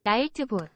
나이트봇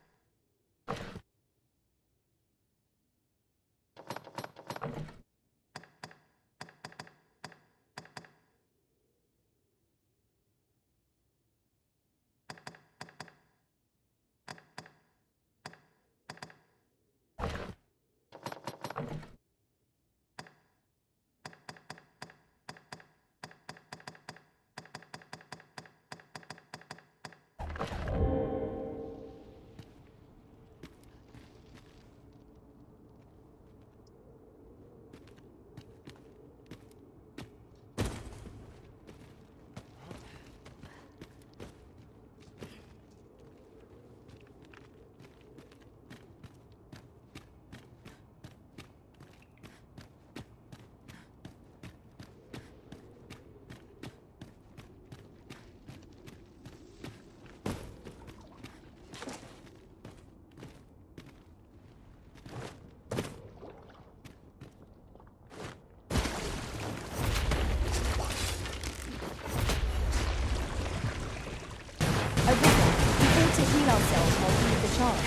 A river. We ought to heal ourselves while we have the chance.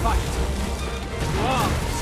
Fight! To arms!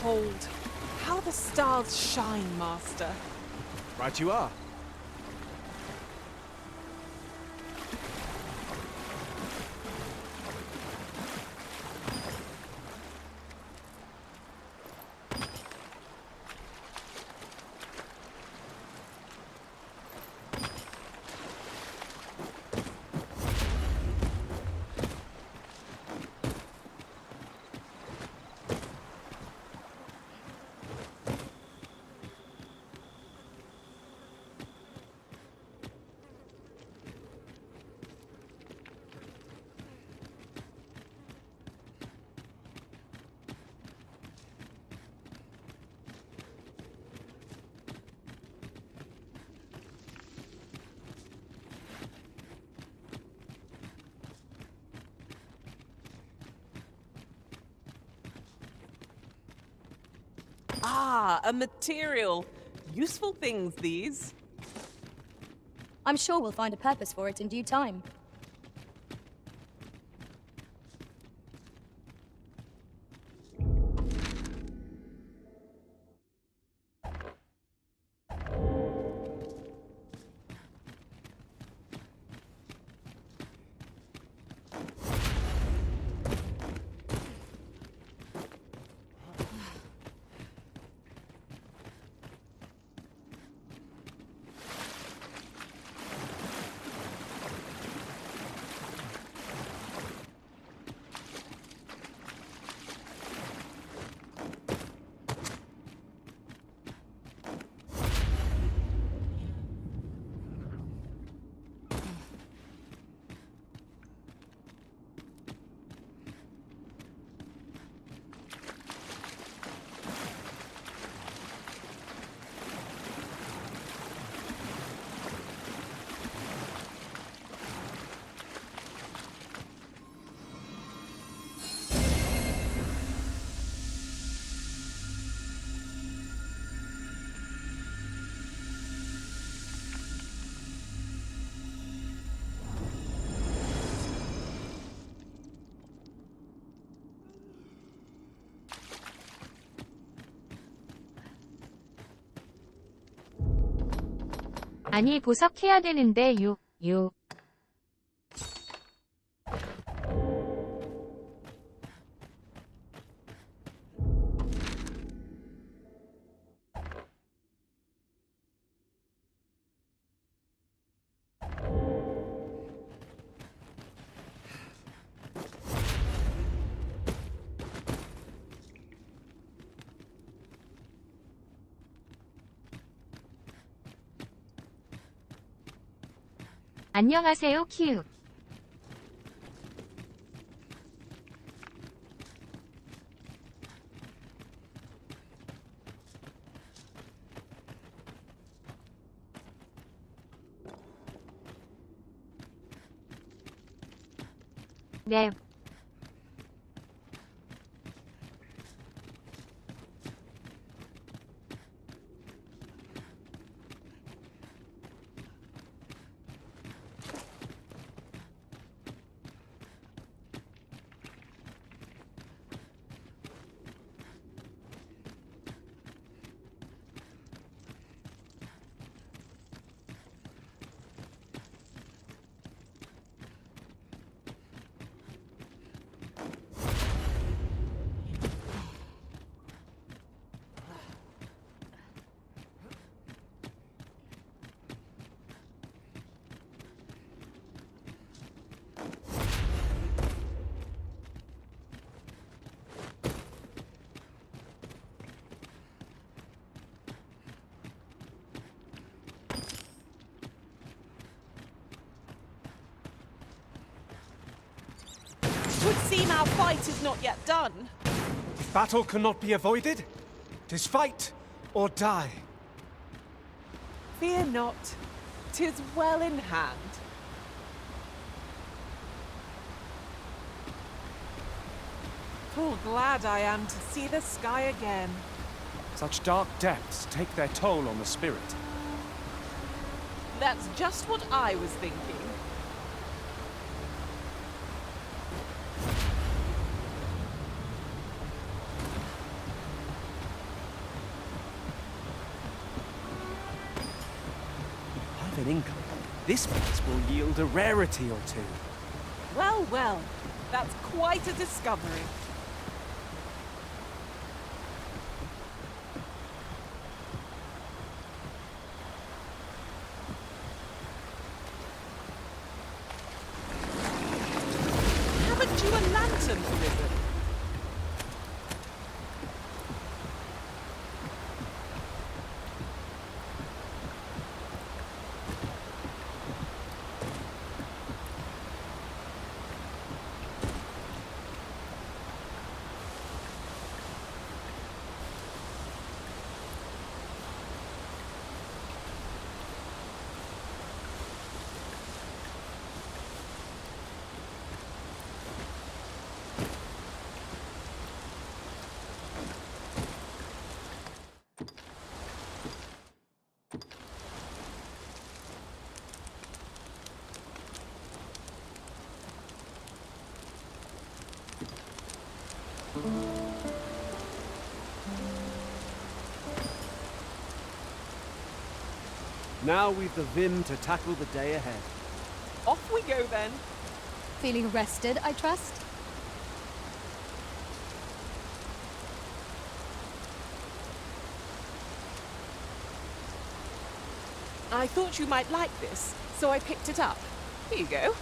Behold, how the stars shine, Master. Right you are. Ah, a material. Useful things, these. I'm sure we'll find a purpose for it in due time. 아니 보석해야 되는데 유. 안녕하세요 키읔. 네. Would seem our fight is not yet done. Battle cannot be avoided. 'Tis fight or die. Fear not, 'tis well in hand. Full glad I am to see the sky again. Such dark depths take their toll on the spirit. That's just what I was thinking. I've an inkling. This place will yield a rarity or two. Well, well, that's quite a discovery. Haven't you a lantern for Ribbon? Now we've the vim to tackle the day ahead. Off we go then. Feeling rested, I trust? I thought you might like this, so I picked it up. Here you go.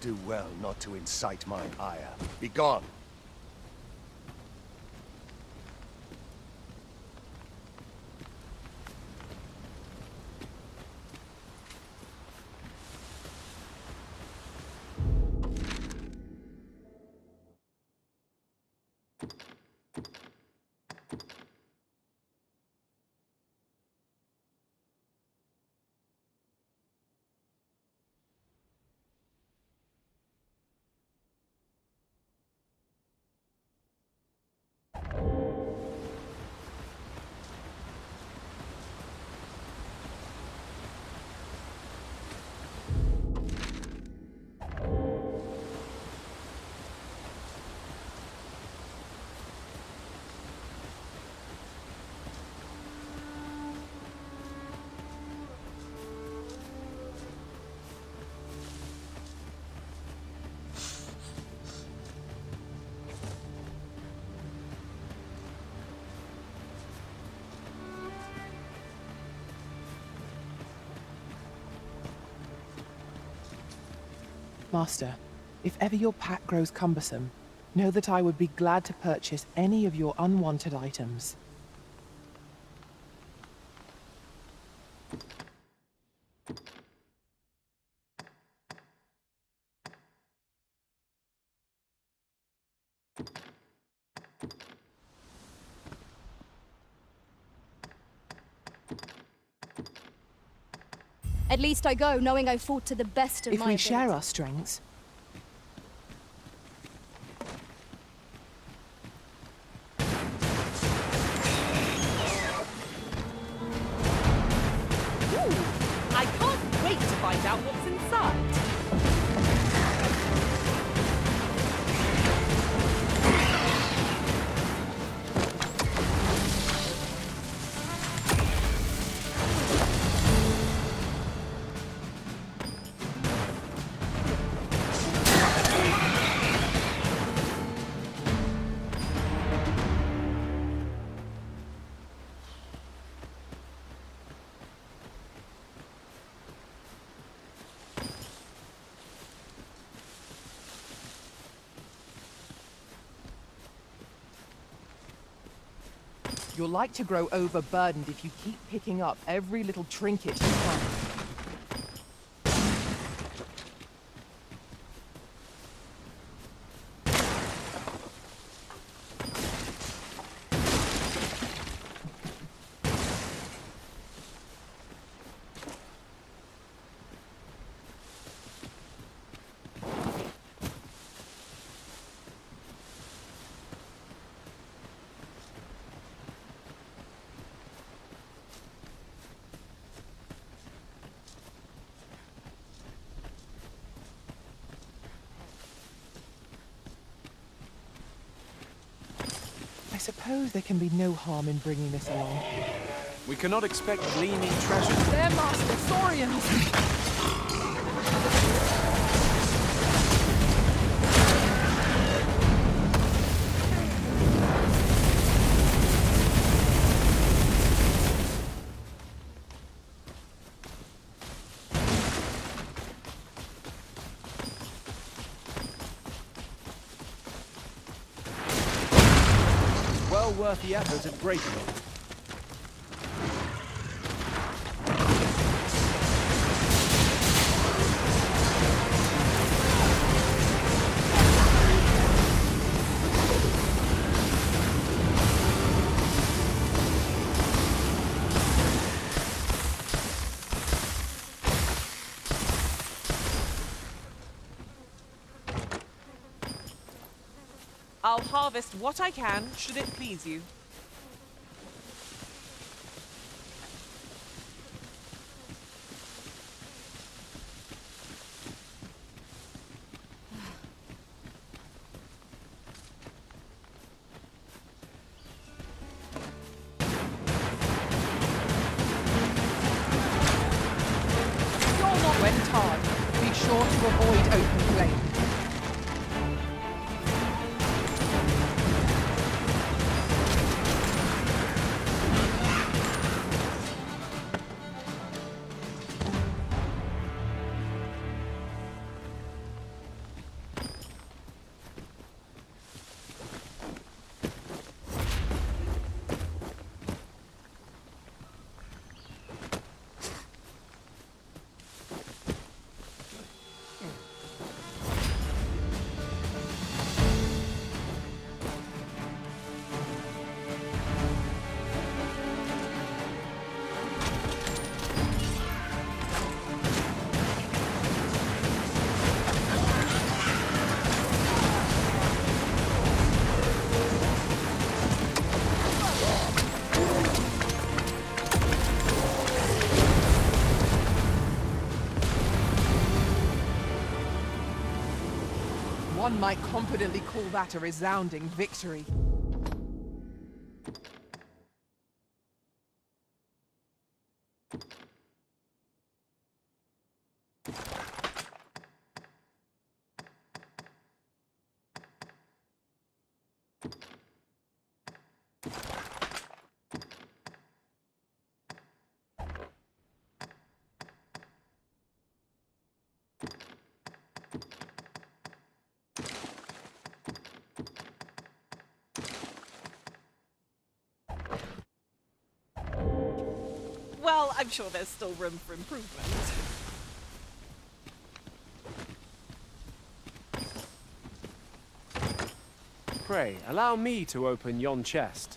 do well not to incite my ire. Be gone. Master, if ever your pack grows cumbersome, know that I would be glad to purchase any of your unwanted items. At least I go knowing I fought to the best of If my we ability. share our strengths, I can't wait to find out what's inside. you're like to grow overburdened if you keep picking up every little trinket you find. I suppose there can be no harm in bringing this along. We cannot expect gleaming treasure. There, Master Saurians! Well worth the effort of breaking it. I'll harvest what I can, should it please you. When tarred, be sure to avoid open flame. One might confidently call that a resounding victory. Well, I'm sure there's still room for improvement. Pray, allow me to open yon chest.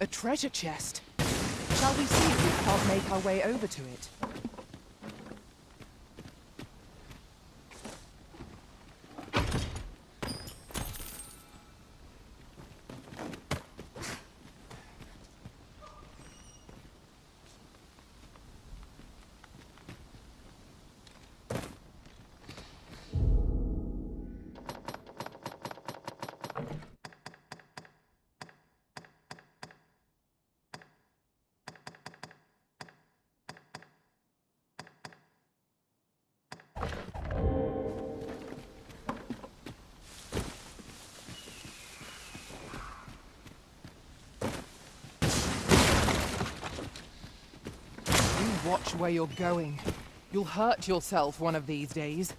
A treasure chest. Shall we see if we can't make our way over to it? You watch where you're going. You'll hurt yourself one of these days.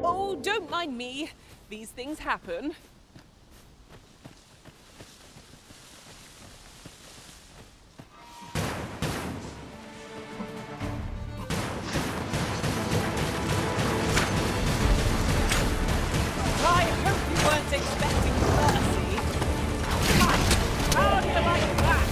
Oh, don't mind me. These things happen. I hope you weren't expecting mercy. How do you like that?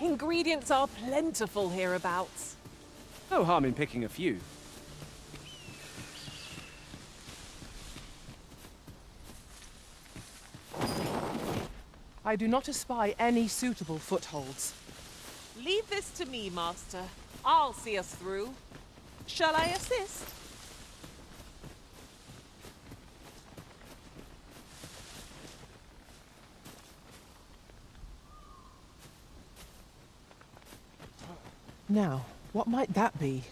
Ingredients are plentiful hereabouts. No harm in picking a few. I do not espy any suitable footholds. Leave this to me, Master. I'll see us through. Shall I assist? Now, what might that be?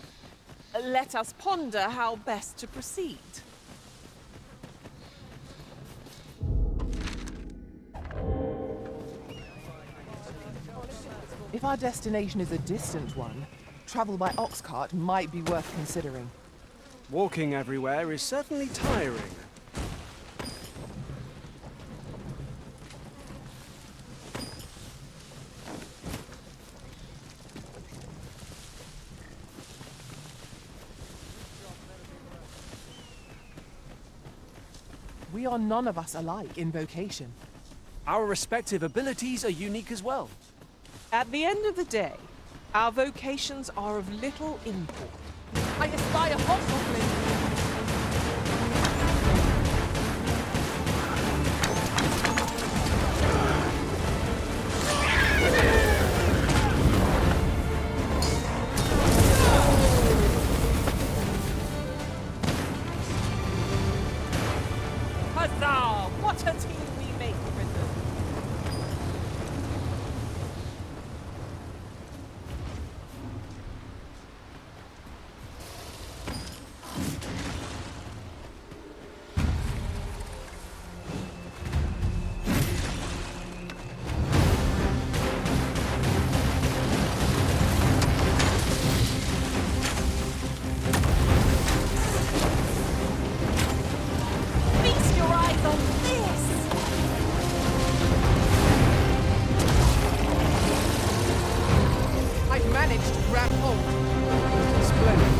Let us ponder how best to proceed. If our destination is a distant one, travel by ox cart might be worth considering. Walking everywhere is certainly tiring. We are none of us alike in vocation. Our respective abilities are unique as well. At the end of the day, our vocations are of little import. I espy a hot goblin! Huzzah! What a team we make, Brendan! Feast your eyes on this! I've managed to grab hold. Splendid.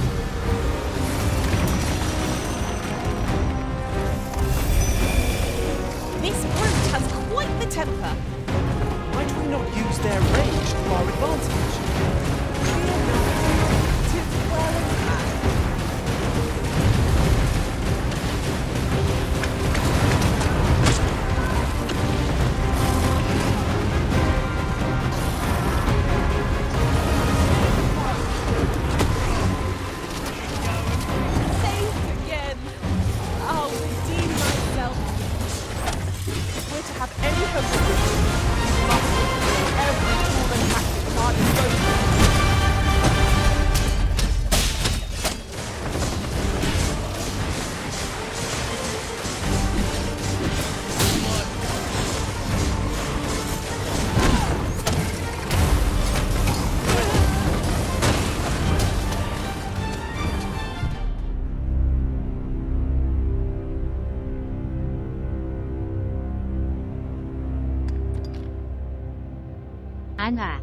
This brute has quite the temper. Might we not use their range to our advantage? Tis well in hand. Saved again. I'll redeem myself. If we're to have any hope of this, we must use every tool and tactic at our disposal. 안 와.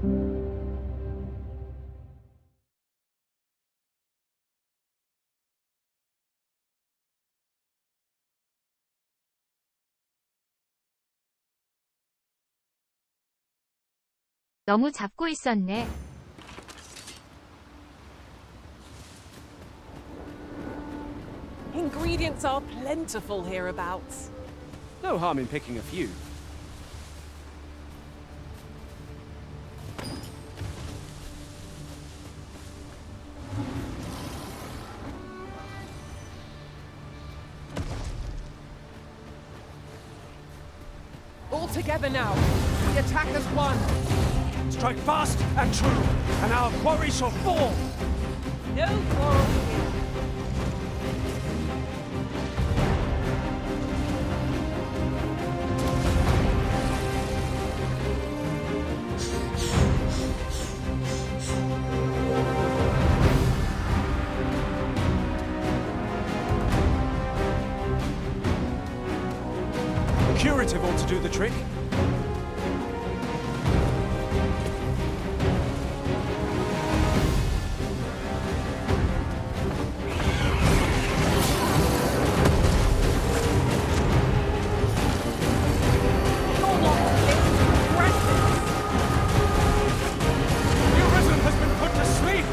너무 잡고 있었네. Ingredients are plentiful hereabouts. No harm in picking a few. All together now. We attack as one. Strike fast and true, and our quarry shall fall! No quarrel here. primitive ought to do the trick. Your resident has been put to sleep!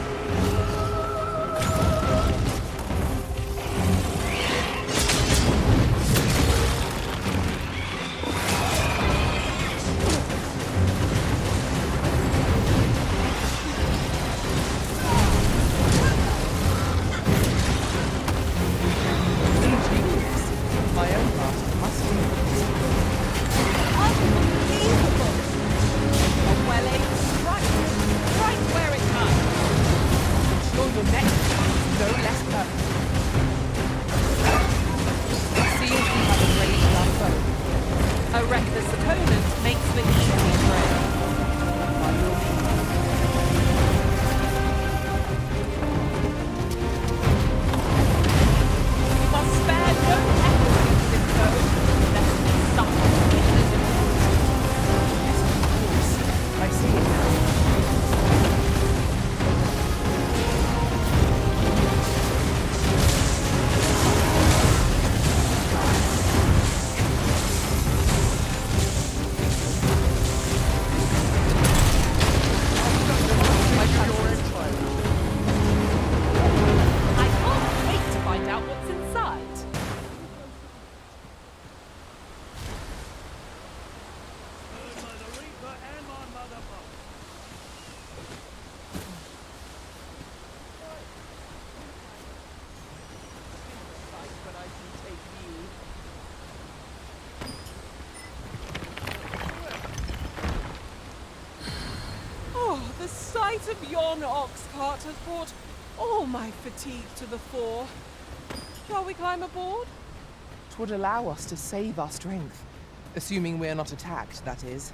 My own master must be. Unbelievable! A well-aimed strike, right where it hurt. Ensure your next attack is no less perfect. See if we have a ranged our foe. A reckless opponent makes the easy prey. By your means. You must spare no effort against this foe, lest we suffer bitter defeat. Yes, of course. I see it now. I can't wait to find out what's inside. Oh, the sight of yon ox cart has brought all my fatigue to the fore. Shall we climb aboard? 'Twould allow us to save our strength. Assuming we're not attacked, that is.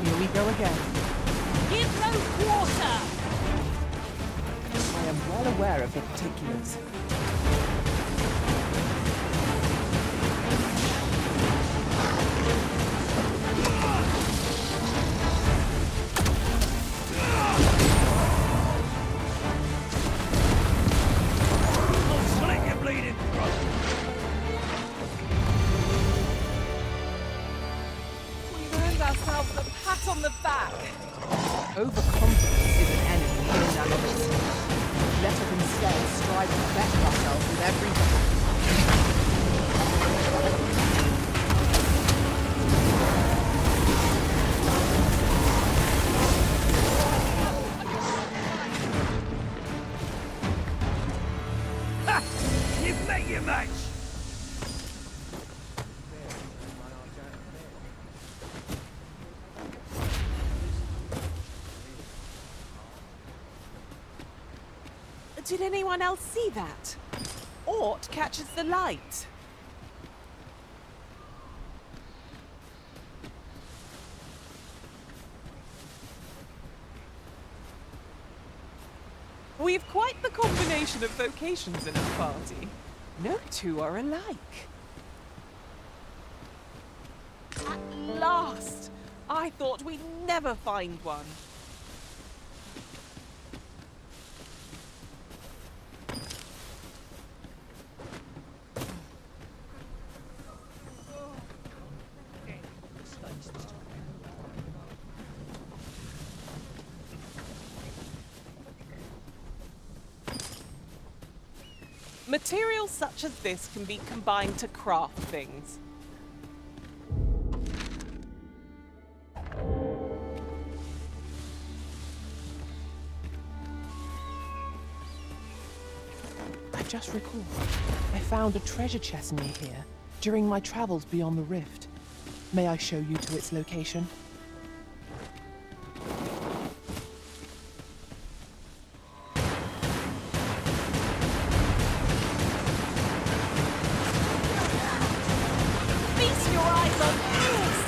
Here we go again. Give no quarter! I am well aware of the particulars. We've earned ourselves a pat on the back. Overconfidence is an enemy in and of itself. Let us instead strive to better ourselves with every day. You've met your match! Did anyone else see that? Aught catches the light. We've quite the combination of vocations in our party. No two are alike. At last! I thought we'd never find one. Materials such as this can be combined to craft things. I just recalled. I found a treasure chest near here during my travels beyond the rift. May I show you to its location? Feast your eyes on this!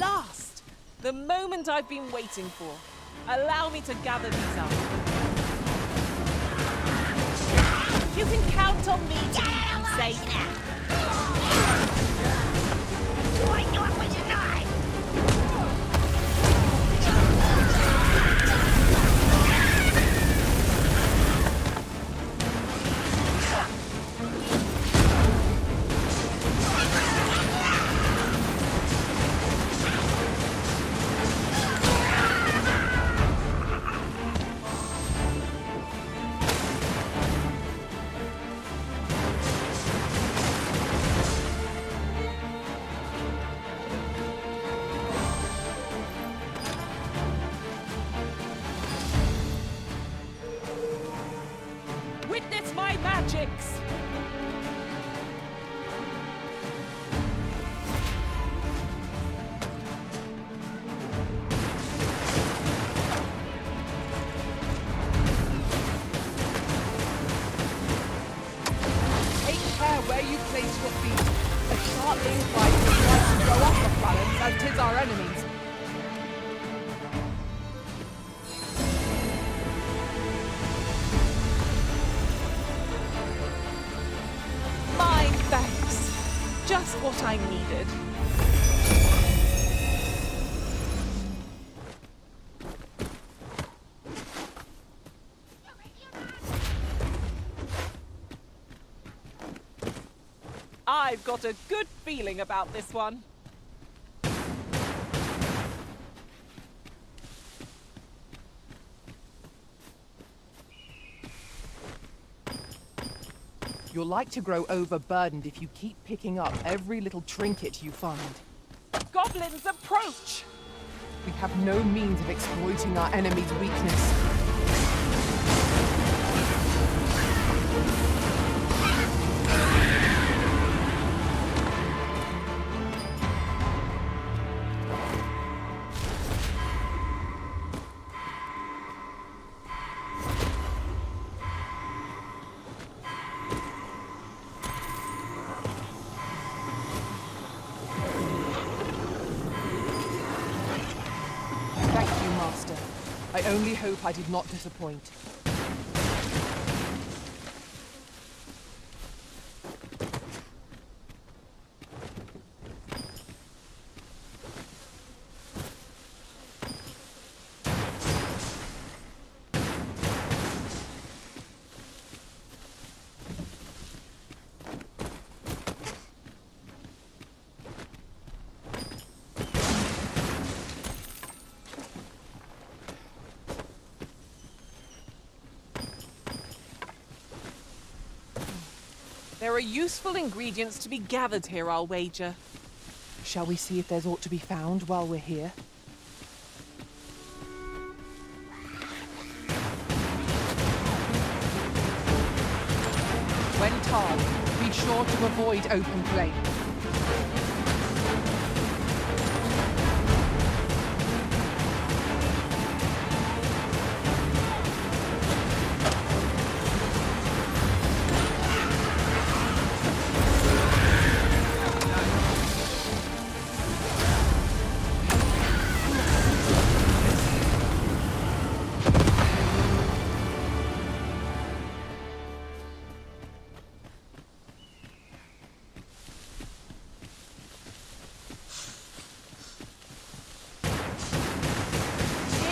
last! The moment I've been waiting for. Allow me to gather these up. You can count on me to keep you safe. Witness my magics! Take care where you place your feet. A sharp-winged fight is like to throw off the balance as 'tis our enemies. My thanks. Just what I needed. I've got a good feeling about this one. You're like to grow overburdened if you keep picking up every little trinket you find. Goblins approach! We have no means of exploiting our enemy's weakness. Thank you, Master. I only hope I did not disappoint. There are useful ingredients to be gathered here, I'll wager. Shall we see if there's aught to be found while we're here? When tarred, be sure to avoid open flame.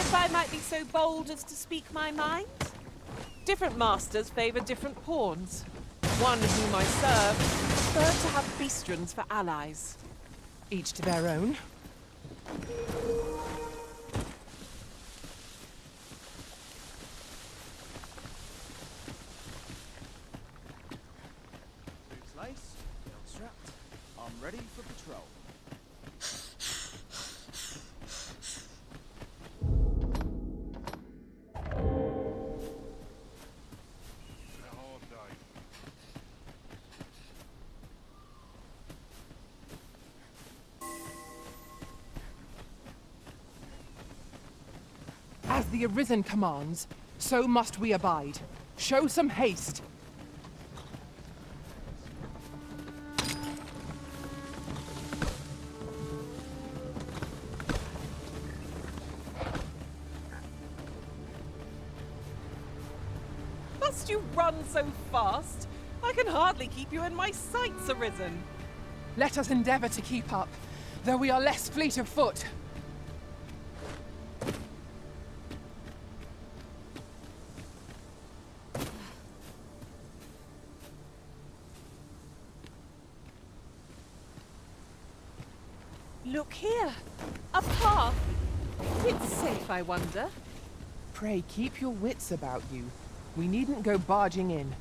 If I might be so bold as to speak my mind? Different masters favour different pawns. One whom I serve preferred to have beastrons for allies. Each to their own. Boots lace, belt strapped. I'm ready for patrol. As the Arisen commands, so must we abide. Show some haste. must you run so fast? I can hardly keep you in my sights, Arisen. Let us endeavor to keep up, though we are less fleet of foot. Look here. A path. It's safe, I wonder. Pray keep your wits about you. We needn't go barging in.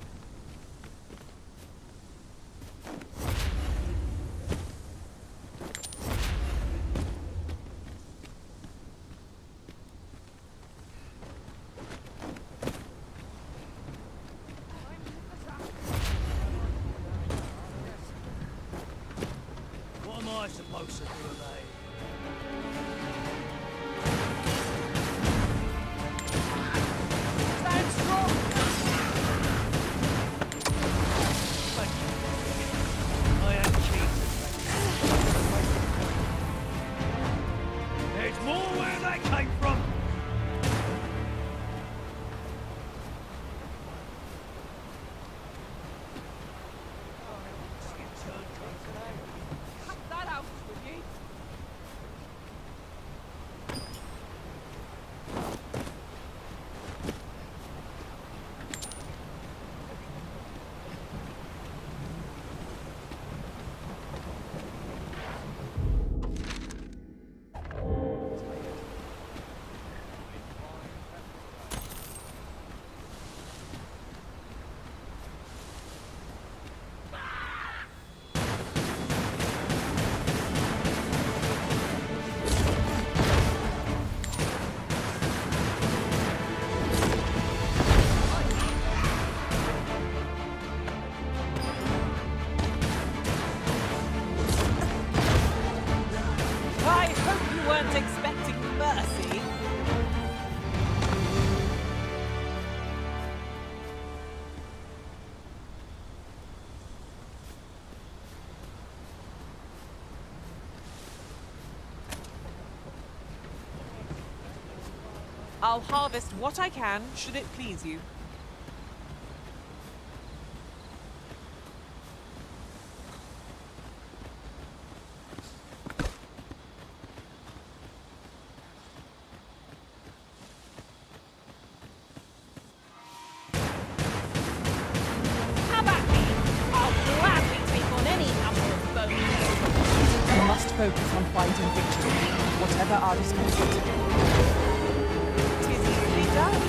What am I supposed to do, mate? Stand strong! Thank you. I am keen to There's more where they came from! Cut that out, will you? I hope you weren't expecting mercy. I'll harvest what I can, should it please you. How about me? I'll gladly take on any number of bones. We must focus on finding victory, whatever our discomfort. 'Tis easily done.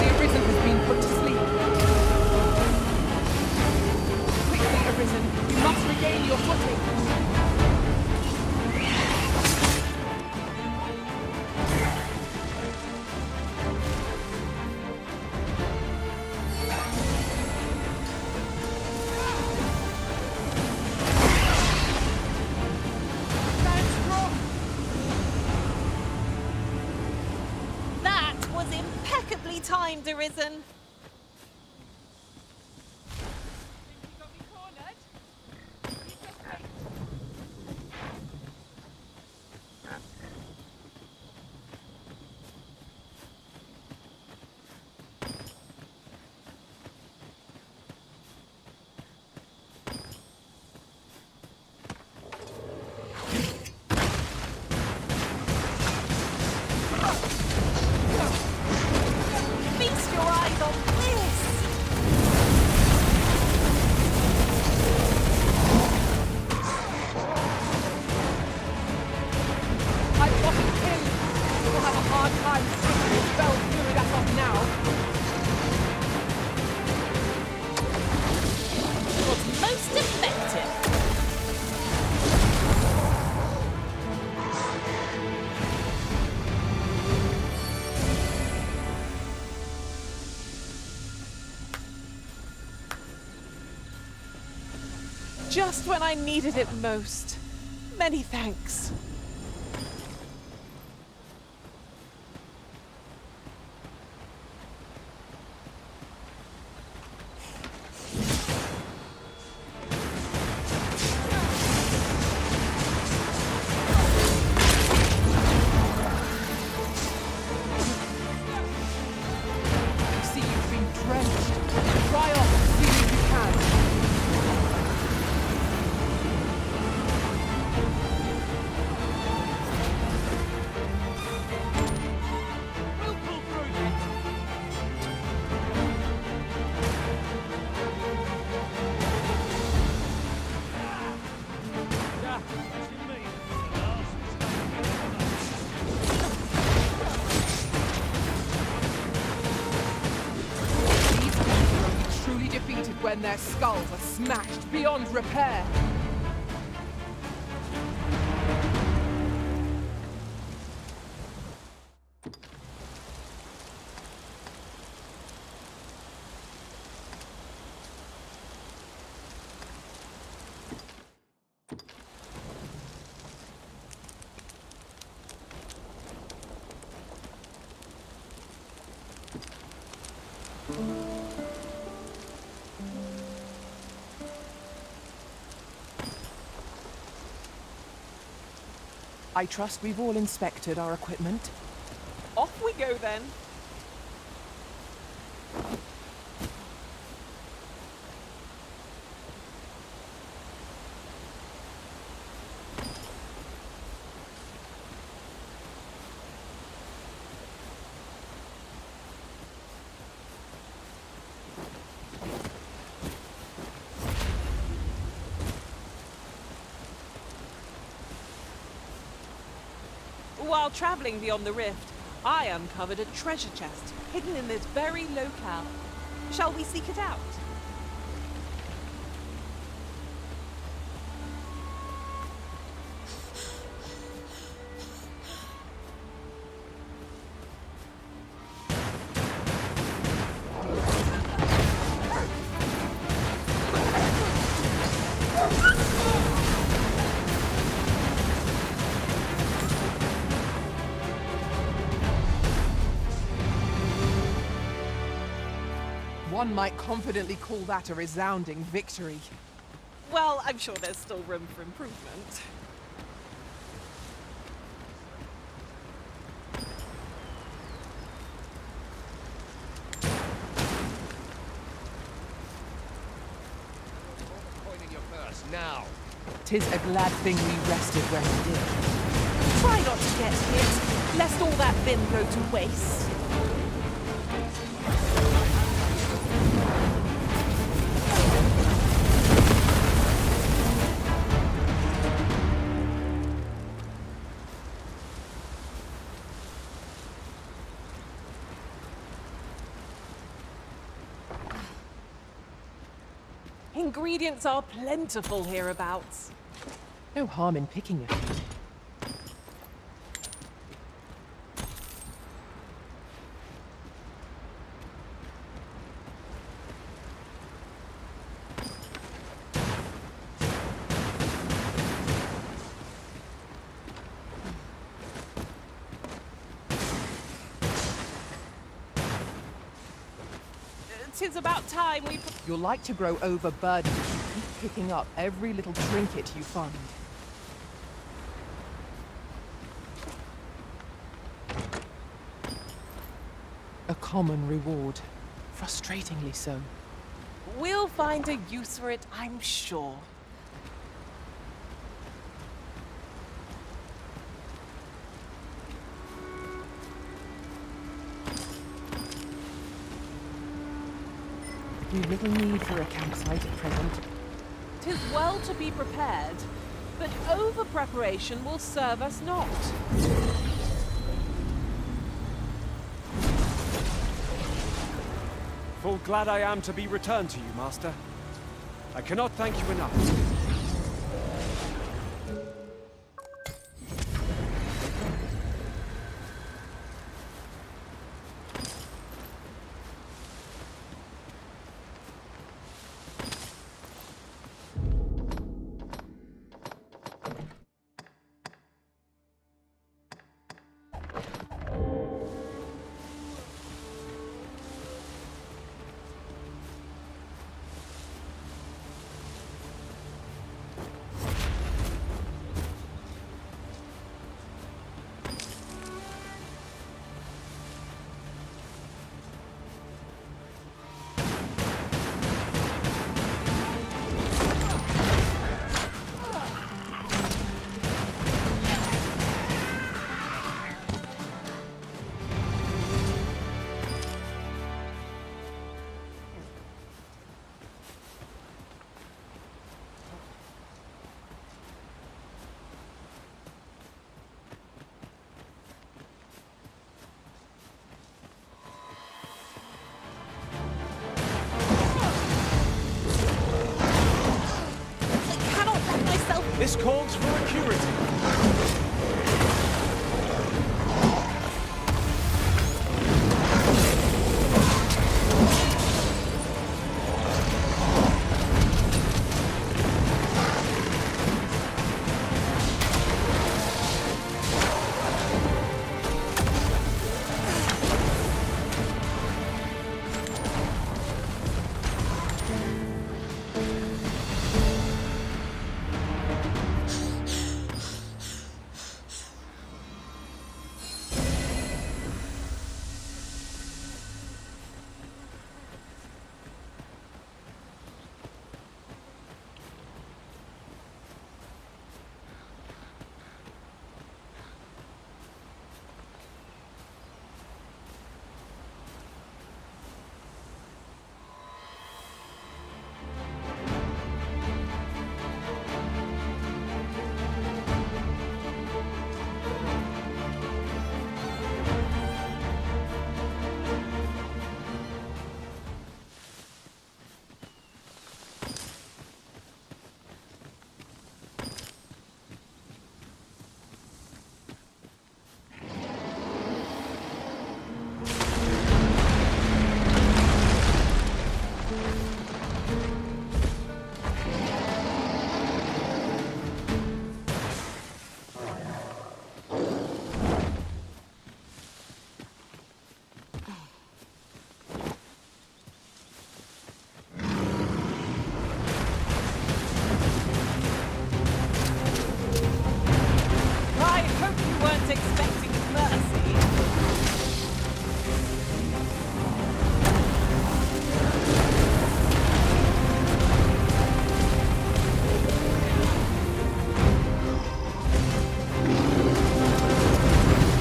The Arisen has been put to sleep. Quickly, Arisen, you must regain your footing. Stand strong. That was impeccably timed, Arisen. Feast your eyes on Just when I needed it most. Many thanks. I see you've been drenched. Dry off as soon as you can. We'll pull through this. Yeah, what you mean? The last These people will be truly defeated when their skulls are smashed beyond repair. I trust we've all inspected our equipment. Off we go then. While travelling beyond the rift, I uncovered a treasure chest hidden in this very locale. Shall we seek it out? One might confidently call that a resounding victory. Well, I'm sure there's still room for improvement. Coin in your purse now. 'Tis a glad thing we rested where we did. Try not to get hit, lest all that vim go to waste. Ingredients are plentiful hereabouts. No harm in picking a few. Tis about time we... You'll like to grow overburdened if you keep picking up every little trinket you find. A common reward. Frustratingly so. We'll find a use for it, I'm sure. We've little need for a campsite at present. 'Tis well to be prepared, but over-preparation will serve us not. Full glad I am to be returned to you, Master. I cannot thank you enough. This calls for a curative. I hope you weren't expecting mercy.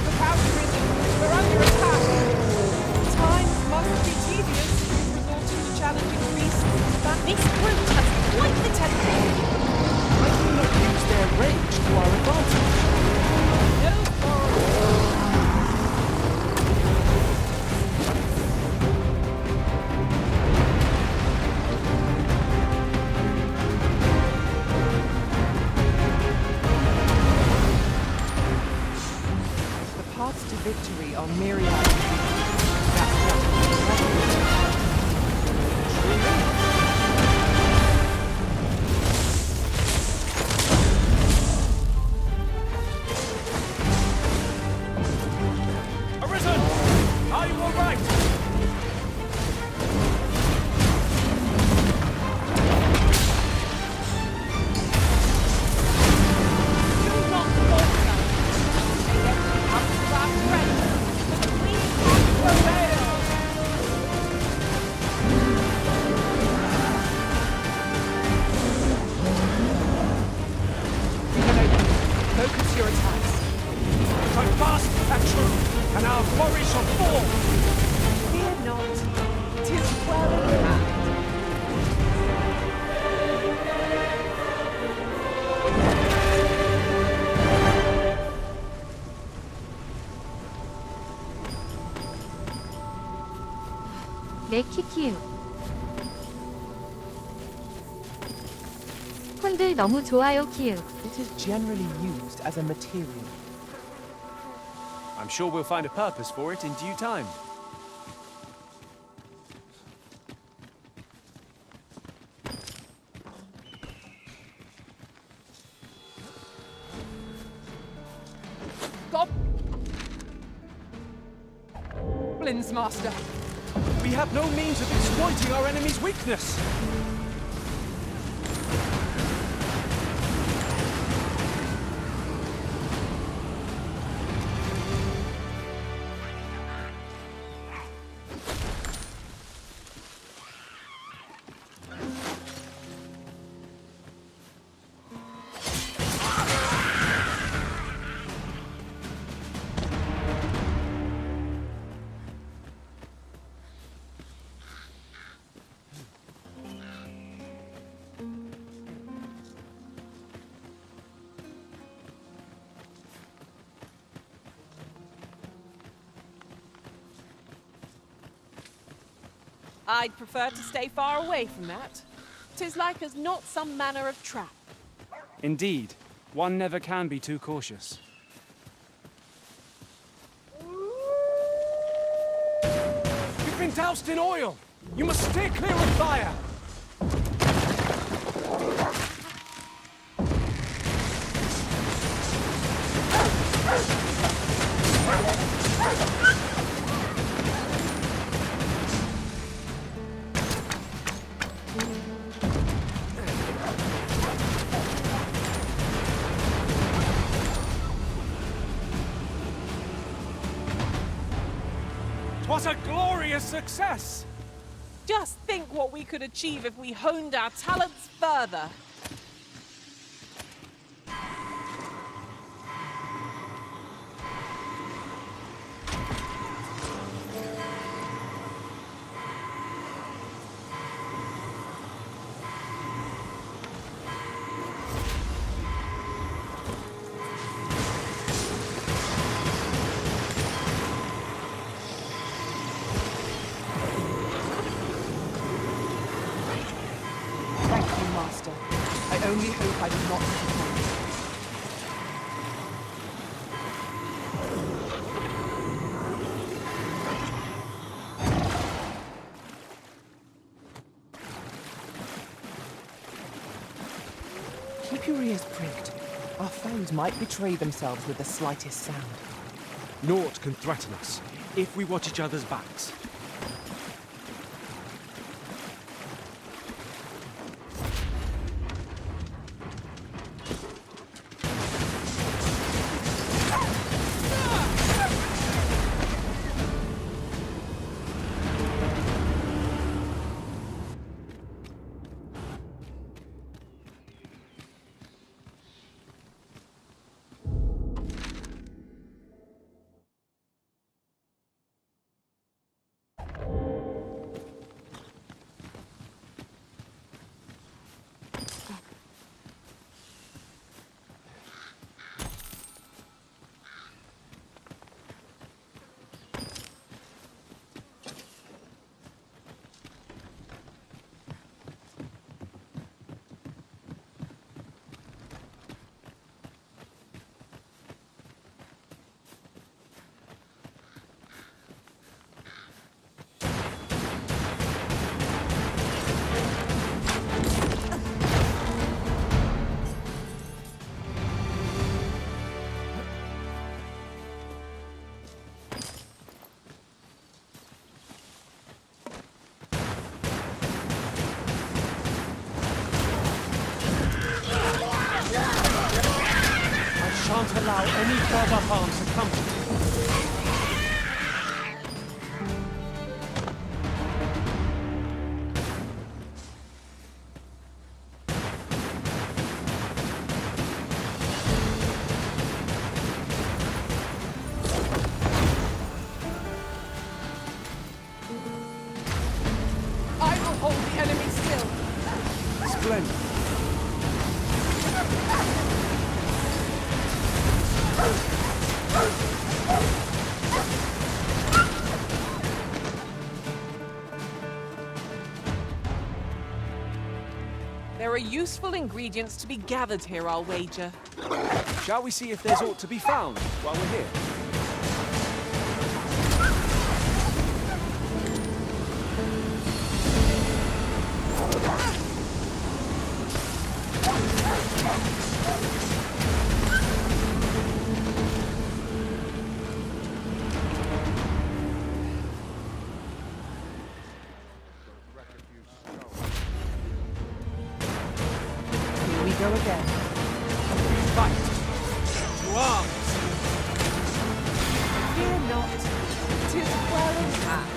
Look out, prison. We're under attack. Times must be tedious, resorting to challenging beasts. But this brute has quite the temper. Might we not use their rage to our advantage? No quarrel. The paths to victory are myriad. That's Arisen! Are you all right? Do not falter. Take everything up to our friends, but please not prevail. Focus your attacks. Try fast and true, and our quarry shall fall! Fear not. 'Tis well in hand. 내 키키우. 폰들 너무 좋아요 키우. It is generally used as a material. I'm sure we'll find a purpose for it in due time. Goblins, Master. We have no means of exploiting our enemy's weakness! I'd prefer to stay far away from that. 'Tis like as not some manner of trap. Indeed, one never can be too cautious. You've been doused in oil! You must steer clear of fire! What a glorious success! Just think what we could achieve if we honed our talents further. Thank you, Master. I only hope I did not disappoint. Keep your ears pricked. Our foes might betray themselves with the slightest sound. Naught can threaten us if we watch each other's backs. Shan't allow any further harm to come to you. I will hold the enemy still. Splendid. There are useful ingredients to be gathered here, I'll wager. Shall we see if there's aught to be found while we're here? Here we go again. Fight! To arms! Fear not, 'tis well in hand.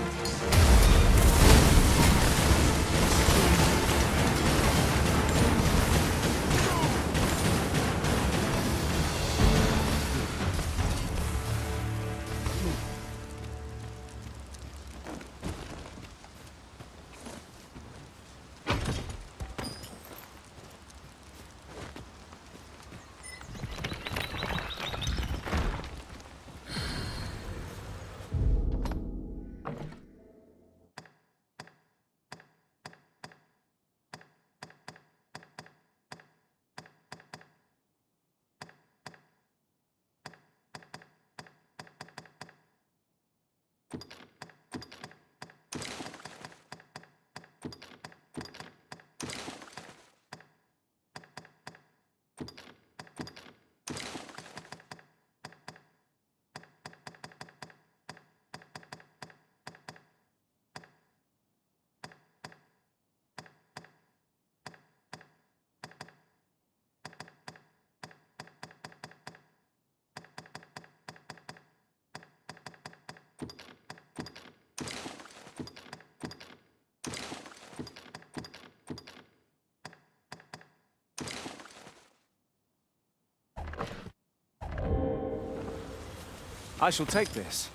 I shall take this.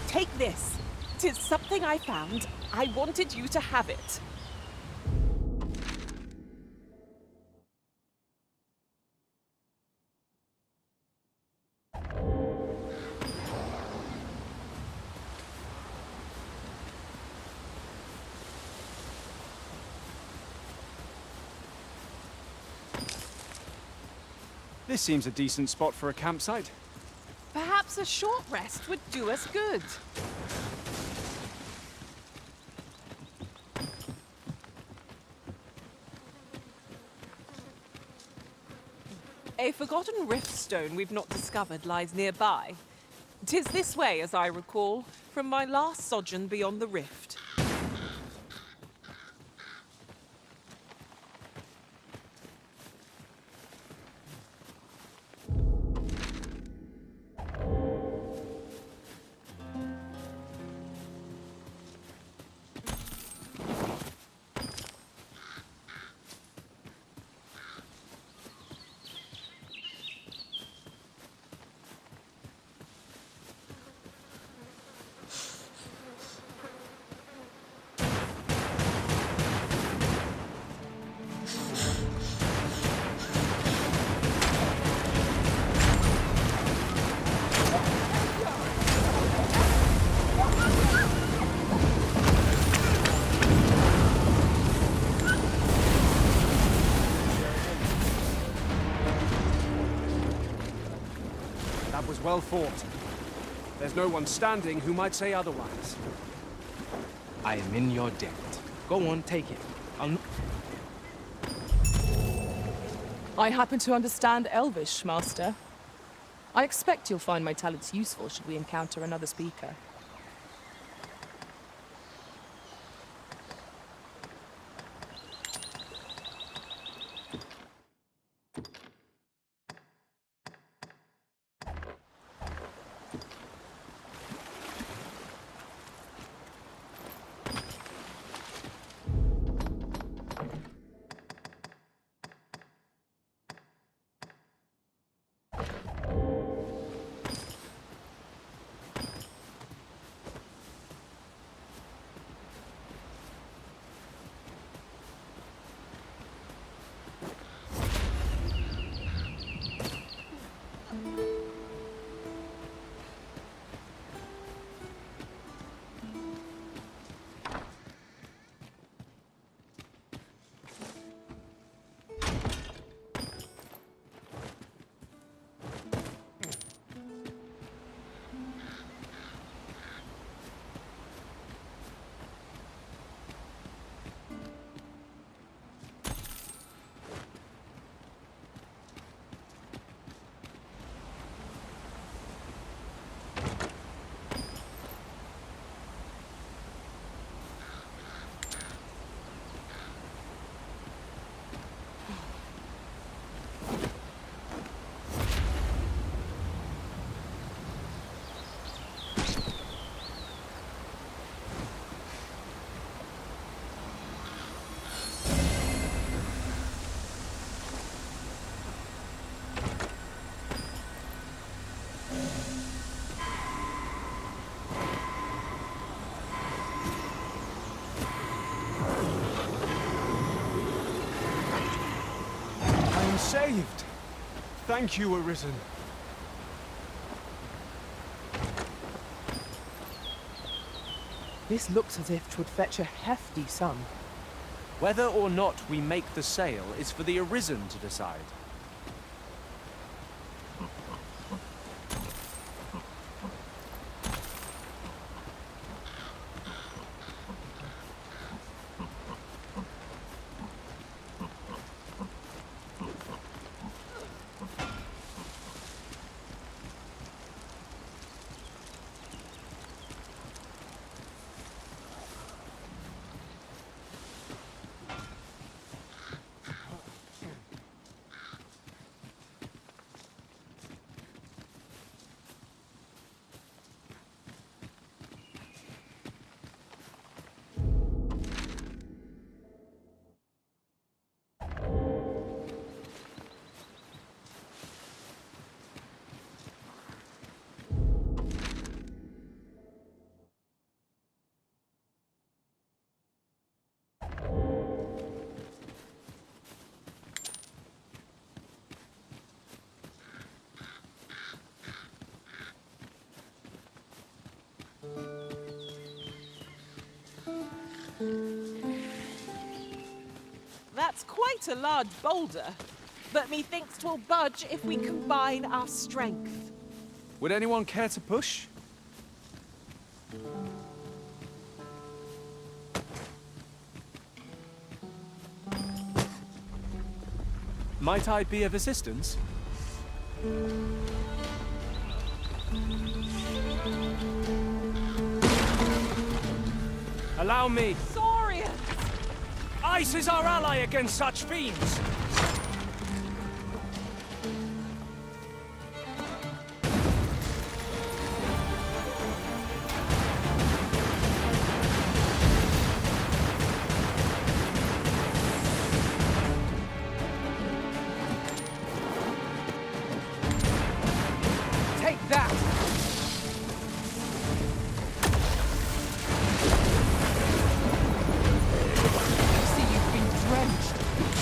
Take this. 'Tis something I found. I wanted you to have it. This seems a decent spot for a campsite. Perhaps a short rest would do us good. A forgotten rift stone we've not discovered lies nearby. 'Tis this way, as I recall, from my last sojourn beyond the rift. That was well fought. There's no one standing who might say otherwise. I am in your debt. Go on, take it. I happen to understand Elvish, Master. I expect you'll find my talents useful should we encounter another speaker. saved. Thank you, Arisen. This looks as if 'twould fetch a hefty sum. Whether or not we make the sale is for the Arisen to decide. That's quite a large boulder, but methinks 'twill budge if we combine our strength. Would anyone care to push? Might I be of assistance? Allow me. Saurian! Ice is our ally against such fiends. Take that! I see you've been drenched.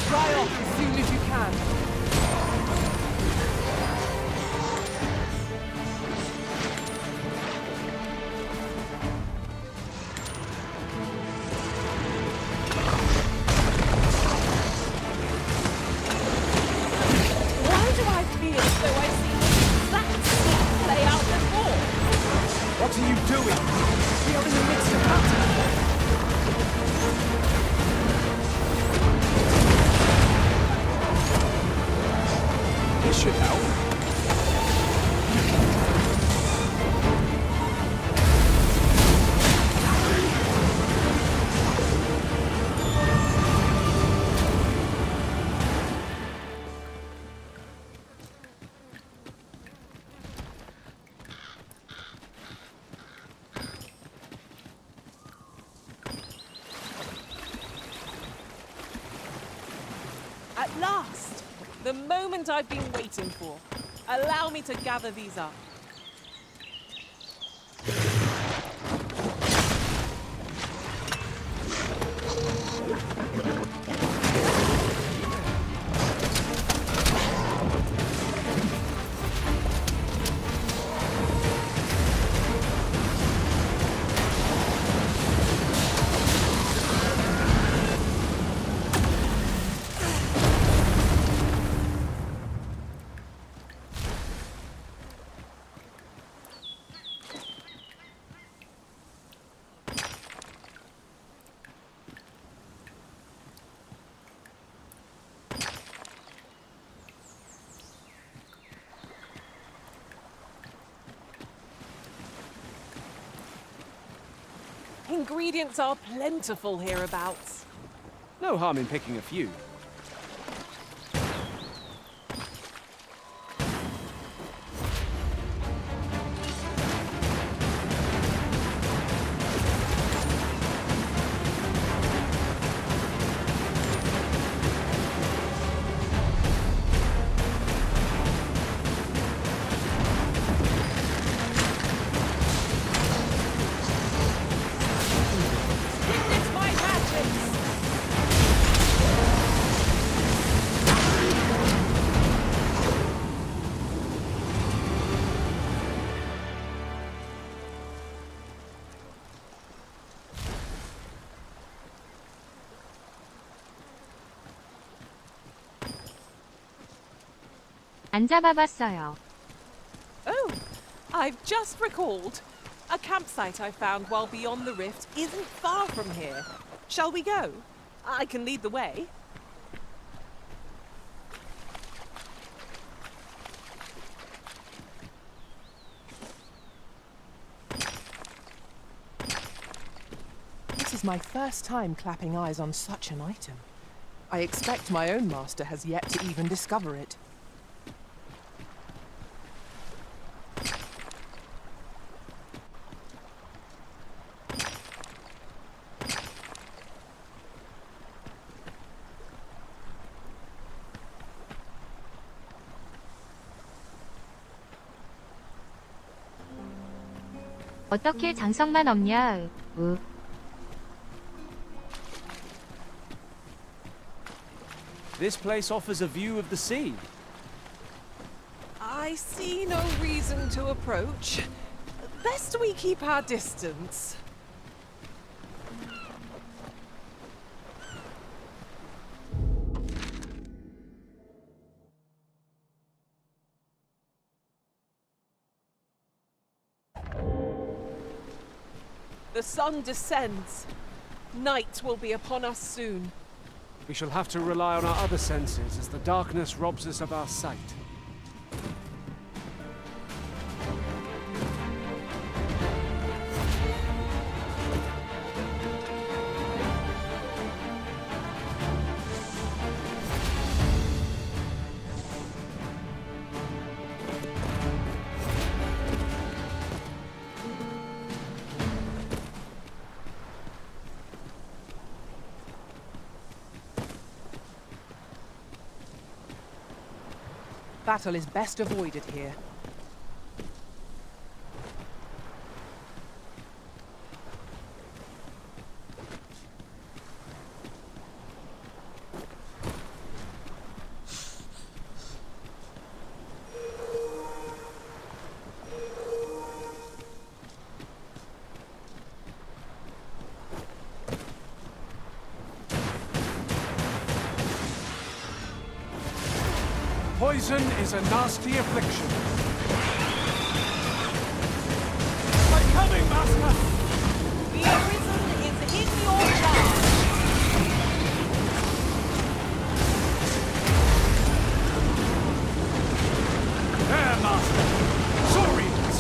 Dry off as soon as you can. Why do I feel as though I've seen the exact scene play out before? What are you doing? We are in the midst of battle. This should help. At last! The moment I've been waiting for. Allow me to gather these up. Ingredients are plentiful hereabouts. No harm in picking a few. Witness my magic! 안 잡아봤어요. Oh, I've just recalled. A campsite I found while beyond the rift isn't far from here. Shall we go? I can lead the way. This is my first time clapping eyes on such an item. I expect my own master has yet to even discover it. 어떻게 장성만 없냐? This place offers a view of the sea. I see no reason to approach. Best we keep our distance. The sun descends. Night will be upon us soon. We shall have to rely on our other senses as the darkness robs us of our sight. Battle is best avoided here. Poison is a nasty affliction. I'm coming, Master! The Arisen is in your charge! There, Master! Saurians!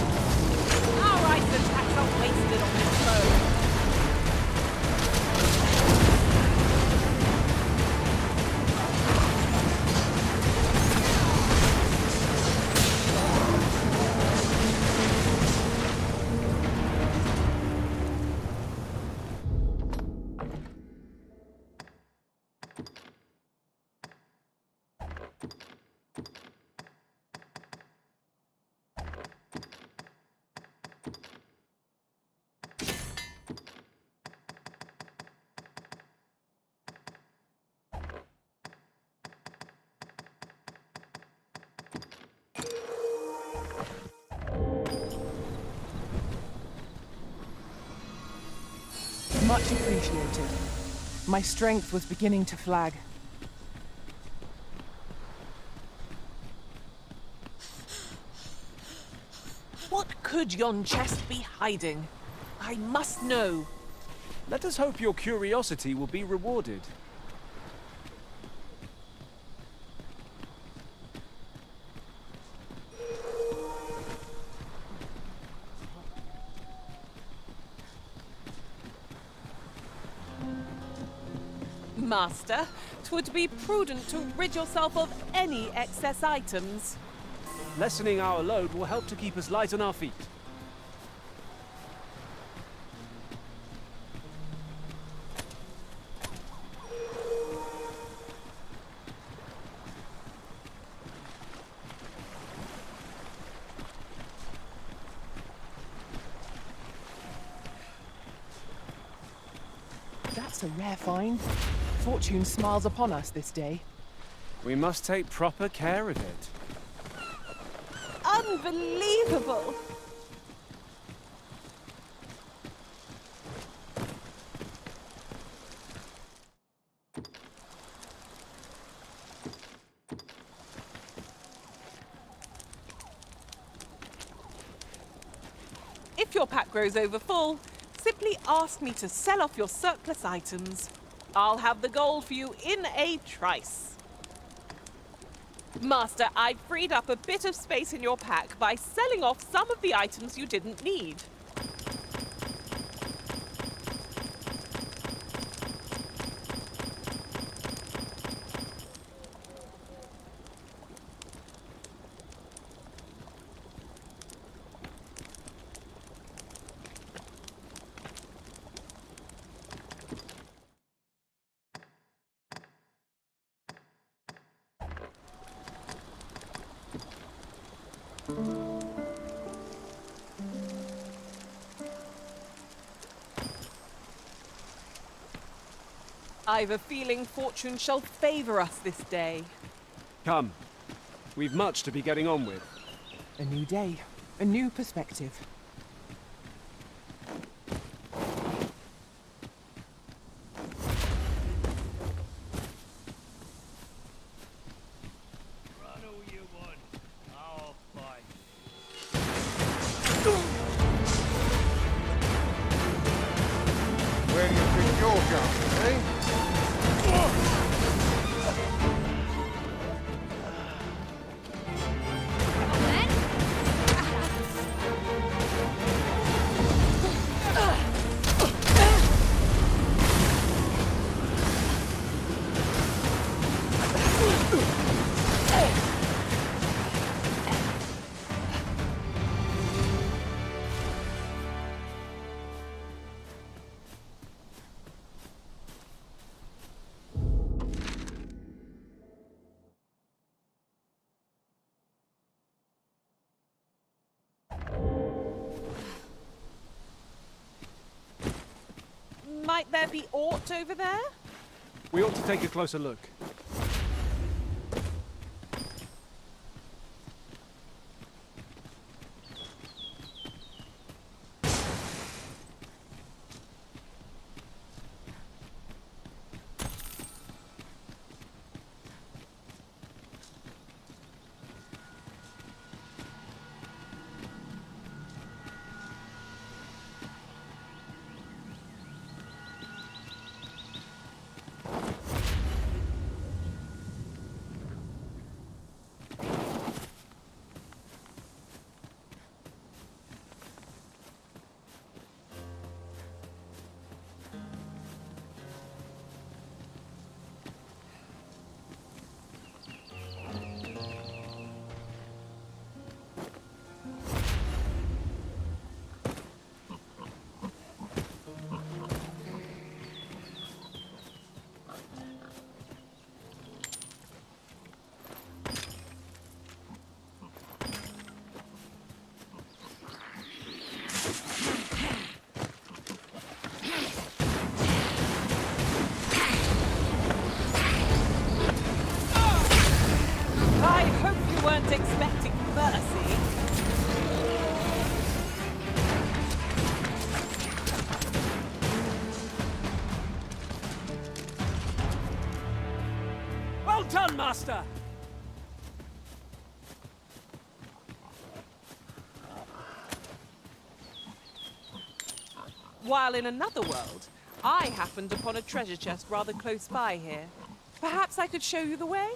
Our ice attacks are wasted on this foe. Much appreciated. My strength was beginning to flag. What could yon chest be hiding? I must know. Let us hope your curiosity will be rewarded. Master, 'twould be prudent to rid yourself of any excess items. Lessening our load will help to keep us light on our feet. That's a rare find. Fortune smiles upon us this day. We must take proper care of it. Unbelievable! If your pack grows over full, simply ask me to sell off your surplus items. I'll have the gold for you in a trice. Master, I've freed up a bit of space in your pack by selling off some of the items you didn't need. I've a feeling fortune shall favor us this day. Come. We've much to be getting on with. A new day, a new perspective. Run all you want. I'll fight. Where do you think you're going, eh? Might there be aught over there? We ought to take a closer look. I hope you weren't expecting mercy. Well done, Master! While in another world, I happened upon a treasure chest rather close by here. Perhaps I could show you the way?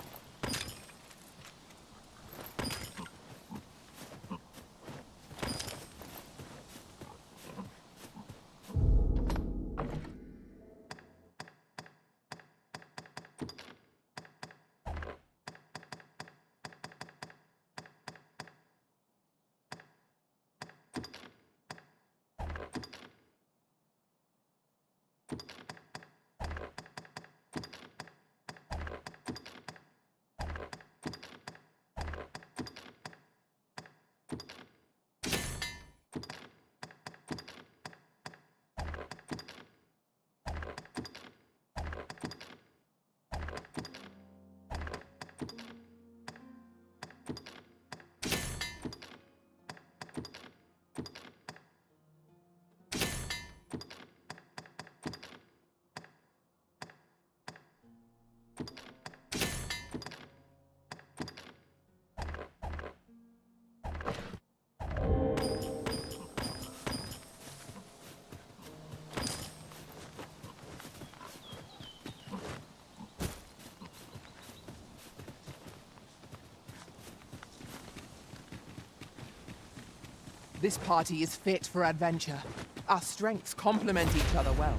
This party is fit for adventure. Our strengths complement each other well.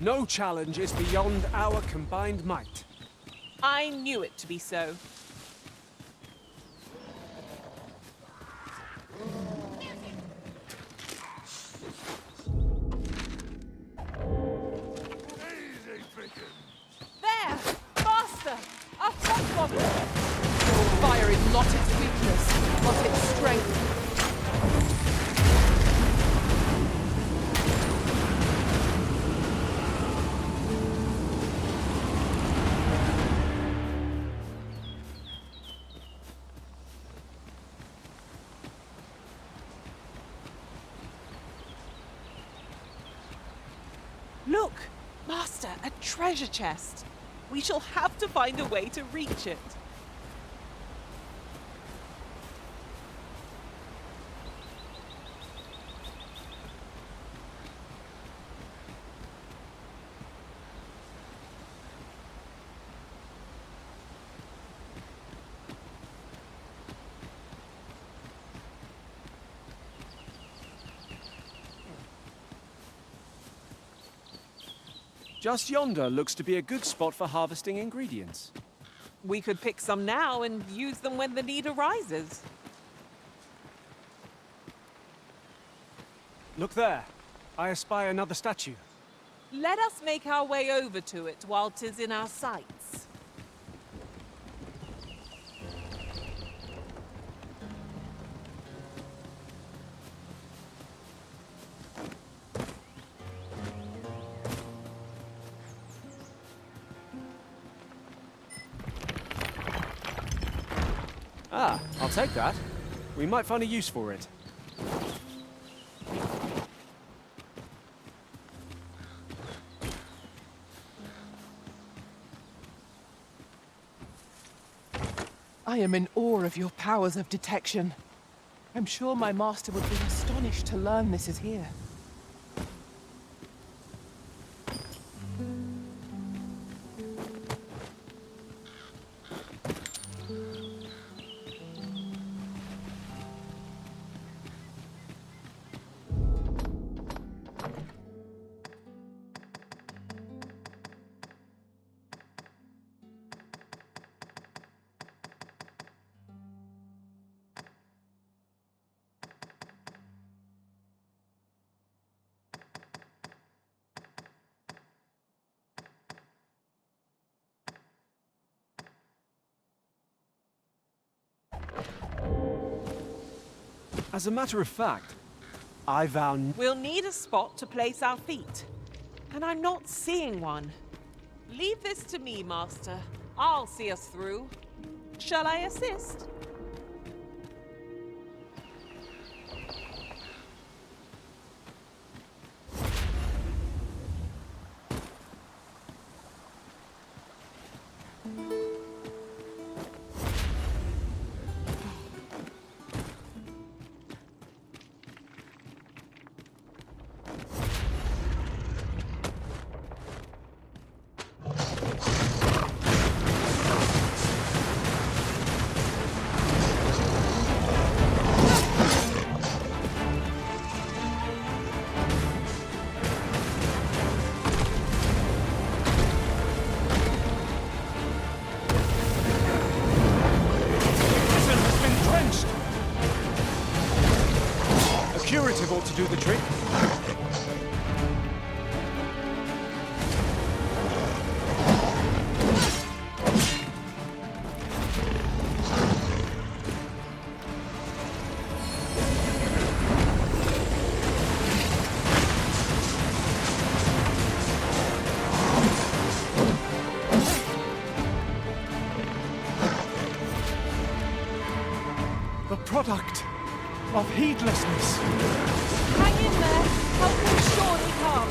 No challenge is beyond our combined might. I knew it to be so. There! Master! A hot woman! Fire is not its weakness, but its strength. Look! Master, a treasure chest. We shall have to find a way to reach it. Just yonder looks to be a good spot for harvesting ingredients. We could pick some now and use them when the need arises. Look there. I espy another statue. Let us make our way over to it while 'tis in our sights. Ah, I'll take that. We might find a use for it. I am in awe of your powers of detection. I'm sure my master would be astonished to learn this is here. As a matter of fact, I vow We'll need a spot to place our feet. And I'm not seeing one. Leave this to me, Master. I'll see us through. Shall I assist? Curative ought to do the trick. The product of heedlessness. Hang in there. Help will surely come.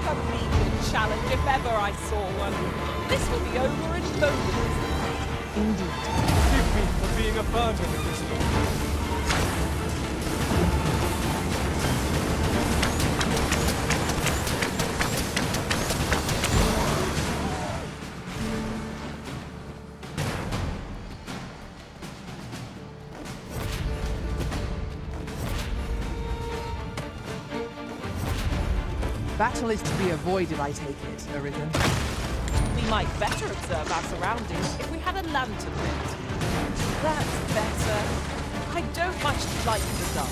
A mean challenge if ever I saw one. This will be over in moments. Indeed. Forgive me for being a burden in this world. Battle is to be avoided, I take it, Arisen. We might better observe our surroundings if we had a lantern lit. That's better. I don't much like the dark.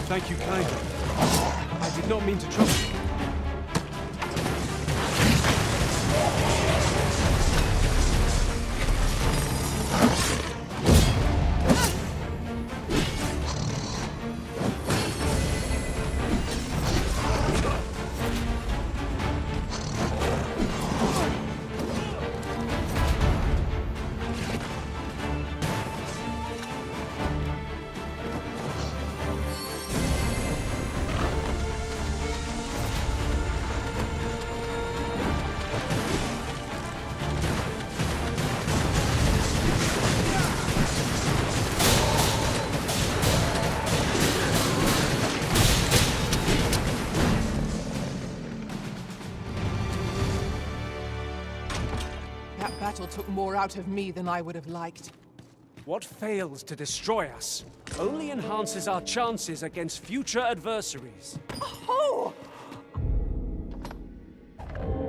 Thank you kindly. I did not mean to trouble you. That battle took more out of me than I would have liked. What fails to destroy us only enhances our chances against future adversaries. Oh!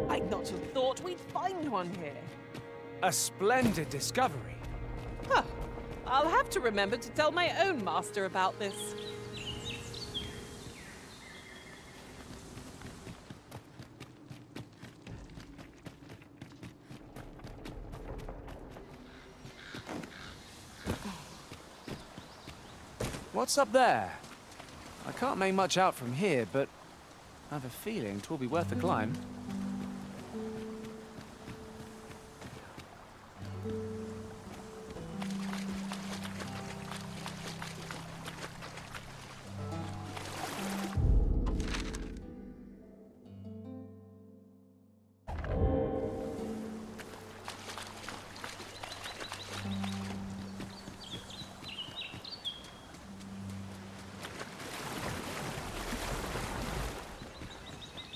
I'd not have thought we'd find one here. A splendid discovery. Huh. I'll have to remember to tell my own master about this. What's up there? I can't make much out from here, but I have a feeling 'twill be worth the climb.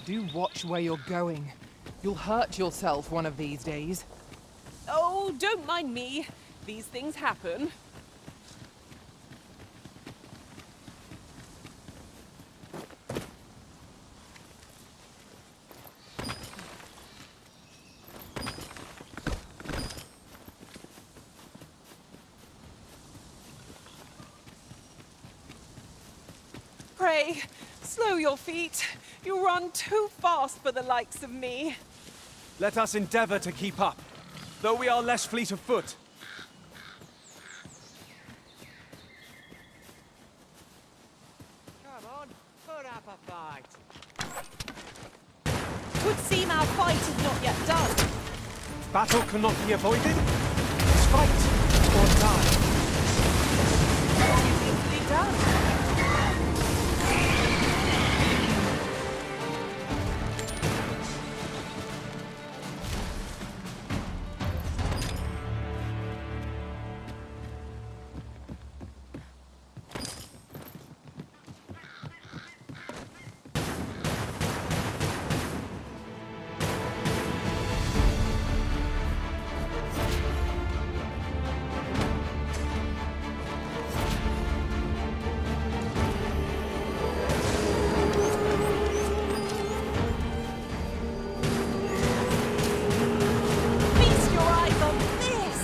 Do watch where you're going. You'll hurt yourself one of these days. Oh, don't mind me. These things happen. Pray, slow your feet. You run too fast for the likes of me. Let us endeavor to keep up, though we are less fleet of foot. Come on, put up a fight. Would seem our fight is not yet done. Battle cannot be avoided. It's fight or die. Easily done. Feast your eyes on this!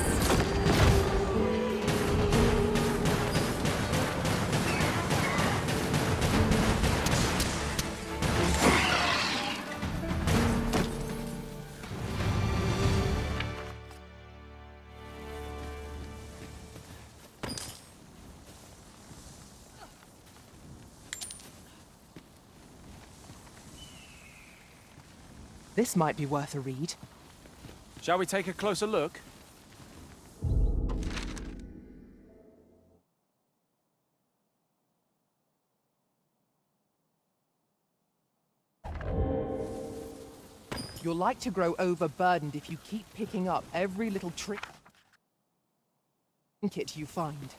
This might be worth a read. Shall we take a closer look? You're like to grow overburdened if you keep picking up every little trinket you find.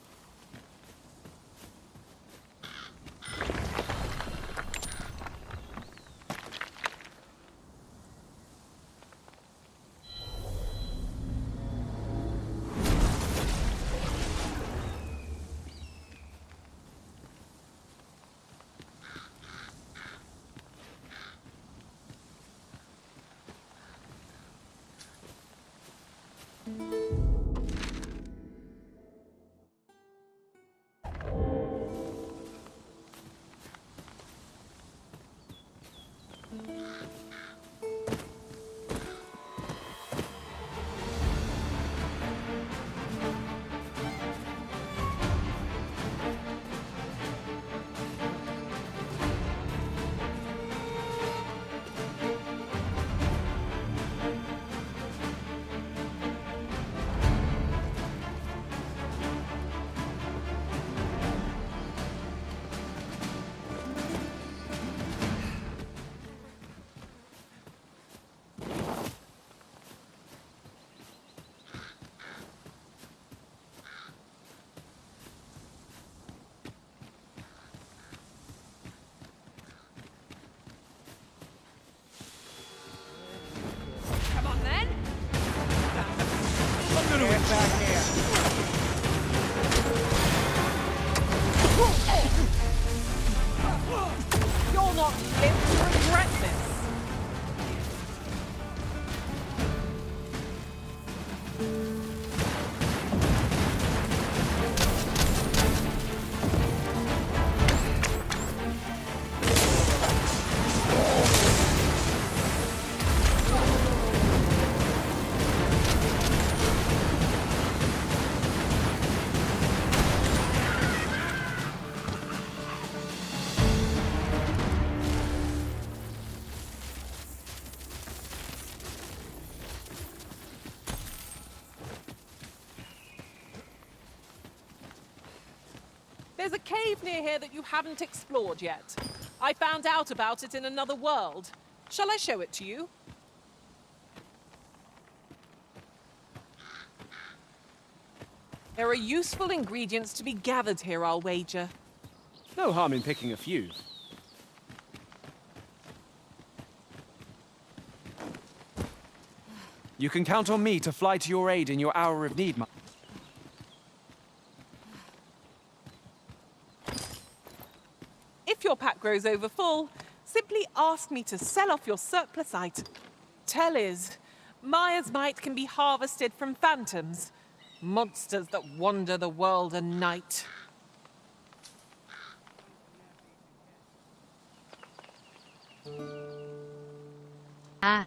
There's a cave near here that you haven't explored yet. I found out about it in another world. Shall I show it to you? There are useful ingredients to be gathered here, I'll wager. No harm in picking a few. You can count on me to fly to your aid in your hour of need, If your pack grows over full, simply ask me to sell off your surplus item. Tell is, Maya's might can be harvested from phantoms, monsters that wander the world at night. 아,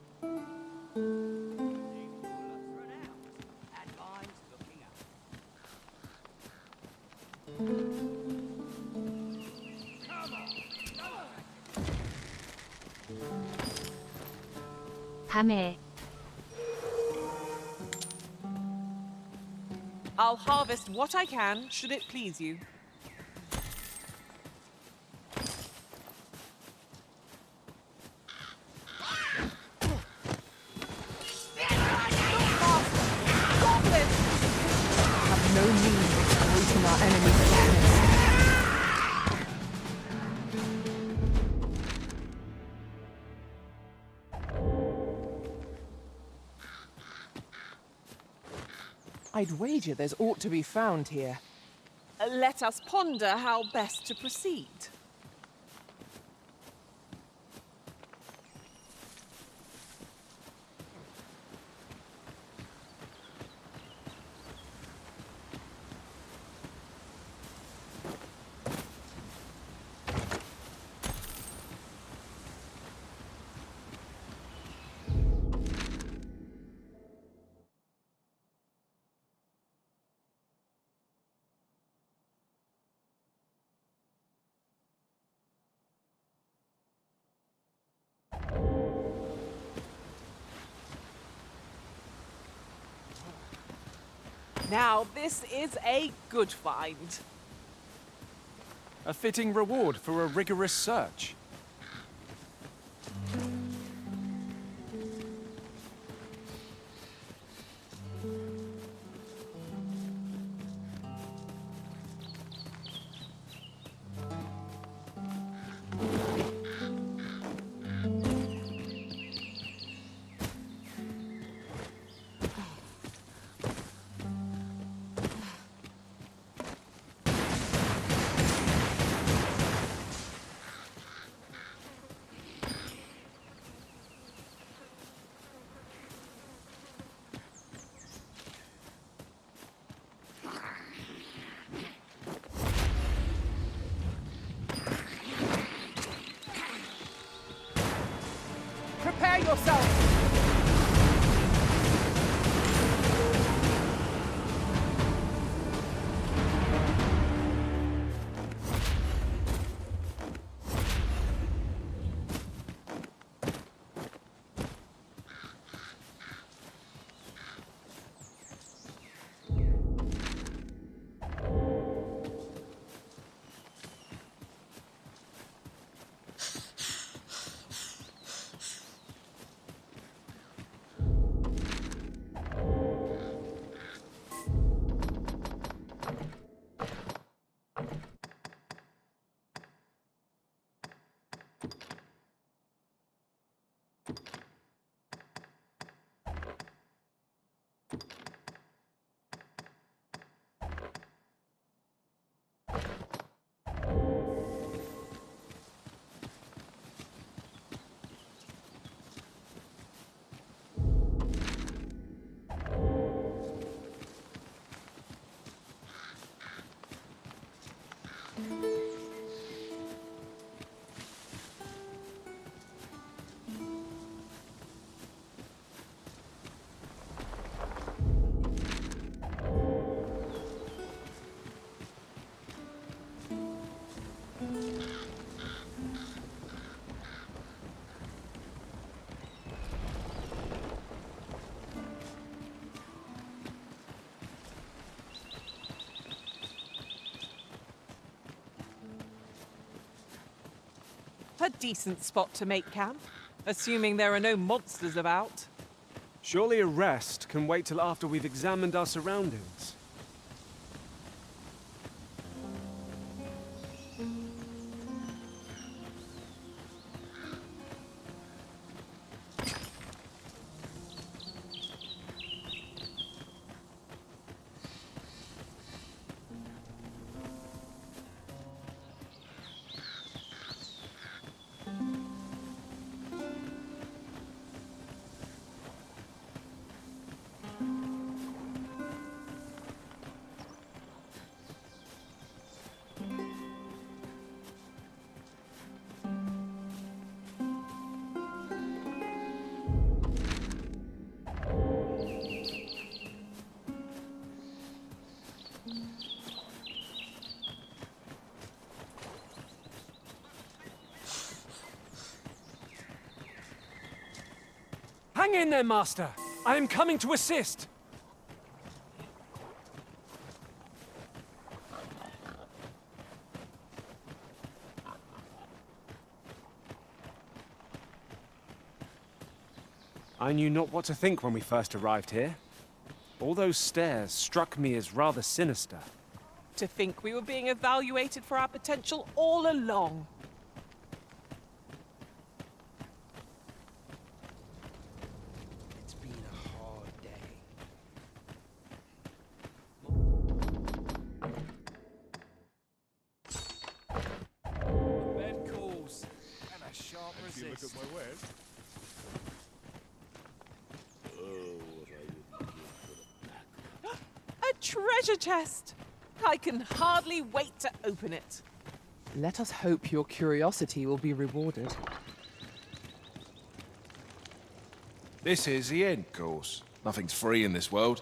밤에 I'll harvest what I can, should it please you. Have no need of exploiting our enemy's weakness. I'd wager there's aught to be found here. Let us ponder how best to proceed. Now, this is a good find. A fitting reward for a rigorous search. Prepare yourself! A decent spot to make camp, assuming there are no monsters about. Surely a rest can wait till after we've examined our surroundings. Hang in there, Master! I am coming to assist! I knew not what to think when we first arrived here. All those stairs struck me as rather sinister. To think we were being evaluated for our potential all along. It's been a hard day. Bed calls and a sharp resist. Look at my wares. A treasure chest! I can hardly wait to open it. Let us hope your curiosity will be rewarded. This is the end course. Nothing's free in this world.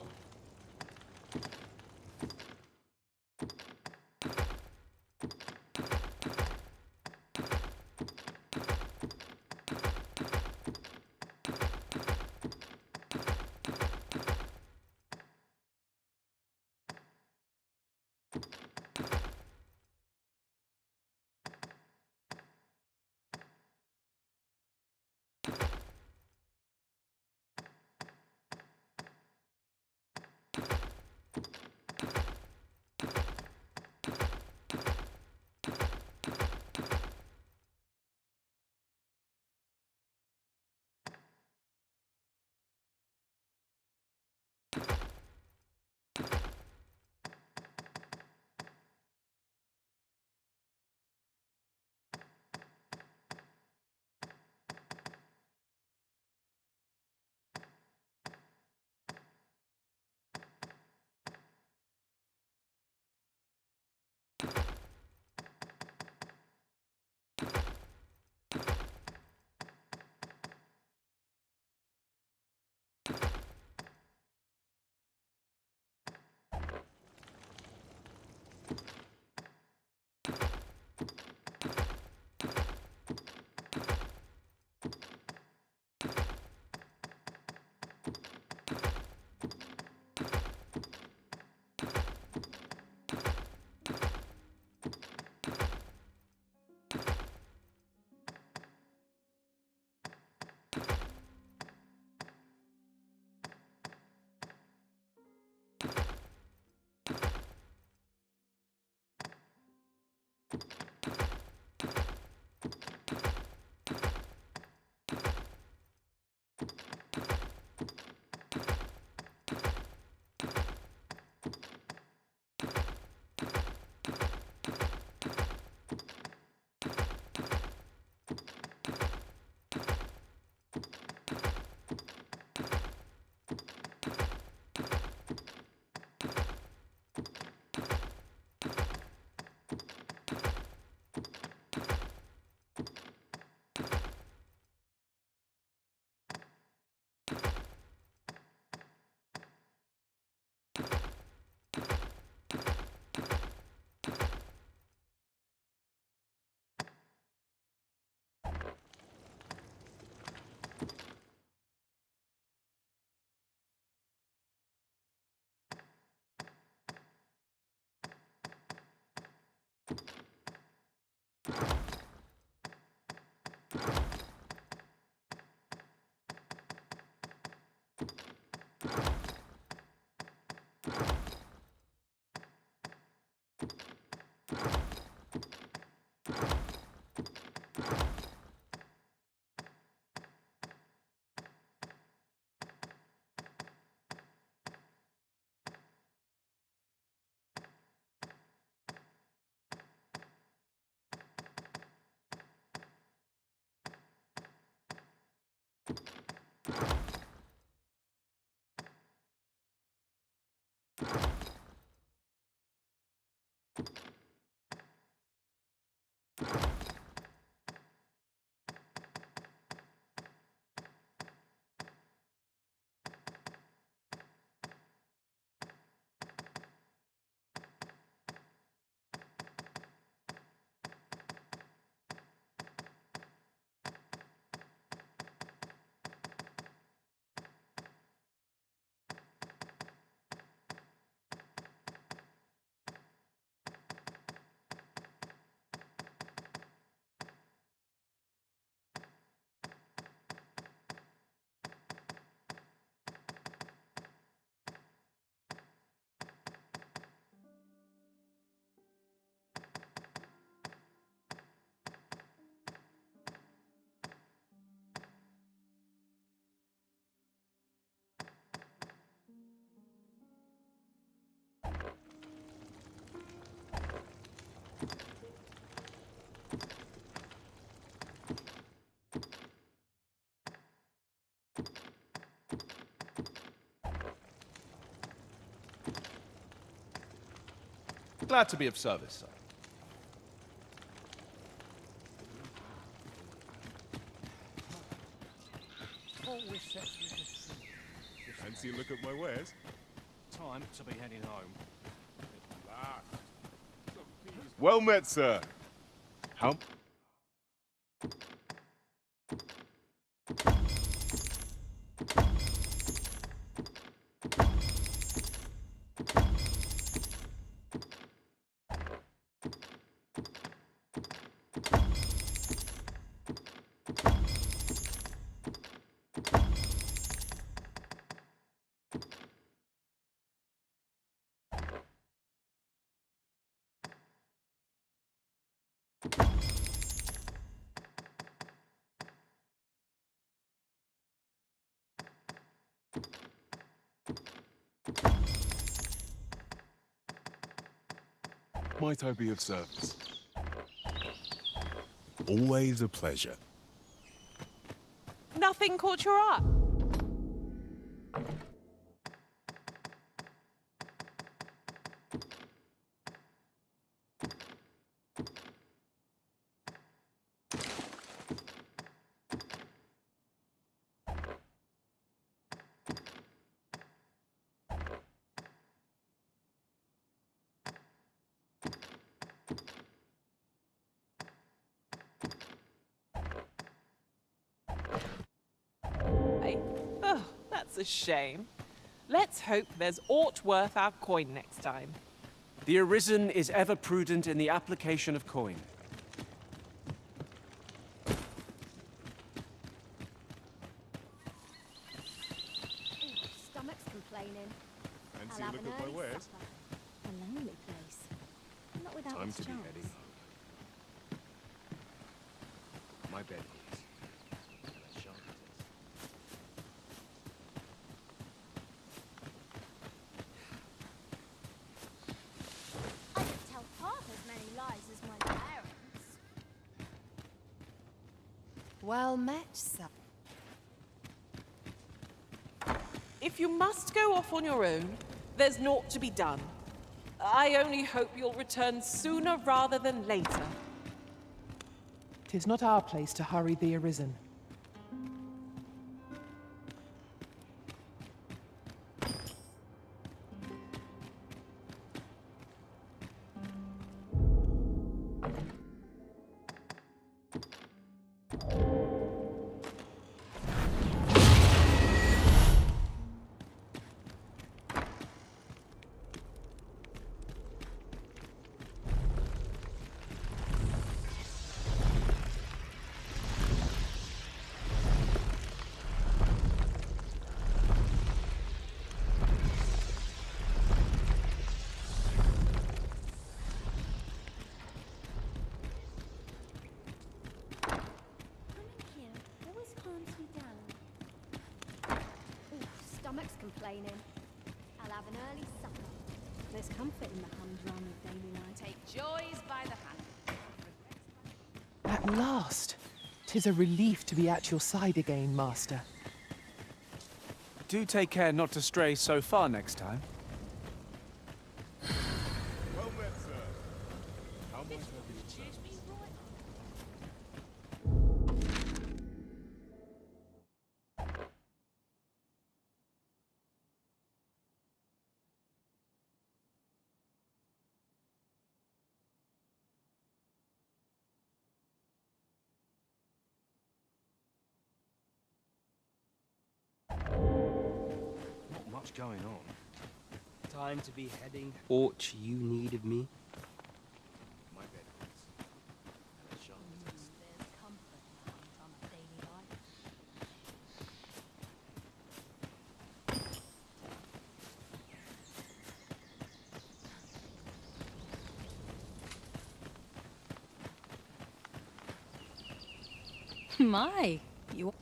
Glad to be of service, sir. Fancy a look at my wares? Time to be heading home. Well met, sir. How? Might I be of service? Always a pleasure. Nothing caught your eye? Oh, that's a shame. Let's hope there's aught worth our coin next time. The Arisen is ever prudent in the application of coin. Stomach's complaining. Fancy I'll a have look an at my early wares? supper. A lonely place. Not without Time its to be charms. heading home. My bed is. And a sharp it is. I could tell half as many lies as my parents. Well met, sir. If you must go off on your own, there's naught to be done. I only hope you'll return sooner rather than later. 'Tis not our place to hurry the Arisen. Stomach's complaining. I'll have an early supper. There's comfort in the humdrum of daily life. Take joys by the hand. At last! 'Tis a relief to be at your side again, Master. Do take care not to stray so far next time. Well met, sir. How much have you served? Not much going on. Time to be heading. Aught you need of me? My bed, please. And a sharp as There's comfort now from a daily life. My, you.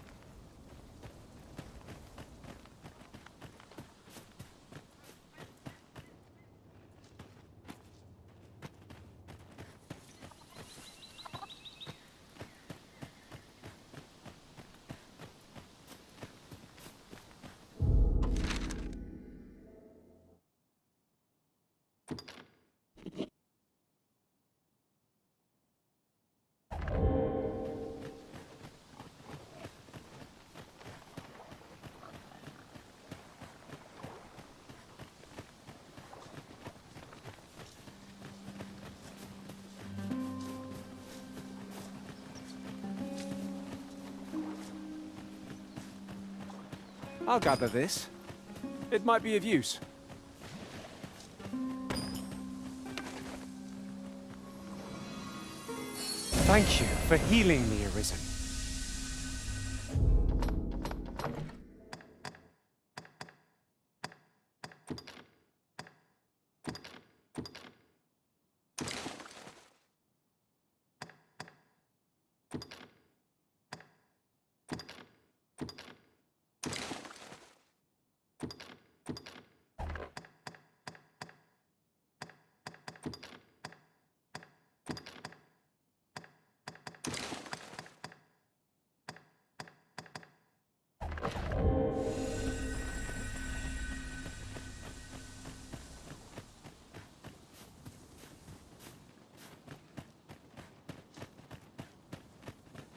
I'll gather this. It might be of use. Thank you for healing me, Arisen.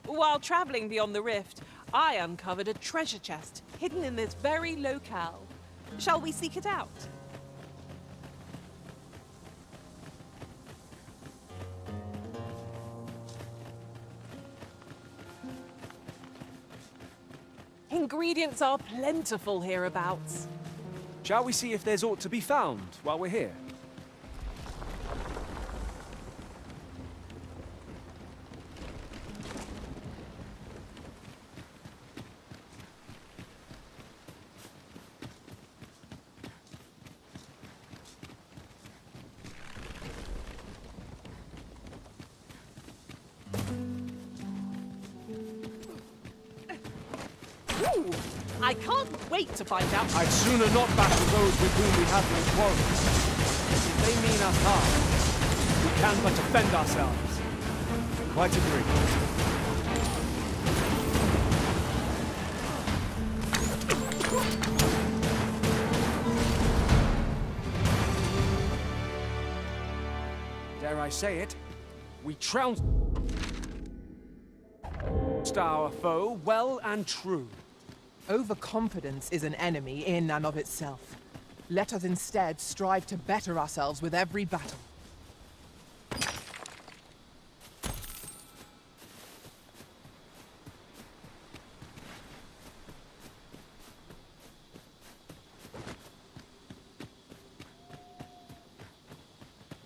While traveling beyond the rift, I uncovered a treasure chest hidden in this very locale. Shall we seek it out? Ingredients are plentiful hereabouts. Shall we see if there's aught to be found while we're here? Ooh, I can't wait to find out. I'd sooner not battle those with whom we have no quarrels. If they mean us harm, we can but defend ourselves. Quite agree. Dare I say it, we trounced our foe well and true. Overconfidence is an enemy in and of itself. Let us instead strive to better ourselves with every battle.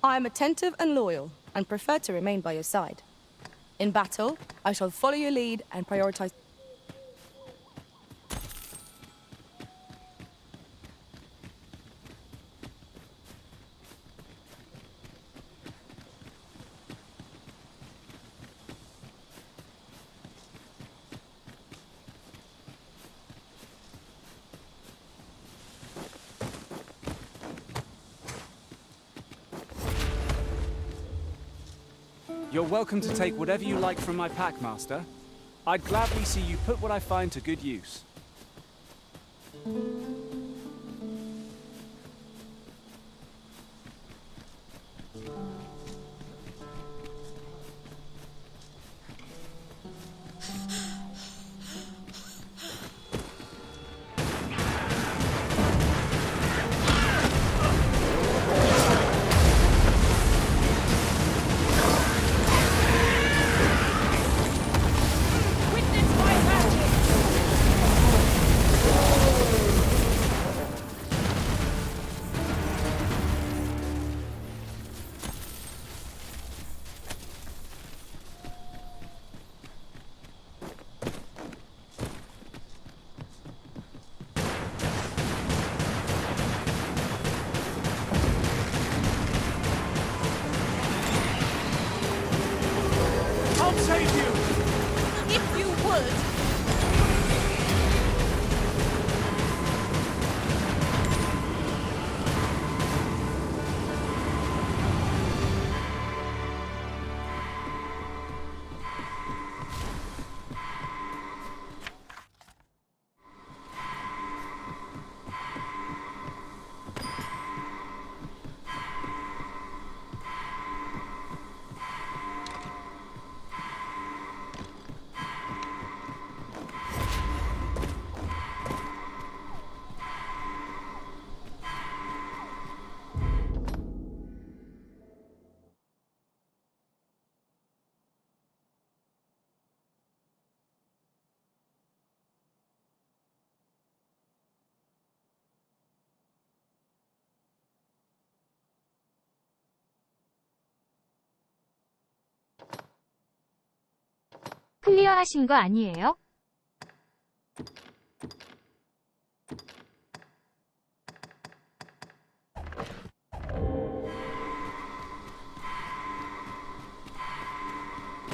I am attentive and loyal, and prefer to remain by your side. In battle, I shall follow your lead and prioritize. You're welcome to take whatever you like from my pack, Master. I'd gladly see you put what I find to good use. I'll save you! If you would. 클리어하신 거 아니에요?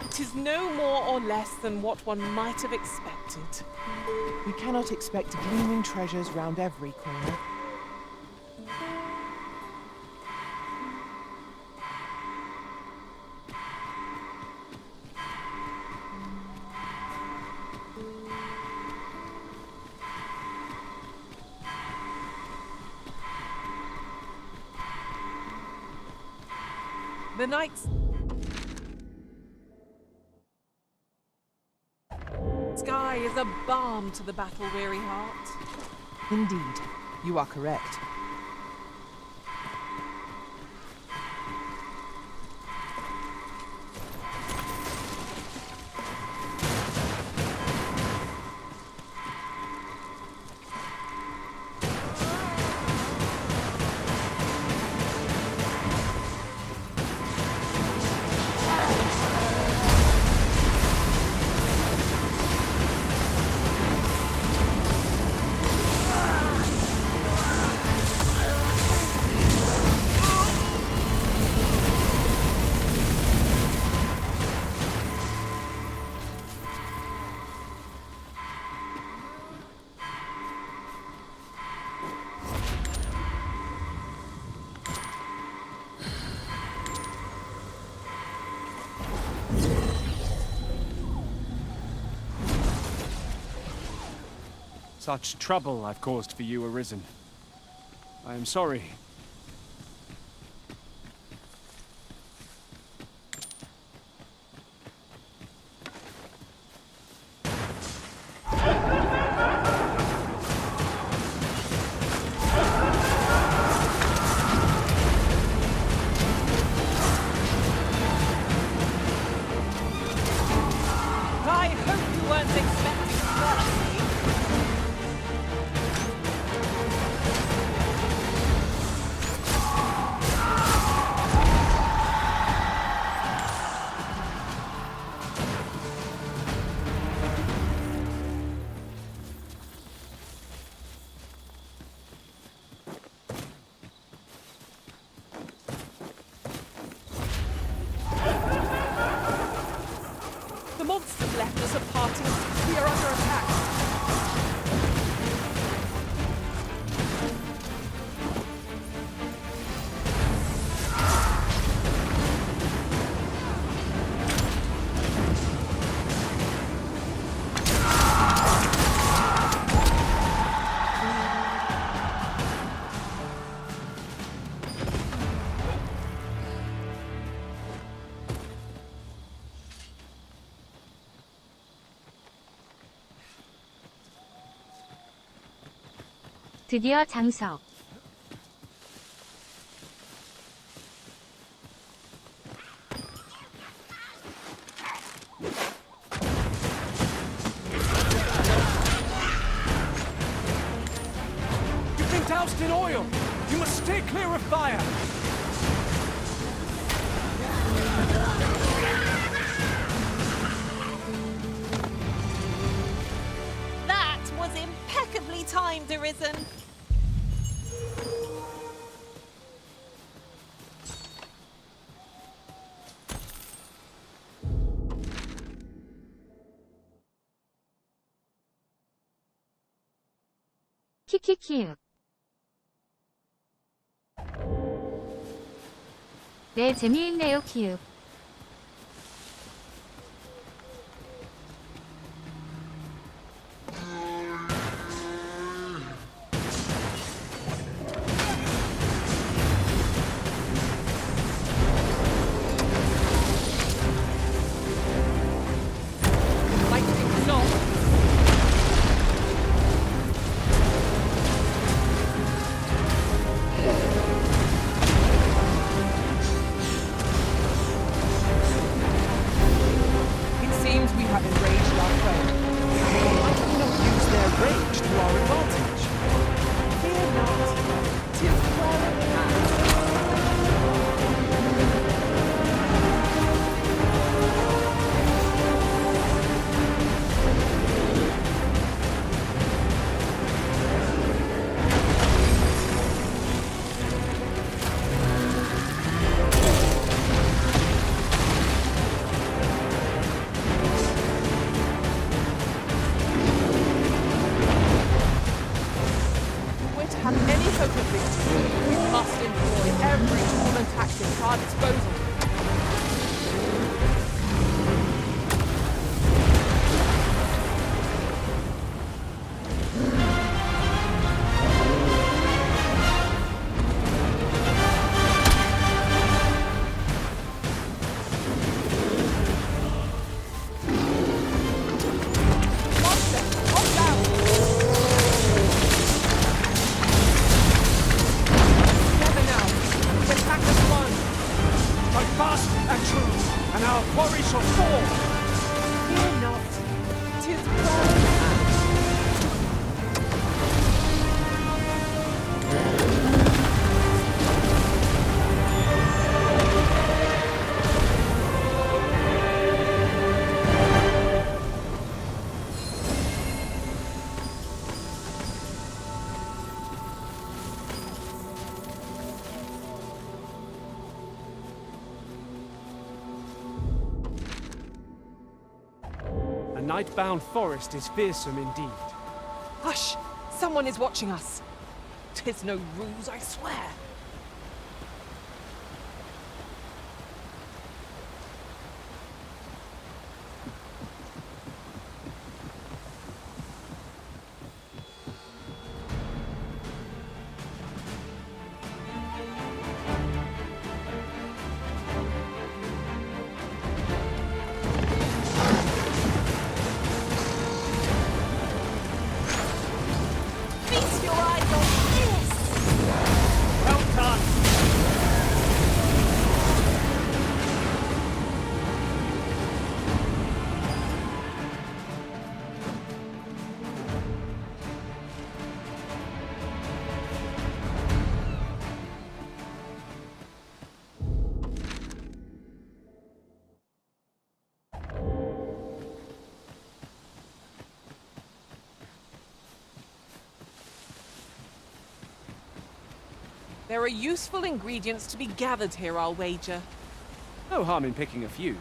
Tis no more or less than what one might have expected. We cannot expect gleaming treasures round every corner. The night's sky is a balm to the battle-weary heart. Indeed, you are correct. Such trouble I've caused for you, Arisen. I am sorry. I hope you weren't expecting mercy. The monsters left us a party. We are under attack. 드디어 장석. You've been doused in oil! You must stay clear of fire! That was impeccably timed, Arisen. 키키키윽. 네, 재미있네요, 키읔. Lightning off. It seems we have enraged our foe. Why do we not use their rage to our advantage? Fear not. 'Tis well at hand. We're to have any hope of victory, we must employ every tool and tactic at our disposal. Monster, hold down! Together now, we attack as one. Fight fast and true, and our quarry shall fall! Fear not. 'Tis well at hand. A night-bound forest is fearsome indeed. Hush! Someone is watching us. 'Tis no ruse, I swear. Feast your eyes on this! Well done! There are useful ingredients to be gathered here, I'll wager. No harm in picking a few.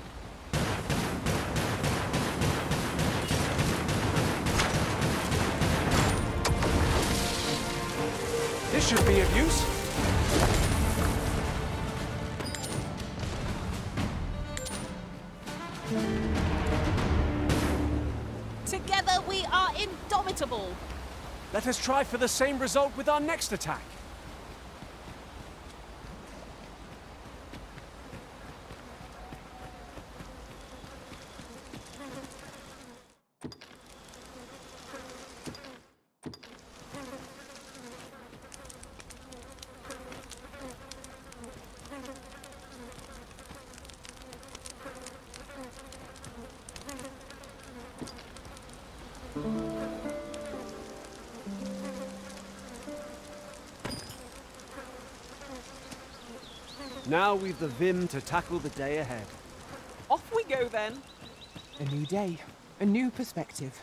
This should be of use. Together we are indomitable. Let us try for the same result with our next attack. Now we've the vim to tackle the day ahead. Off we go then. A new day, a new perspective.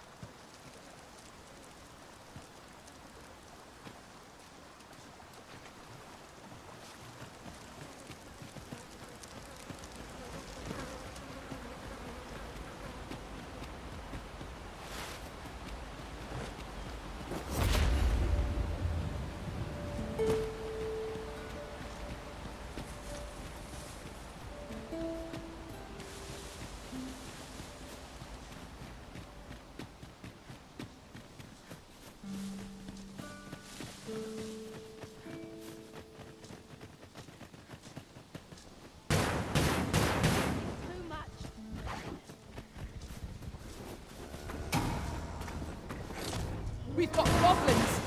We've got goblins!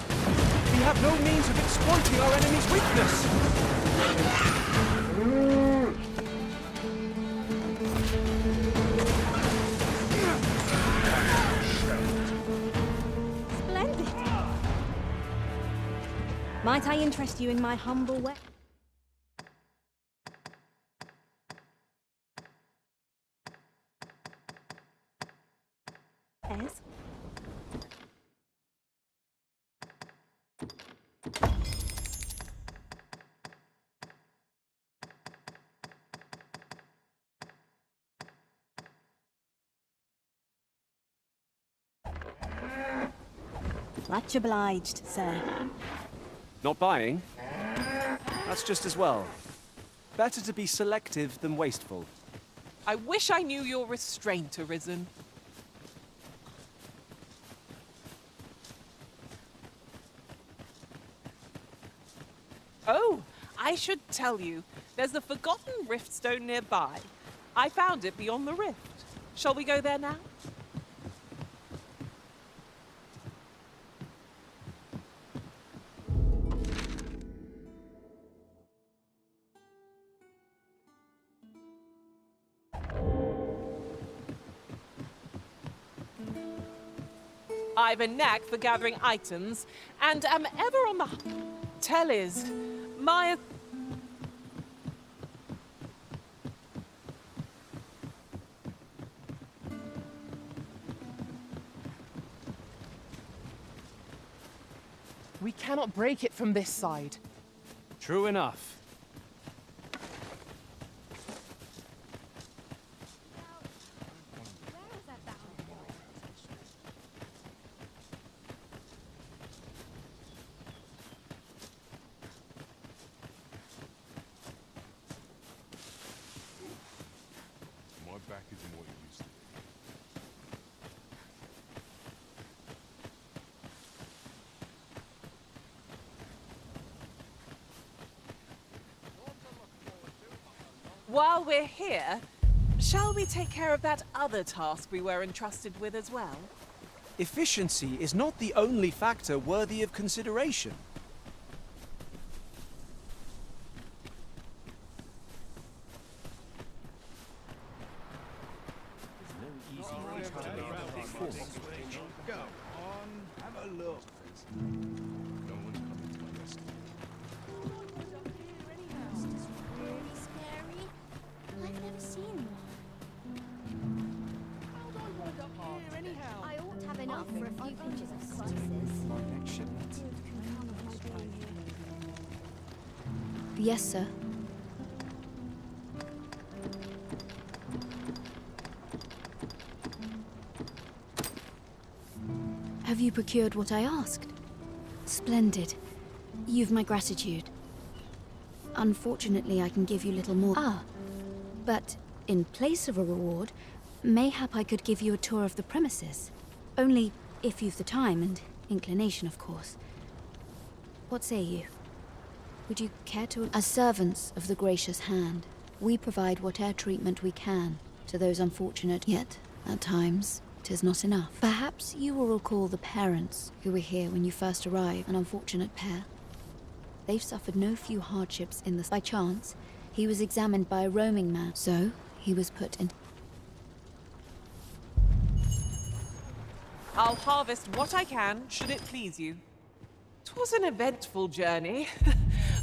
We have no means of exploiting our enemy's weakness! Splendid! Might I interest you in my humble way? Yes? Much obliged, sir. Not buying? That's just as well. Better to be selective than wasteful. I wish I knew your restraint, Arisen. Oh, I should tell you, there's a forgotten rift stone nearby. I found it beyond the rift. Shall we go there now? I've a knack for gathering items, and am ever on the... Tell is, Maya... We cannot break it from this side. True enough. My back isn't what it used to be. While we're here, shall we take care of that other task we were entrusted with as well? Efficiency is not the only factor worthy of consideration. Go on, have a look. No one's coming to my rescue. Really scary? I've never seen one. I ought to have enough for a few pinches of spices. Yes, sir. Have you procured what I asked? Splendid. You've my gratitude. Unfortunately, I can give you little more. But in place of a reward, mayhap I could give you a tour of the premises. Only if you've the time and inclination, of course. What say you? Would you care to? As servants of the gracious hand, we provide whatever treatment we can to those unfortunate, yet, at times, 'tis not enough. Perhaps you will recall the parents who were here when you first arrived, an unfortunate pair. They've suffered no few hardships in this. By chance, he was examined by a roaming man, so he was put in. I'll harvest what I can, should it please you. 'Twas an eventful journey,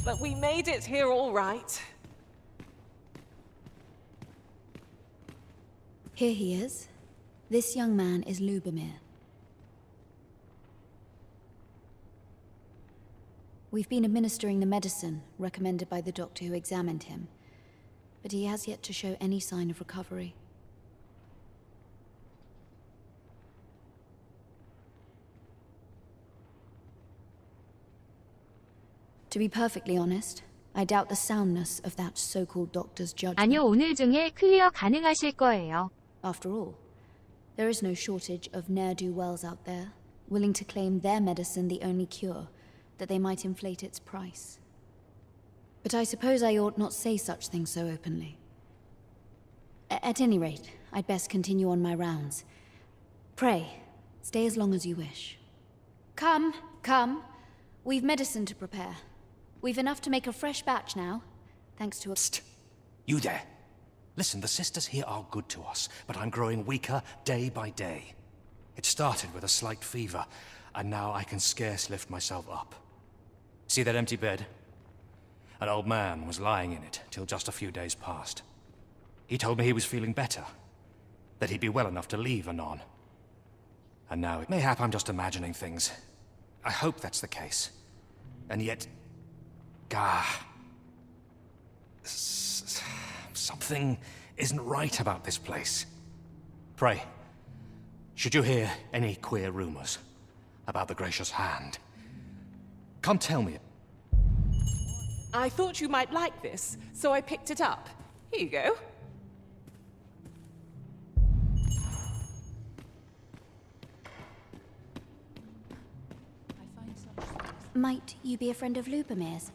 but we made it here all right. Here he is. This young man is Lubomir. We've been administering the medicine recommended by the doctor who examined him, but he has yet to show any sign of recovery. To be perfectly honest, I doubt the soundness of that so-called doctor's judgment. 아니요, 오늘 중에 클리어 가능하실 거예요. After all, there is no shortage of ne'er-do-wells out there, willing to claim their medicine the only cure, that they might inflate its price. But I suppose I ought not say such things so openly. At any rate, I'd best continue on my rounds. Pray, stay as long as you wish. Come, come. We've medicine to prepare. We've enough to make a fresh batch now, thanks to a... Psst! You there! Listen, the sisters here are good to us, but I'm growing weaker day by day. It started with a slight fever, and now I can scarce lift myself up. See that empty bed? An old man was lying in it till just a few days past. He told me he was feeling better, that he'd be well enough to leave anon. And now, mayhap I'm just imagining things. I hope that's the case. And yet... Gah... Something isn't right about this place. Pray, should you hear any queer rumors about the Gracious Hand, come tell me. I thought you might like this, so I picked it up. Here you go. Might you be a friend of Lubomir's?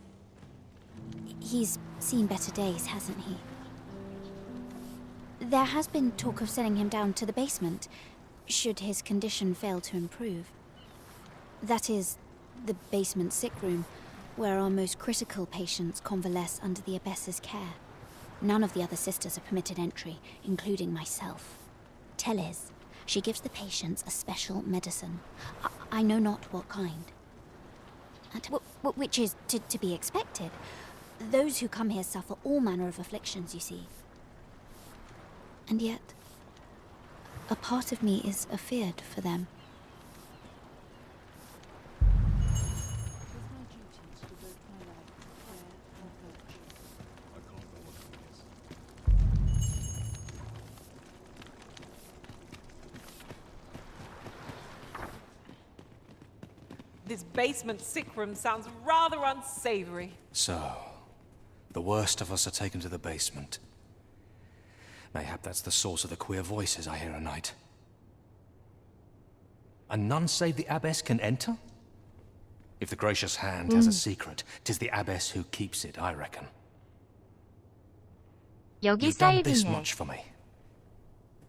He's seen better days, hasn't he? There has been talk of sending him down to the basement, should his condition fail to improve. That is, the basement sick room, where our most critical patients convalesce under the abbess's care. None of the other sisters are permitted entry, including myself. Teles, she gives the patients a special medicine. I know not what kind. Which is to be expected. Those who come here suffer all manner of afflictions, you see. And yet, a part of me is afeared for them. This basement sick room sounds rather unsavory. So, the worst of us are taken to the basement. Mayhap that's the source of the queer voices I hear at night. And none save the abbess can enter? If the Gracious Hand has a secret, 'tis the abbess who keeps it, I reckon. 여기 You've done this 사이드네. much for me.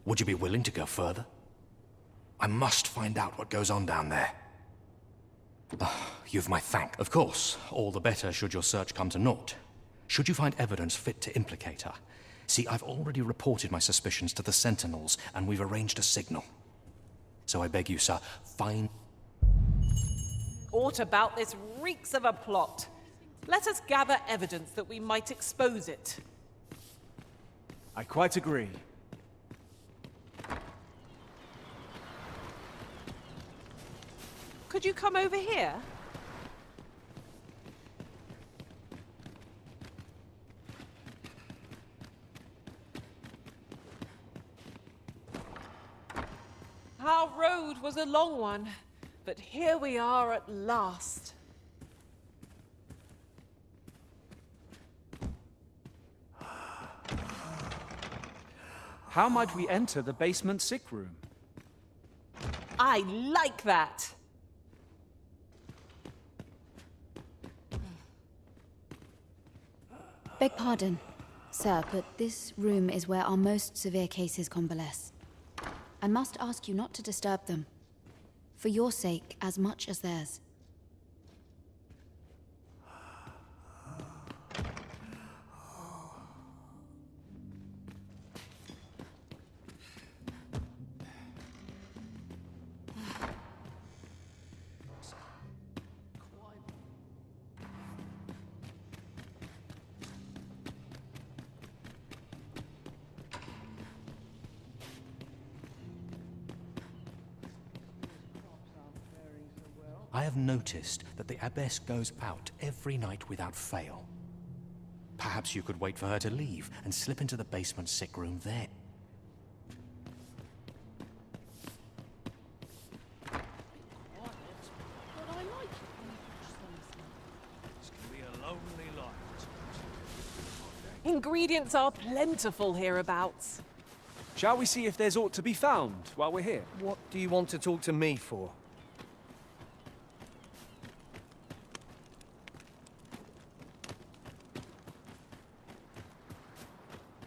Would you be willing to go further? I must find out what goes on down there. You've my thank. Of course, all the better should your search come to naught. Should you find evidence fit to implicate her. See, I've already reported my suspicions to the Sentinels, and we've arranged a signal. So I beg you, sir, find... Aught about this reeks of a plot. Let us gather evidence that we might expose it. I quite agree. Could you come over here? Our road was a long one, but here we are at last. How might we enter the basement sick room? I like that. Beg pardon, sir, but this room is where our most severe cases convalesce. I must ask you not to disturb them. For your sake, as much as theirs. I have noticed that the abbess goes out every night without fail. Perhaps you could wait for her to leave and slip into the basement sick room there. Ingredients are plentiful hereabouts. Shall we see if there's aught to be found while we're here? What do you want to talk to me for?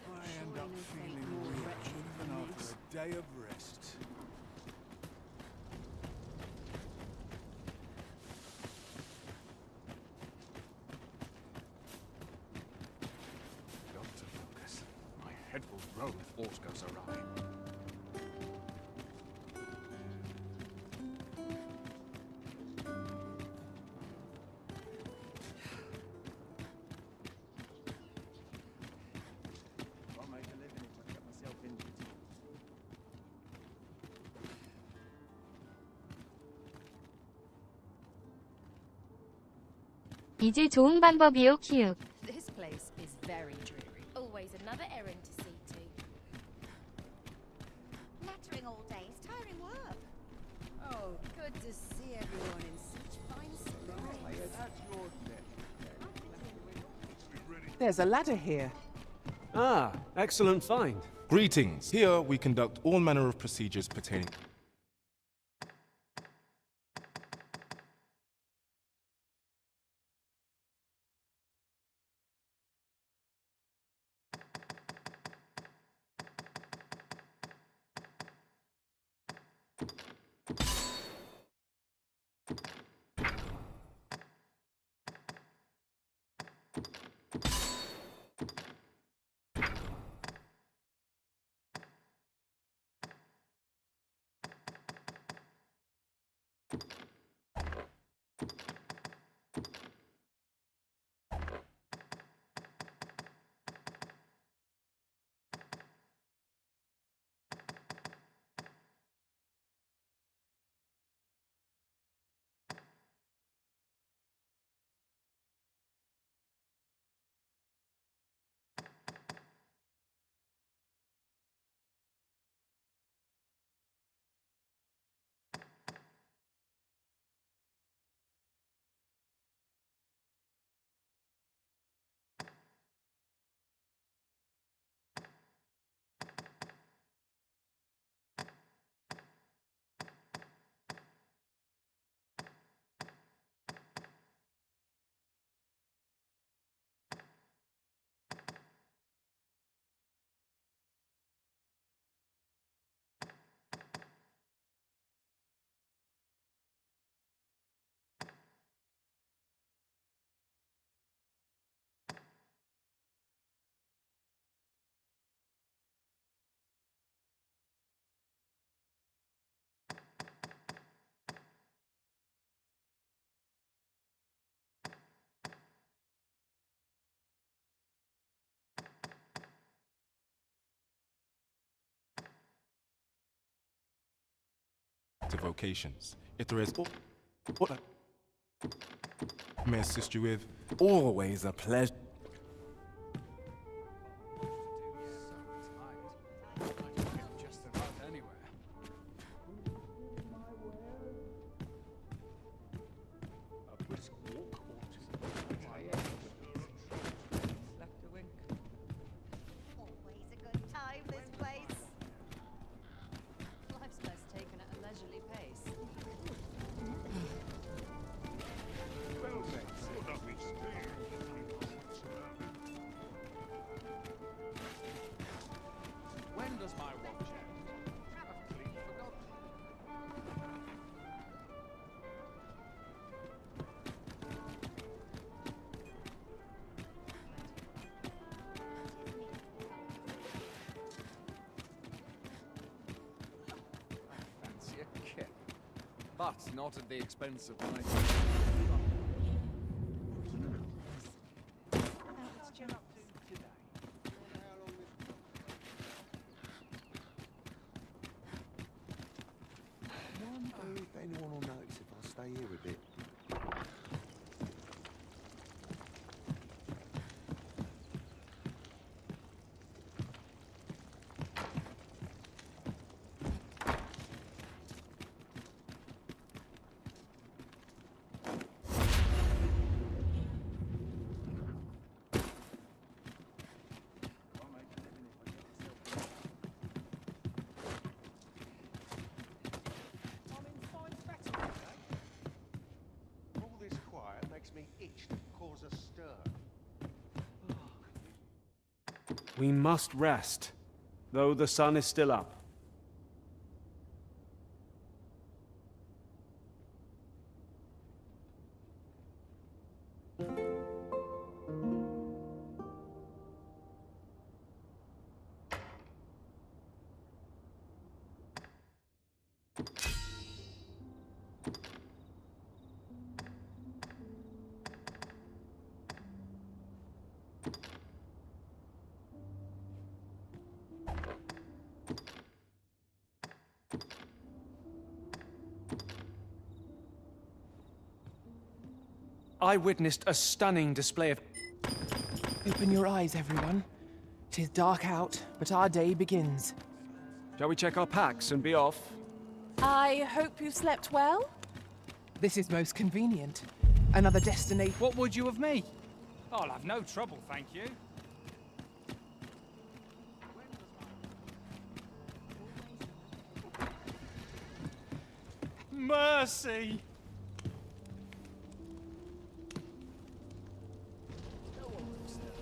I end up feeling weak even after a day of rest. Dr. Lucas, my head will roll if aught goes awry. I'll make a living if I get myself injured. 이제 좋은 방법이요, 키읔. This place is very dreary. Always another errand to see to. Nattering all day is tiring work. Oh, good to see everyone in such fine spirits. That's your death. There's a ladder here. Ah, excellent find. Greetings. Here we conduct all manner of procedures pertaining. To vocations. If there is what may I assist you with, always a pleasure. Just about anywhere. A brisk walk or two. Slept a wink. Always a good time, this place. Life's best taken at a leisurely pace. Well then, so that we stay. When does my watch end? I've clean forgotten. Fancy a kip, but not at the expense of my. Wonder if anyone will notice if I stay here a bit. All this quiet makes me itch to cause a stir. We must rest, though the sun is still up. I witnessed a stunning display of... Open your eyes, everyone. 'Tis dark out, but our day begins. Shall we check our packs and be off? I hope you slept well. This is most convenient. Another destination. What would you of me? I'll have no trouble, thank you. Mercy!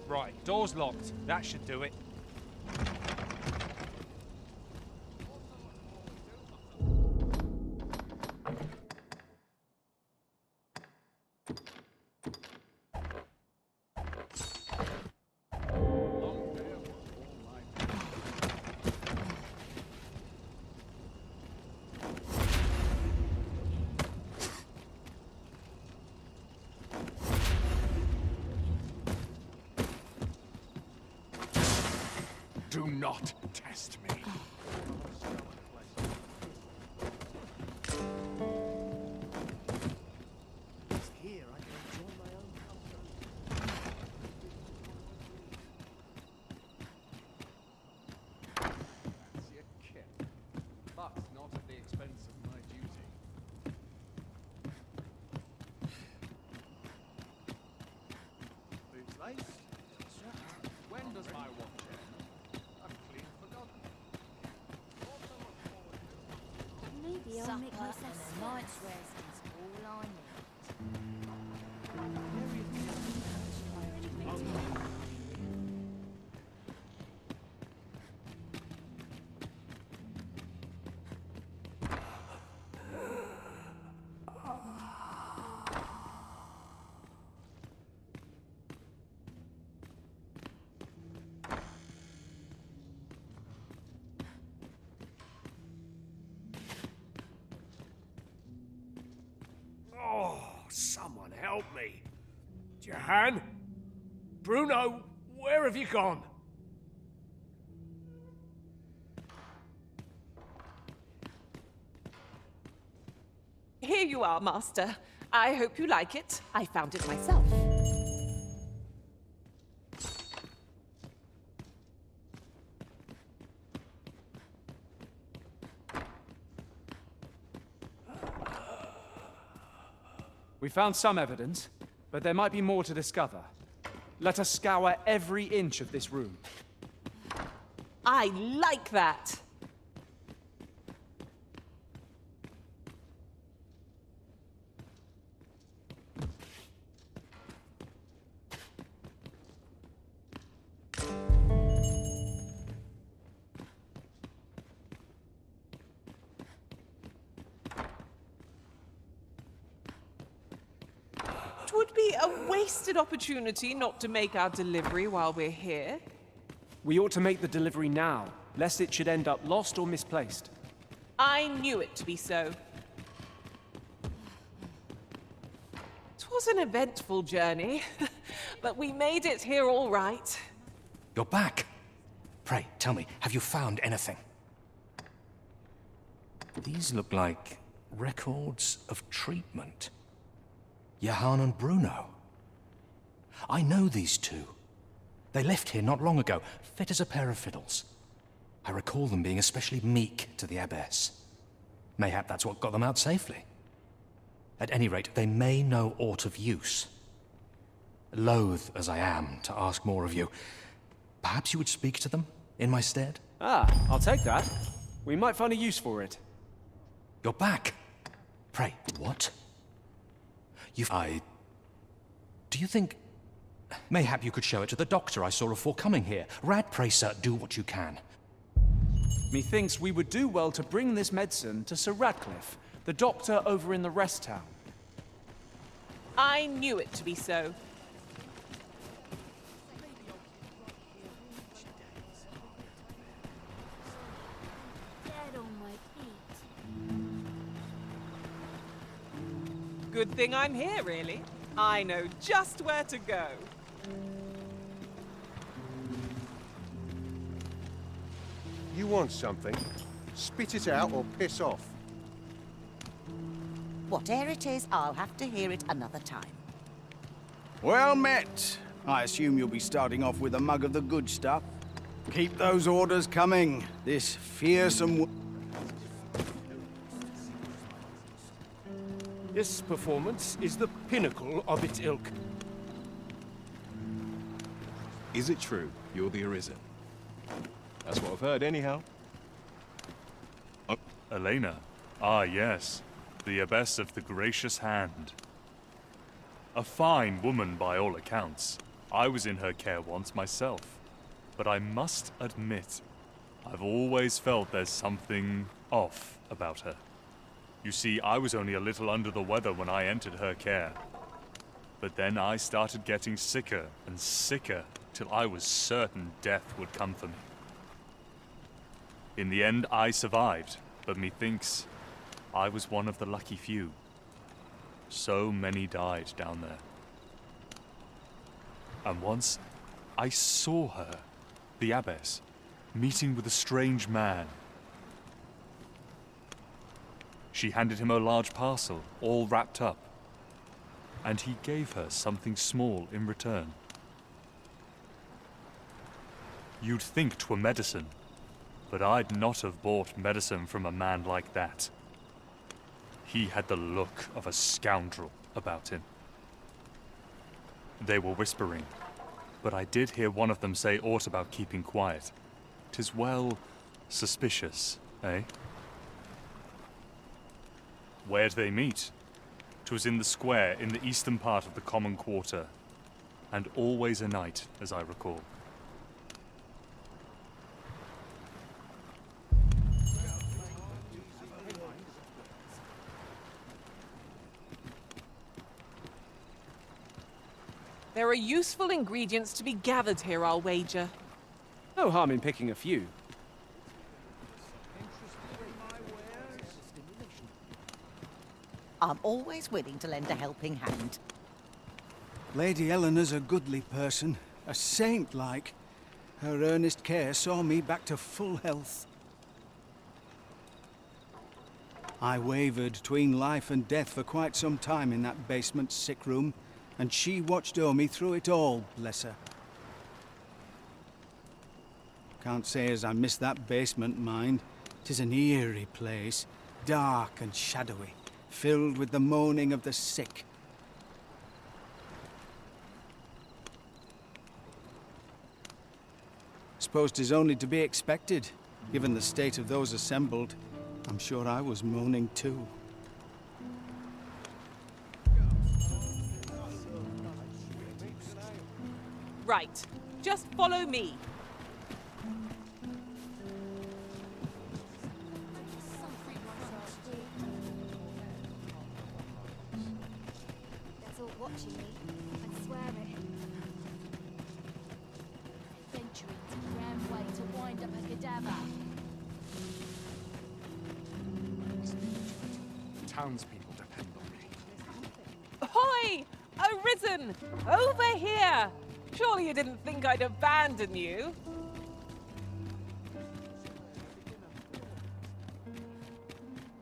Right, door's locked. That should do it. Do not test me. Here I can enjoy my own comfort. Fancy a kip, but not at the expense of my duty. Boots laced? When does my watch end? I've clean forgotten. Maybe I'll make myself a night's rest is all I need. Oh, someone help me. Jahan? Bruno, where have you gone? Here you are, Master. I hope you like it. I found it myself. We found some evidence, but there might be more to discover. Let us scour every inch of this room. I like that. It would be a wasted opportunity not to make our delivery while we're here. We ought to make the delivery now, lest it should end up lost or misplaced. I knew it to be so. It was an eventful journey, but we made it here all right. You're back. Pray, tell me, have you found anything? These look like Records of treatment. Johan and Bruno. I know these two. They left here not long ago, fit as a pair of fiddles. I recall them being especially meek to the abbess. Mayhap that's what got them out safely. At any rate, they may know aught of use. Loath as I am to ask more of you, perhaps you would speak to them in my stead? Ah, I'll take that. We might find a use for it. You're back. Pray, what? Do you think... Mayhap you could show it to the doctor I saw before coming here. Rad, pray, sir, do what you can. Methinks we would do well to bring this medicine to Sir Radcliffe, the doctor over in the rest town. I knew it to be so. Dead on my feet. Good thing I'm here, really. I know just where to go. You want something? Spit it out or piss off. Whatever it is, I'll have to hear it another time. Well met. I assume you'll be starting off with a mug of the good stuff. Keep those orders coming. This fearsome... This performance is the pinnacle of its ilk. Is it true you're the Arisen? That's what I've heard, anyhow. Elena. Ah, yes. The Abbess of the Gracious Hand. A fine woman by all accounts. I was in her care once myself. But I must admit, I've always felt there's something off about her. You see, I was only a little under the weather when I entered her care. But then I started getting sicker and sicker till I was certain death would come for me. In the end, I survived, but methinks I was one of the lucky few. So many died down there. And once, I saw her, the abbess, meeting with a strange man. She handed him a large parcel, all wrapped up, and he gave her something small in return. You'd think 'twere medicine, but I'd not have bought medicine from a man like that. He had the look of a scoundrel about him. They were whispering, but I did hear one of them say aught about keeping quiet. 'Tis well suspicious, eh? Where'd they meet? 'Twas in the square in the eastern part of the common quarter, and always a night, as I recall. There are useful ingredients to be gathered here, I'll wager. No harm in picking a few. I'm always willing to lend a helping hand. Lady Eleanor's a goodly person, a saint-like. Her earnest care saw me back to full health. I wavered between life and death for quite some time in that basement sick room, and she watched o'er me through it all, bless her. Can't say as I miss that basement, mind. 'Tis an eerie place, dark and shadowy, filled with the moaning of the sick. Suppose 'tis only to be expected, given the state of those assembled. I'm sure I was moaning too. Right, just follow me. That's all watching me. I swear it. Venturing to grand way to wind up a cadaver. Townspeople depend on me. Ahoy! Arisen! Over here! Surely you didn't think I'd abandon you?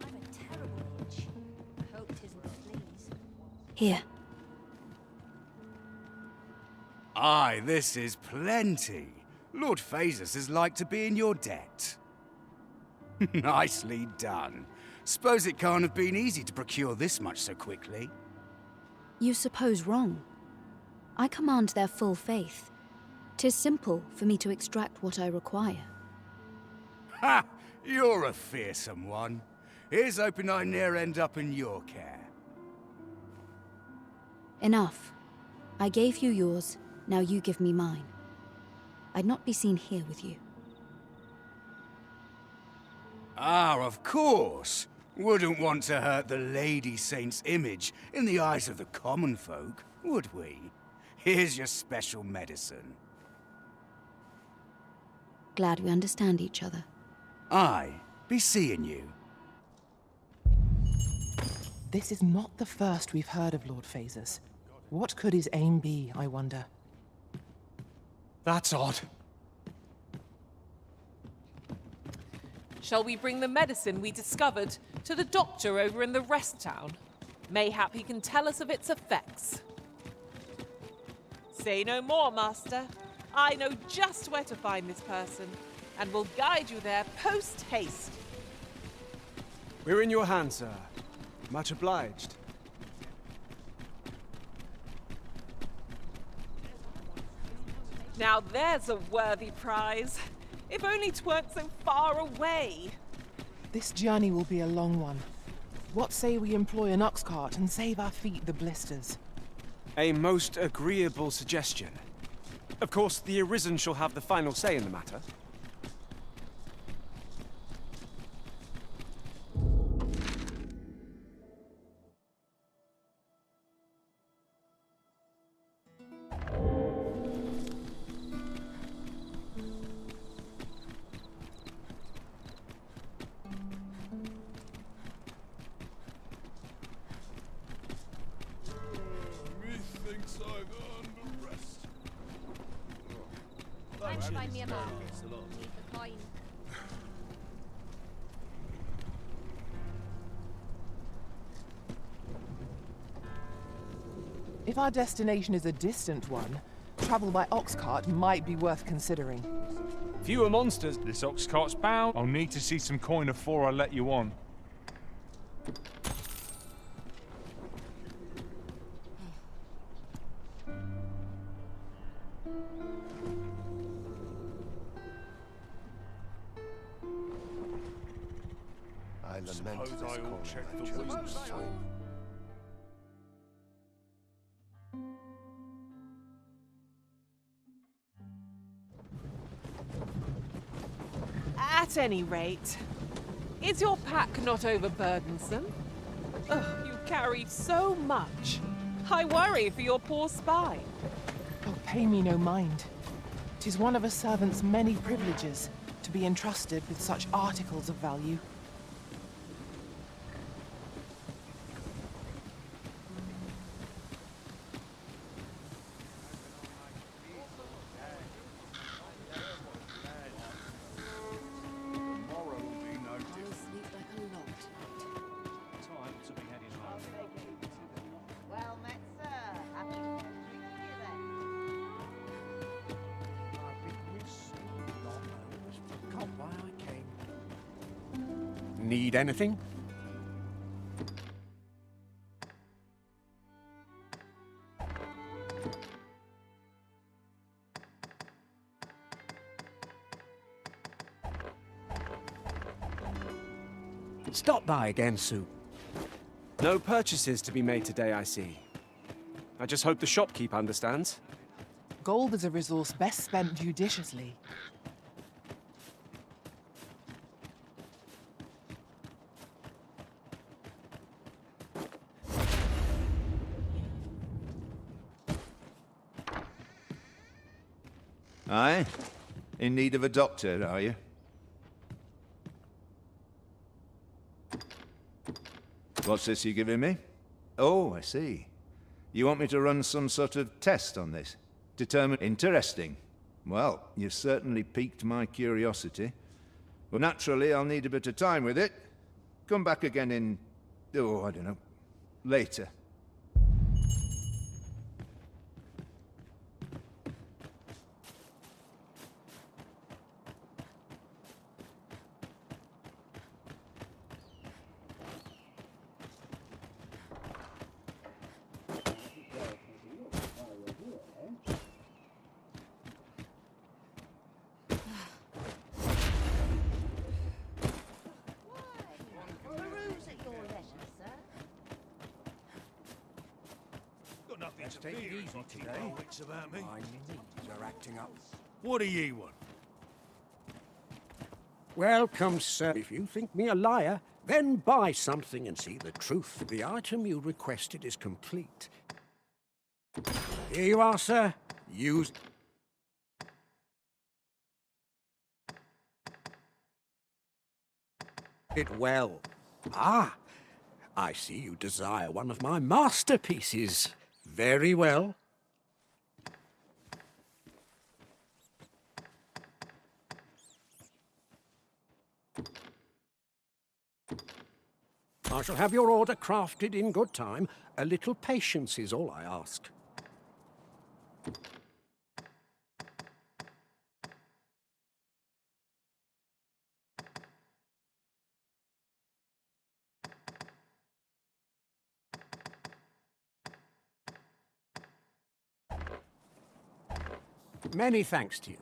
I'm a terrible witch. Here. Aye, this is plenty. Lord Phasus is like to be in your debt. Nicely done. Suppose it can't have been easy to procure this much so quickly. You suppose wrong. I command their full faith. 'Tis simple for me to extract what I require. Ha! You're a fearsome one. Here's hoping I ne'er end up in your care. Enough. I gave you yours, now you give me mine. I'd not be seen here with you. Ah, of course. Wouldn't want to hurt the Lady Saint's image in the eyes of the common folk, would we? Here's your special medicine. Glad we understand each other. Aye, be seeing you. This is not the first we've heard of Lord Phasus. What could his aim be, I wonder? That's odd. Shall we bring the medicine we discovered to the doctor over in the rest town? Mayhap he can tell us of its effects. Say no more, Master. I know just where to find this person, and will guide you there post-haste. We're in your hands, sir. Much obliged. Now there's a worthy prize. If only 'tweren't so far away. This journey will be a long one. What say we employ an ox cart and save our feet the blisters? A most agreeable suggestion. Of course, the Arisen shall have the final say in the matter. Methinks I've earned a rest. Time to find me a mark. Need the coin. If our destination is a distant one, travel by ox cart might be worth considering. Fewer monsters. This ox cart's bound. I'll need to see some coin before I let you on. I lament Suppose this I will calling check I've the chosen winds. to join. At any rate, is your pack not overburdensome? Ugh, you carry so much. I worry for your poor spine. Oh, pay me no mind. 'Tis one of a servant's many privileges to be entrusted with such articles of value. Well met, sir. Happy to treat you then. I've been used to long hours. Forgot why I came. Need anything? Stop by again soon. No purchases to be made today, I see. I just hope the shopkeep understands. Gold is a resource best spent judiciously. Aye? In need of a doctor, are you? What's this you're giving me? Oh, I see. You want me to run some sort of test on this? Determine... Interesting. Well, you've certainly piqued my curiosity. Well, naturally, I'll need a bit of time with it. Come back again in... oh, I don't know. Later. Just take it easy today. About me. My knees are acting up. What do ye want? Welcome, sir. If you think me a liar, then buy something and see the truth. The item you requested is complete. Here you are, sir. Use it well. Ah, I see you desire one of my masterpieces. Very well. I shall have your order crafted in good time. A little patience is all I ask. Many thanks to you.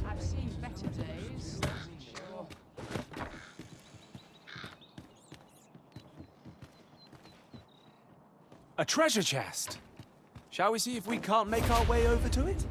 I've seen better days, to be sure. A treasure chest! Shall we see if we can't make our way over to it?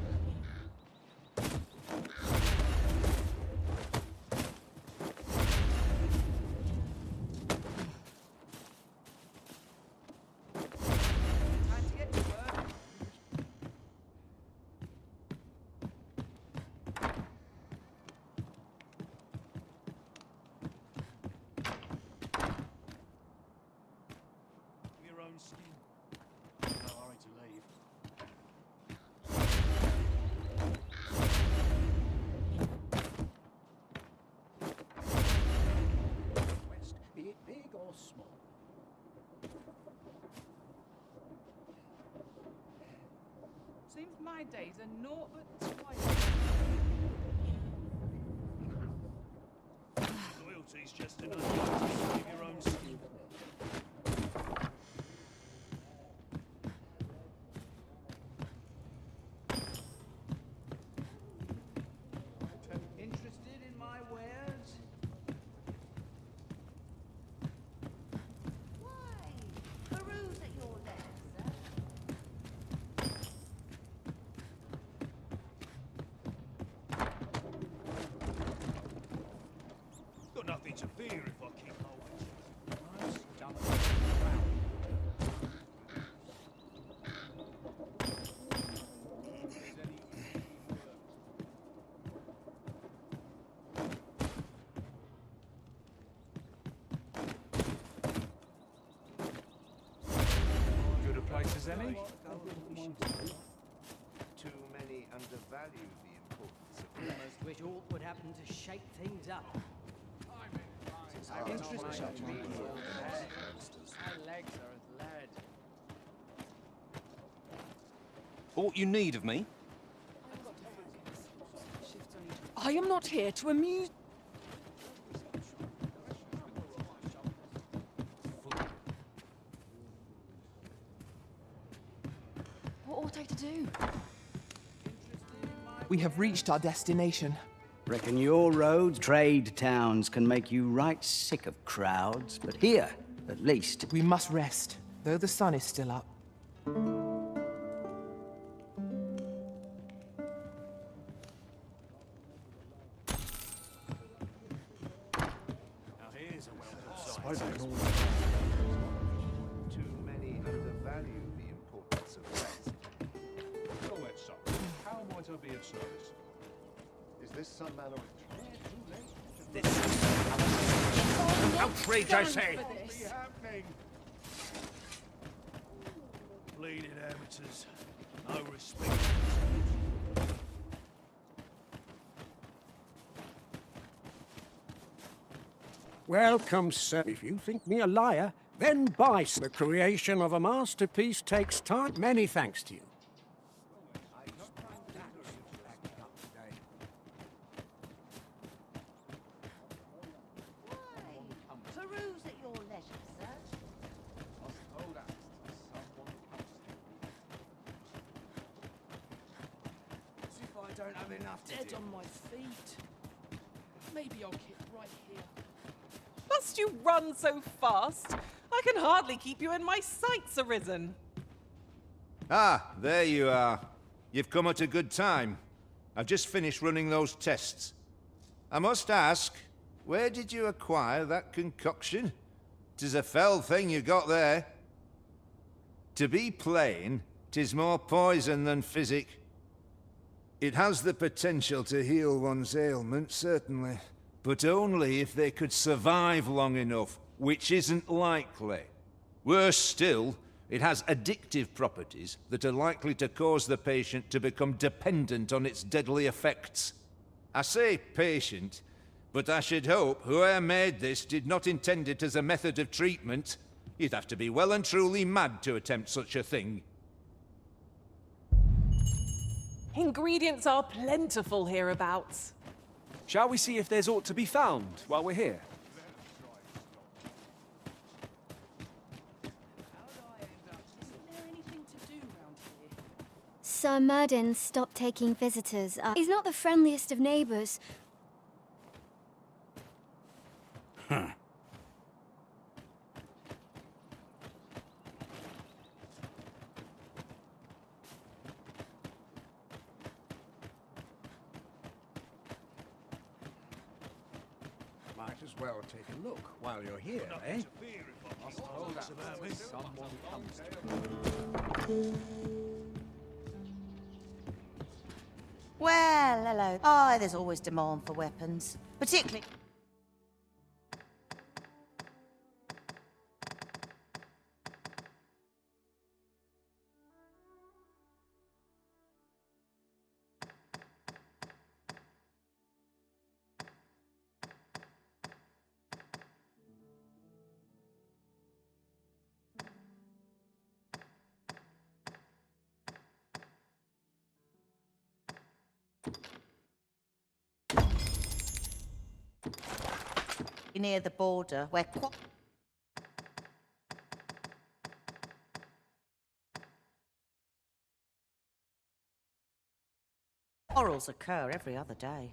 Your own skin. No hurry to leave. Request, be it big or small. Seems my days are naught but twice. Loyalty's just an undertaking of your own skin. Interested in my wares? Why? Peruse at your leisure, sir. Got nothing to fear if I keep my wits. Good a place as any? Too many undervalue the importance of Almost wish aught would happen to shake things up. Interested. My legs are as lead. Aught you need of me? I am not here to amuse. What ought I to do? We have reached our destination. Reckon your roads, trade towns, can make you right sick of crowds, but here, at least. We must rest, though the sun is still up. Now here's a welcome sight. Too many undervalue the importance of rest. Well met, son. How might I be of service? Is this some manner of trade? Outrage, I say! Bleeding amateurs. No respect. Welcome, sir. If you think me a liar, then buy. The creation of a masterpiece takes time. Many thanks to you. Peruse at your leisure, sir. As if I don't have enough to Dead on my feet. Maybe I'll keep right here. Must you run so fast? I can hardly keep you in my sights, Arisen. Ah, there you are. You've come at a good time. I've just finished running those tests. I must ask, where did you acquire that concoction? 'Tis a fell thing you got there. To be plain, 'tis more poison than physic. It has the potential to heal one's ailment, certainly, but only if they could survive long enough, which isn't likely. Worse still, it has addictive properties that are likely to cause the patient to become dependent on its deadly effects. I say patient, but I should hope whoever made this did not intend it as a method of treatment. You'd have to be well and truly mad to attempt such a thing. Ingredients are plentiful hereabouts. Shall we see if there's aught to be found while we're here? Sir Murden stopped taking visitors. He's not the friendliest of neighbors. Huh. Might as well take a look while you're here, eh? Well, hello. Oh, there's always demand for weapons. Particularly... near the border, where quarrels occur every other day.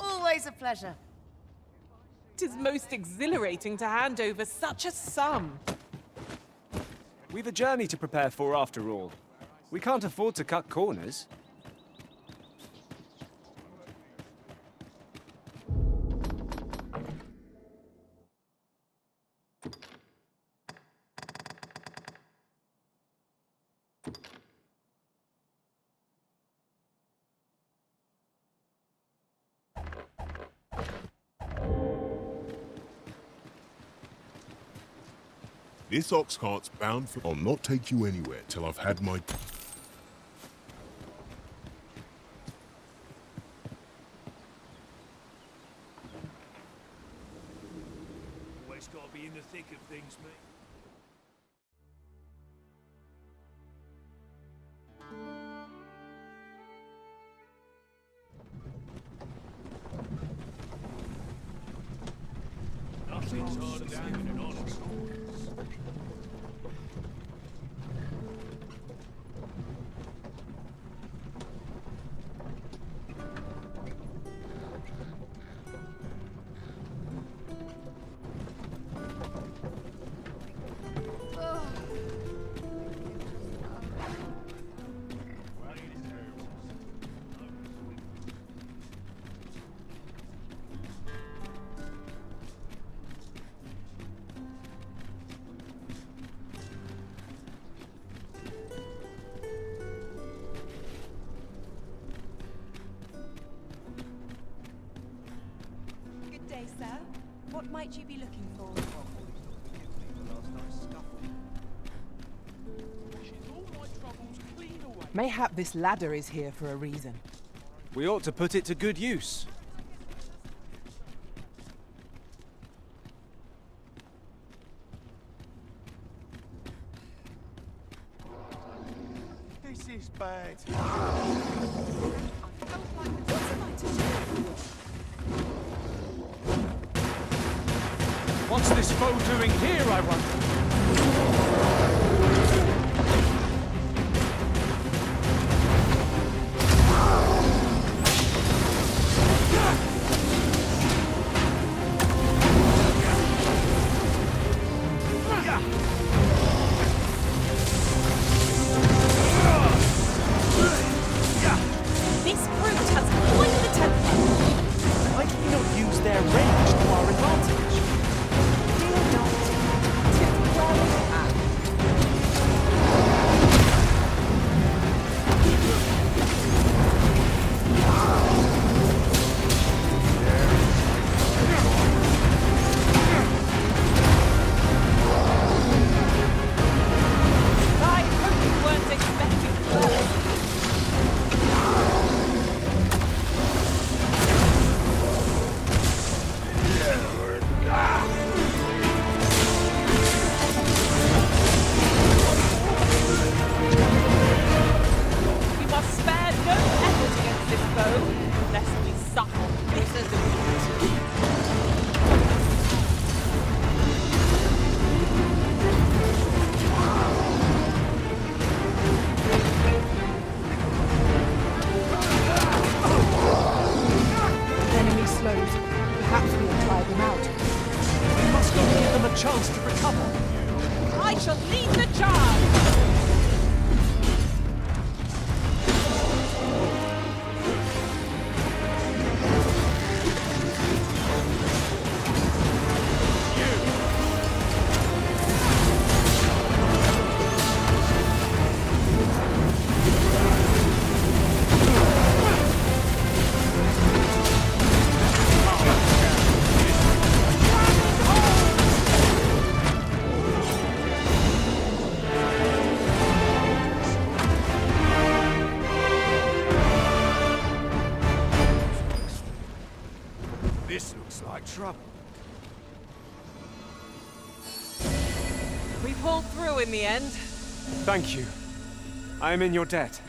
Always a pleasure. It is most exhilarating to hand over such a sum. We've a journey to prepare for after all. We can't afford to cut corners. This ox cart's bound for... I'll not take you anywhere till I've had my... Always gotta be in the thick of things, mate. Nothing's harder than giving an honest. Good day, sir. What might you be looking for? Mayhap this ladder is here for a reason. We ought to put it to good use. This is bad. What's this foe doing here, I wonder? This brute has quite the temper. Why can we not use their range to our advantage? Dear Doctor, 'tis well at. I hope you weren't expecting first. We must spare no effort against this foe, lest we suffer bitter defeat. Enemy slows. Perhaps we'll try them out. We must not give them a chance to recover. I shall lead the charge! This looks like trouble. We pulled through in the end. Thank you. I am in your debt.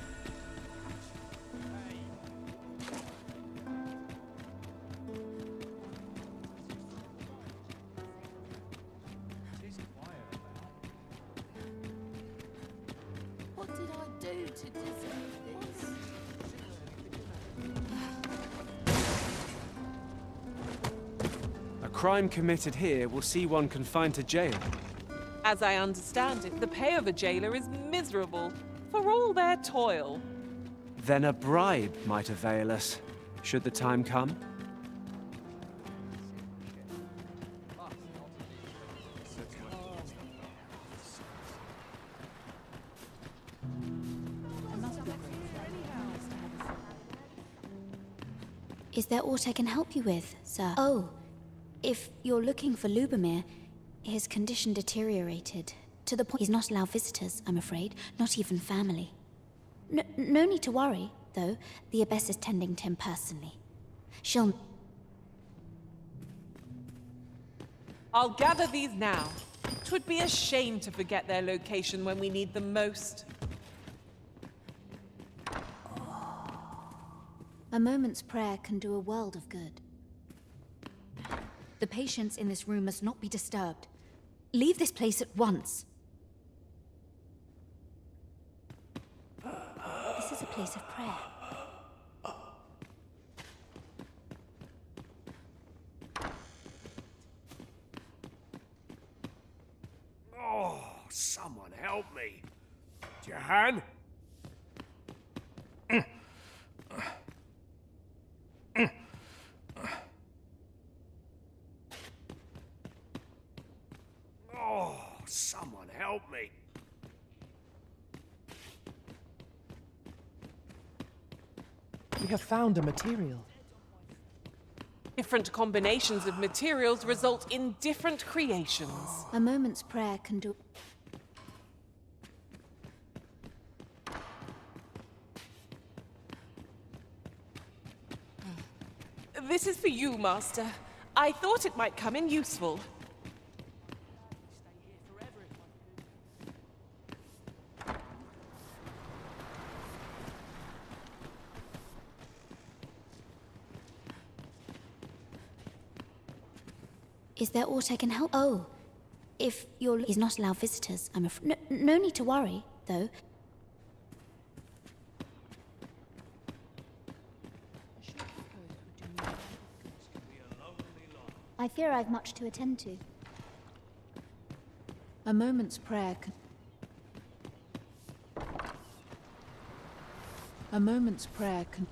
What did I do to deserve this? A crime committed here will see one confined to jail. As I understand it, the pay of a jailer is miserable for all their toil. Then a bribe might avail us, should the time come. Is there aught I can help you with, sir? Oh, if you're looking for Lubomir, His condition deteriorated to the point he's not allowed visitors, I'm afraid, not even family. No need to worry, though. The Abbess is tending to him personally. She'll... I'll gather these now. 'Twould be a shame to forget their location when we need them most. A moment's prayer can do a world of good. The patients in this room must not be disturbed. Leave this place at once. This is a place of prayer. Oh, someone help me. Jahan? Oh, someone help me. We have found a material. Different combinations of materials result in different creations. A moment's prayer can do... This is for you, Master. I thought it might come in useful. Is there aught I can help? Oh, if you're... He's not allowed visitors, I'm afraid. No need to worry, though. I fear I've much to attend to. A moment's prayer can... A moment's prayer can...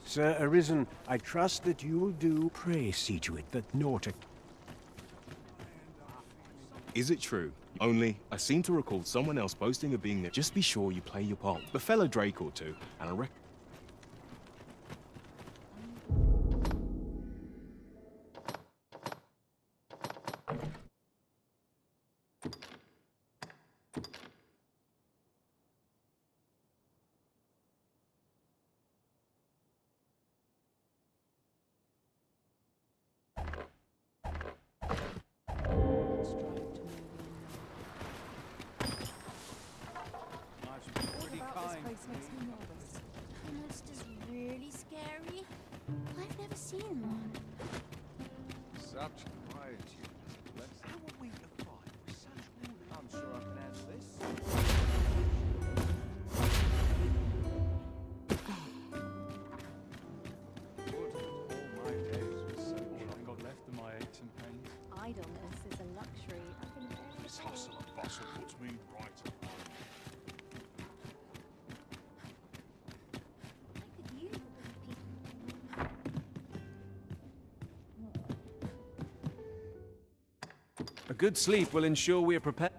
Sir Arisen, I trust that you will do. Pray see to it that naught... Is it true? Only, I seem to recall someone else boasting of being there. Just be sure you play your part. A fellow Drake or two, and I reckon... Monster's really scary. I've never seen one. Such quietude. How are we to fight such rule? I'm sure I can answer this. All my days were so all I've got left of my aches and pains. Idleness is a luxury I can bear. This hustle and bustle puts me right at home. A good sleep will ensure we are prepared.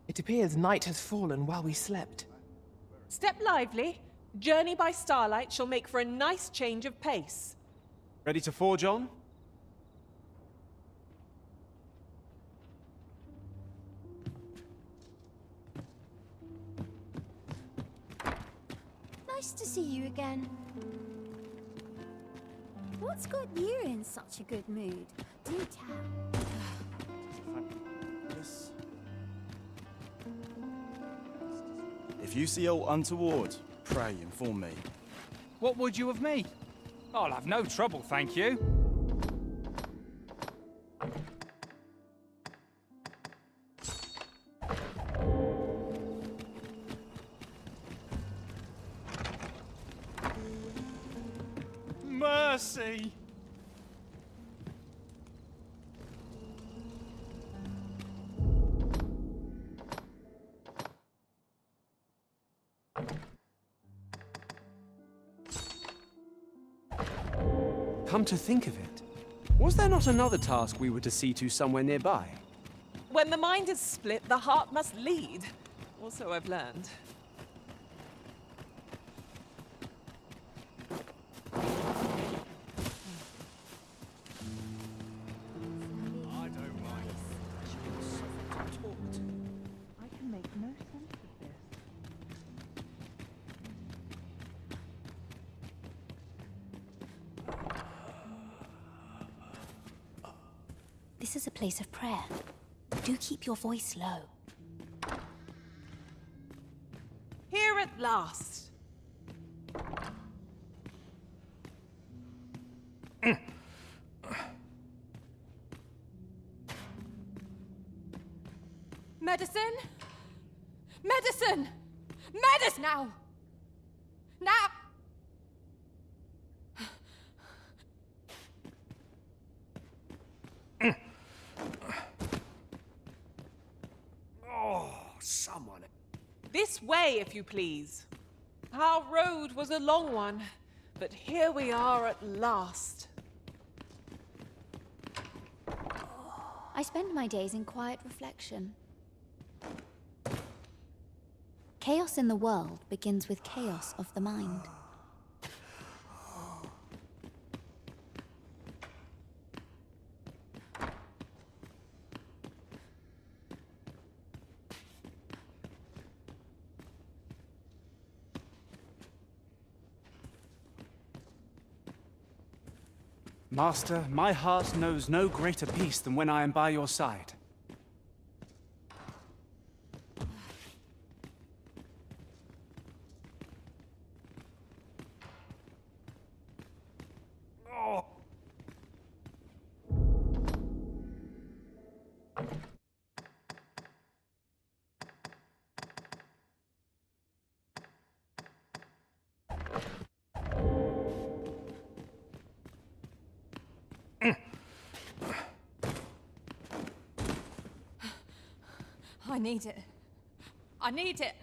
It appears night has fallen while we slept. Step lively. Journey by starlight shall make for a nice change of pace. Ready to forge on? Nice to see you again. What's got you in such a good mood? Do tell. If you see aught untoward, pray inform me. What would you of me? I'll have no trouble, thank you. Mercy! Come to think of it, was there not another task we were to see to somewhere nearby? When the mind is split, the heart must lead. Also, I've learned. this is a place of prayer. Do keep your voice low. Here at last. Medicine? Medicine! Medicine! Now! Now! Oh, someone. This way, if you please. Our road was a long one, but here we are at last. I spend my days in quiet reflection. Chaos in the world begins with chaos of the mind. Master, my heart knows no greater peace than when I am by your side. I need it. I need it.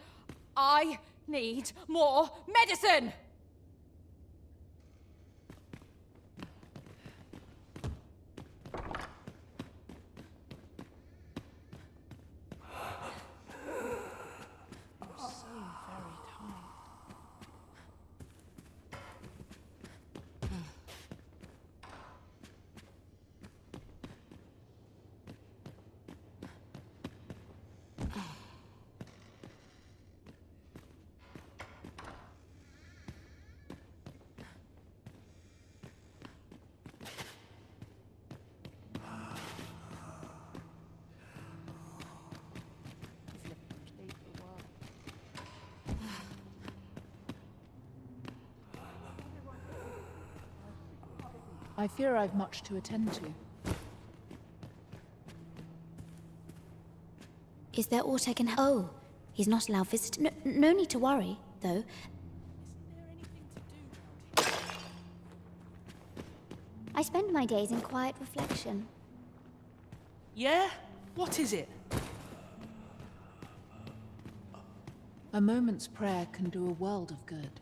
I need more medicine! I fear I've much to attend to. Is there aught I can help? Oh, he's not allowed visitors. No need to worry, though. I spend my days in quiet reflection. Yeah? What is it? A moment's prayer can do a world of good.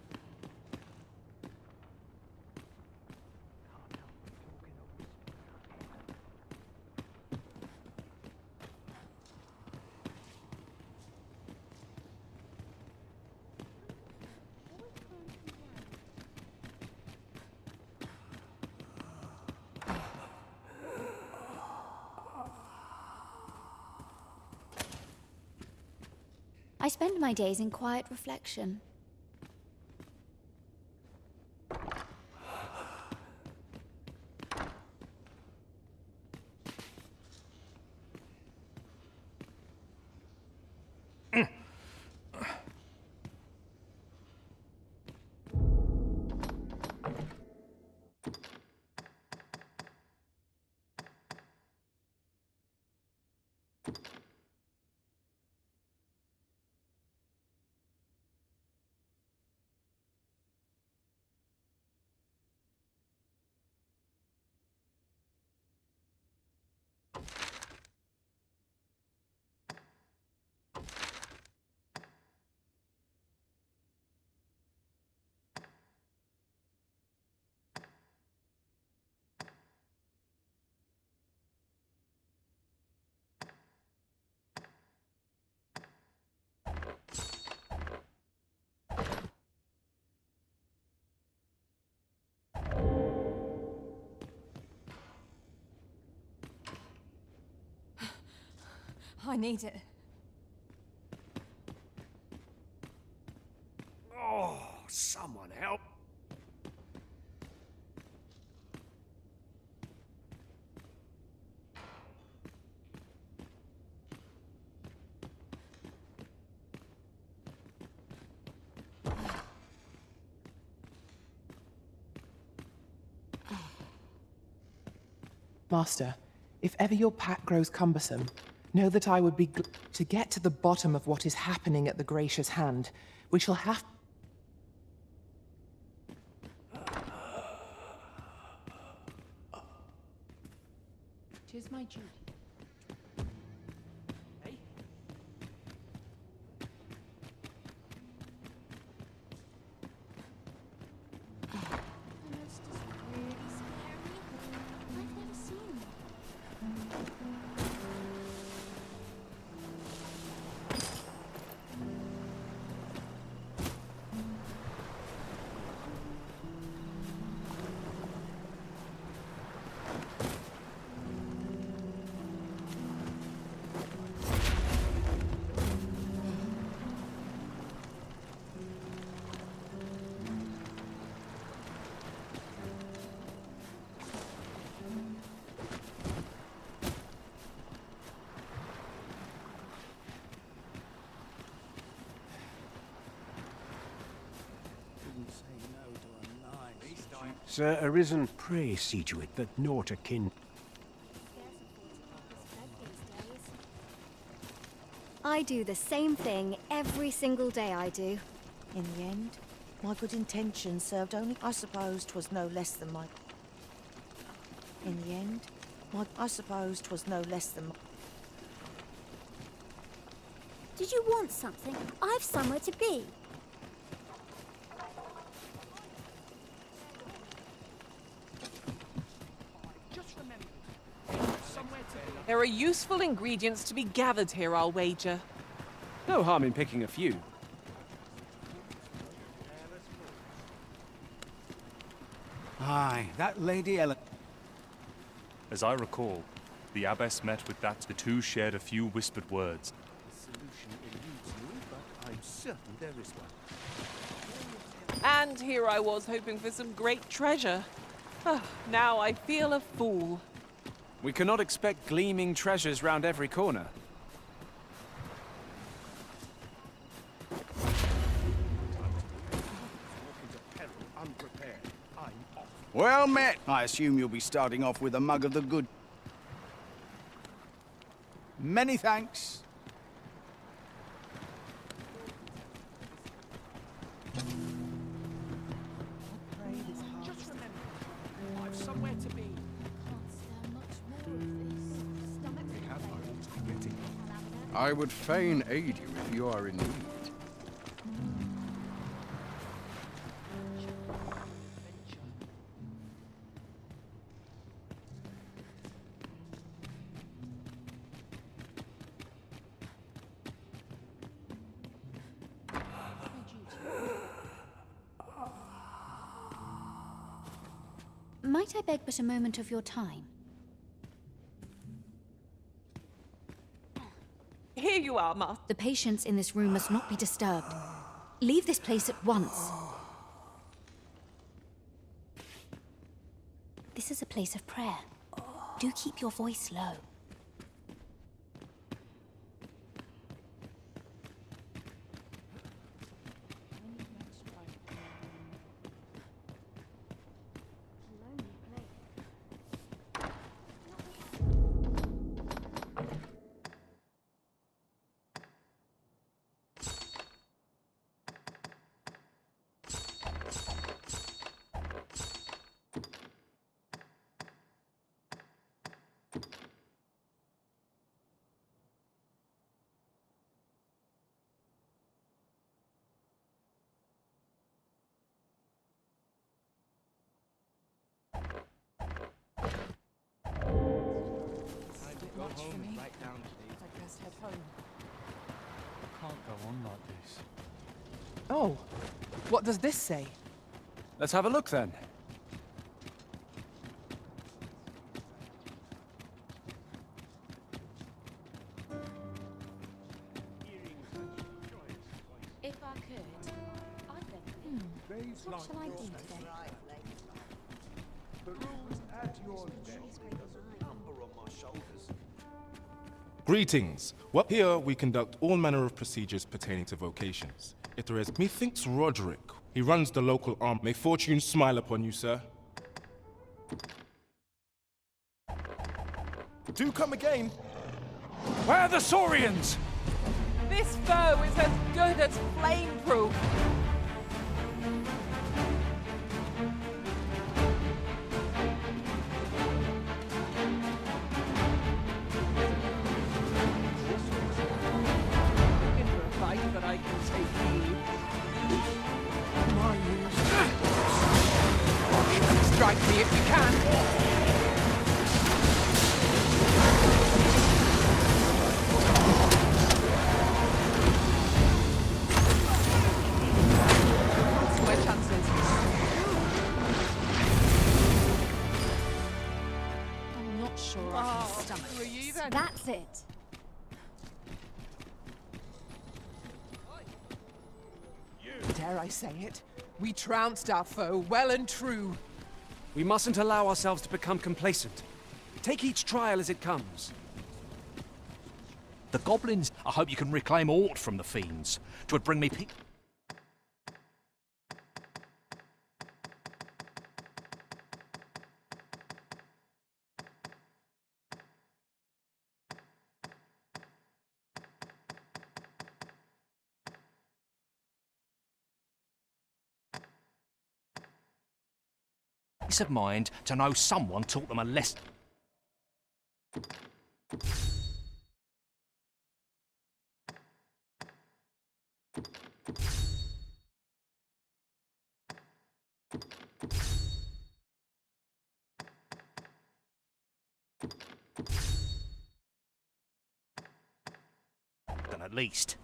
I spend my days in quiet reflection. I need it. Oh, someone help. Master, if ever your pack grows cumbersome, know that I would be to get to the bottom of what is happening at the Gracious Hand. We shall have... Tis my duty. Sir Arisen, pray see to it that naught akin. I do the same thing every single day, I do. In the end, my good intentions served only. I suppose 'twas no less than my. In the end, I suppose 'twas no less than. Did you want something? I've somewhere to be. There are useful ingredients to be gathered here, I'll wager. No harm in picking a few. Aye, that Lady Ellen. As I recall, the abbess met with that. The two shared a few whispered words. The solution eludes me, but I'm certain there is one. And here I was hoping for some great treasure. Now I feel a fool. We cannot expect gleaming treasures round every corner. Well met. I assume you'll be starting off with a mug of the good. Many thanks. Just remember, I've somewhere to be. I would fain aid you if you are in need. Might I beg but a moment of your time? Here you are, Master. The patients in this room must not be disturbed. Leave this place at once. This is a place of prayer. Do keep your voice low. I best head home. Can't go on like this. Oh, what does this say? Let's have a look then. If I could, I'd then. What shall I do today? The rules at your desk. Number on my shoulders. Greetings. Well, here we conduct all manner of procedures pertaining to vocations. If there is, methinks Roderick. He runs the local arm. May fortune smile upon you, sir. Do come again. Where are the Saurians? This foe is as good as flame-proof. Looking for a fight, but I can take leave. Strike me if you can. My chances. I'm not sure I can stomach this. That's it. Dare I say it? We trounced our foe well and true. We mustn't allow ourselves to become complacent. Take each trial as it comes. The goblins. I hope you can reclaim aught from the fiends. 'Twould bring me peace. Of mind to know someone taught them a lesson. Then at least.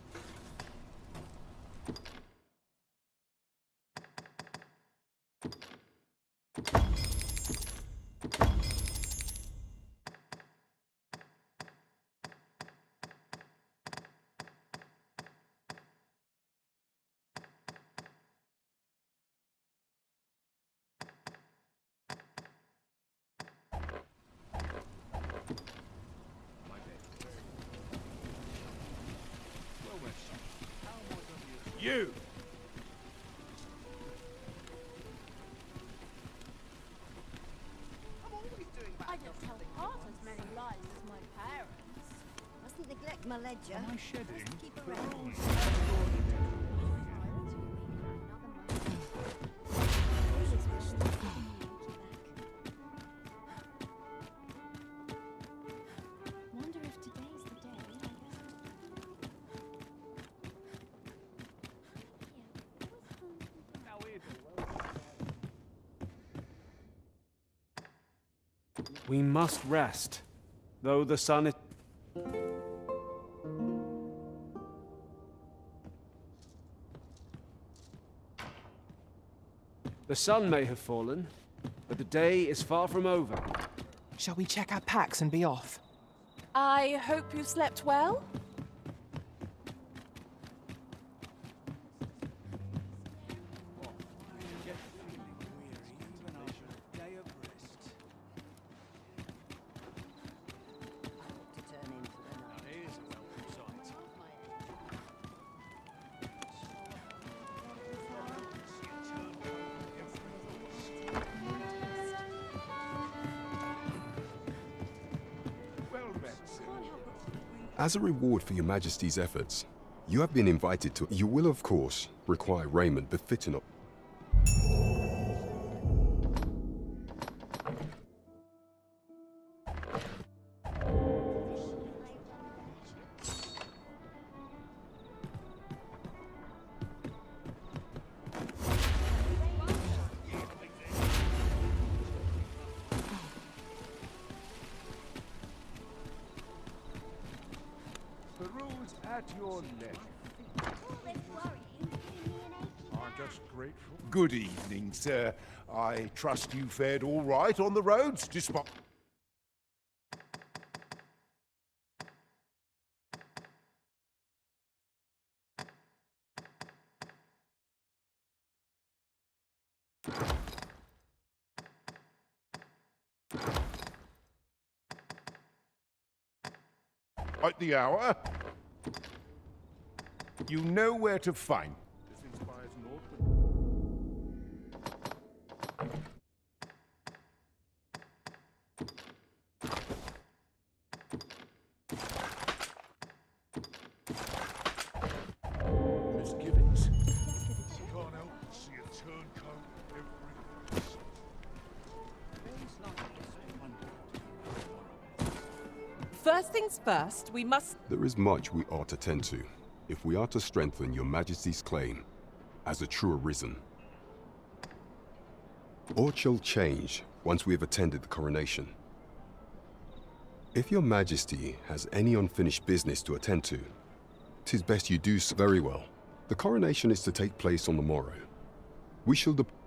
You! I don't tell half as many lies as my parents. Mustn't neglect my ledger. Am I shedding? Keep a record. Wonder if today's the day. We must rest, though the sun is... The sun may have fallen, but the day is far from over. Shall we check our packs and be off? I hope you slept well. As a reward for your Majesty's efforts, you have been invited to... You will, of course, require raiment befitting of... Peruse at your leisure. I'm just grateful. Good evening, sir. I trust you fared all right on the roads, despite... At the hour, you know where to find. This inspires First things first, we must... There is much we ought to tend to, if we are to strengthen your Majesty's claim as a true arisen. Aught shall change once we have attended the coronation. If your Majesty has any unfinished business to attend to, 'tis best you do so. Very well. The coronation is to take place on the morrow. We shall depart.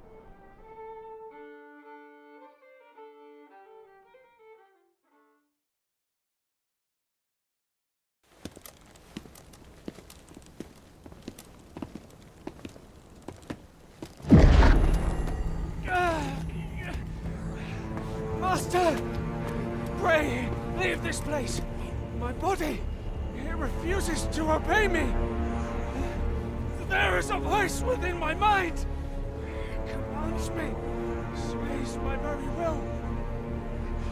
Master! Pray, leave this place! My body, it refuses to obey me! There is a voice within my mind! It commands me, sways my very will.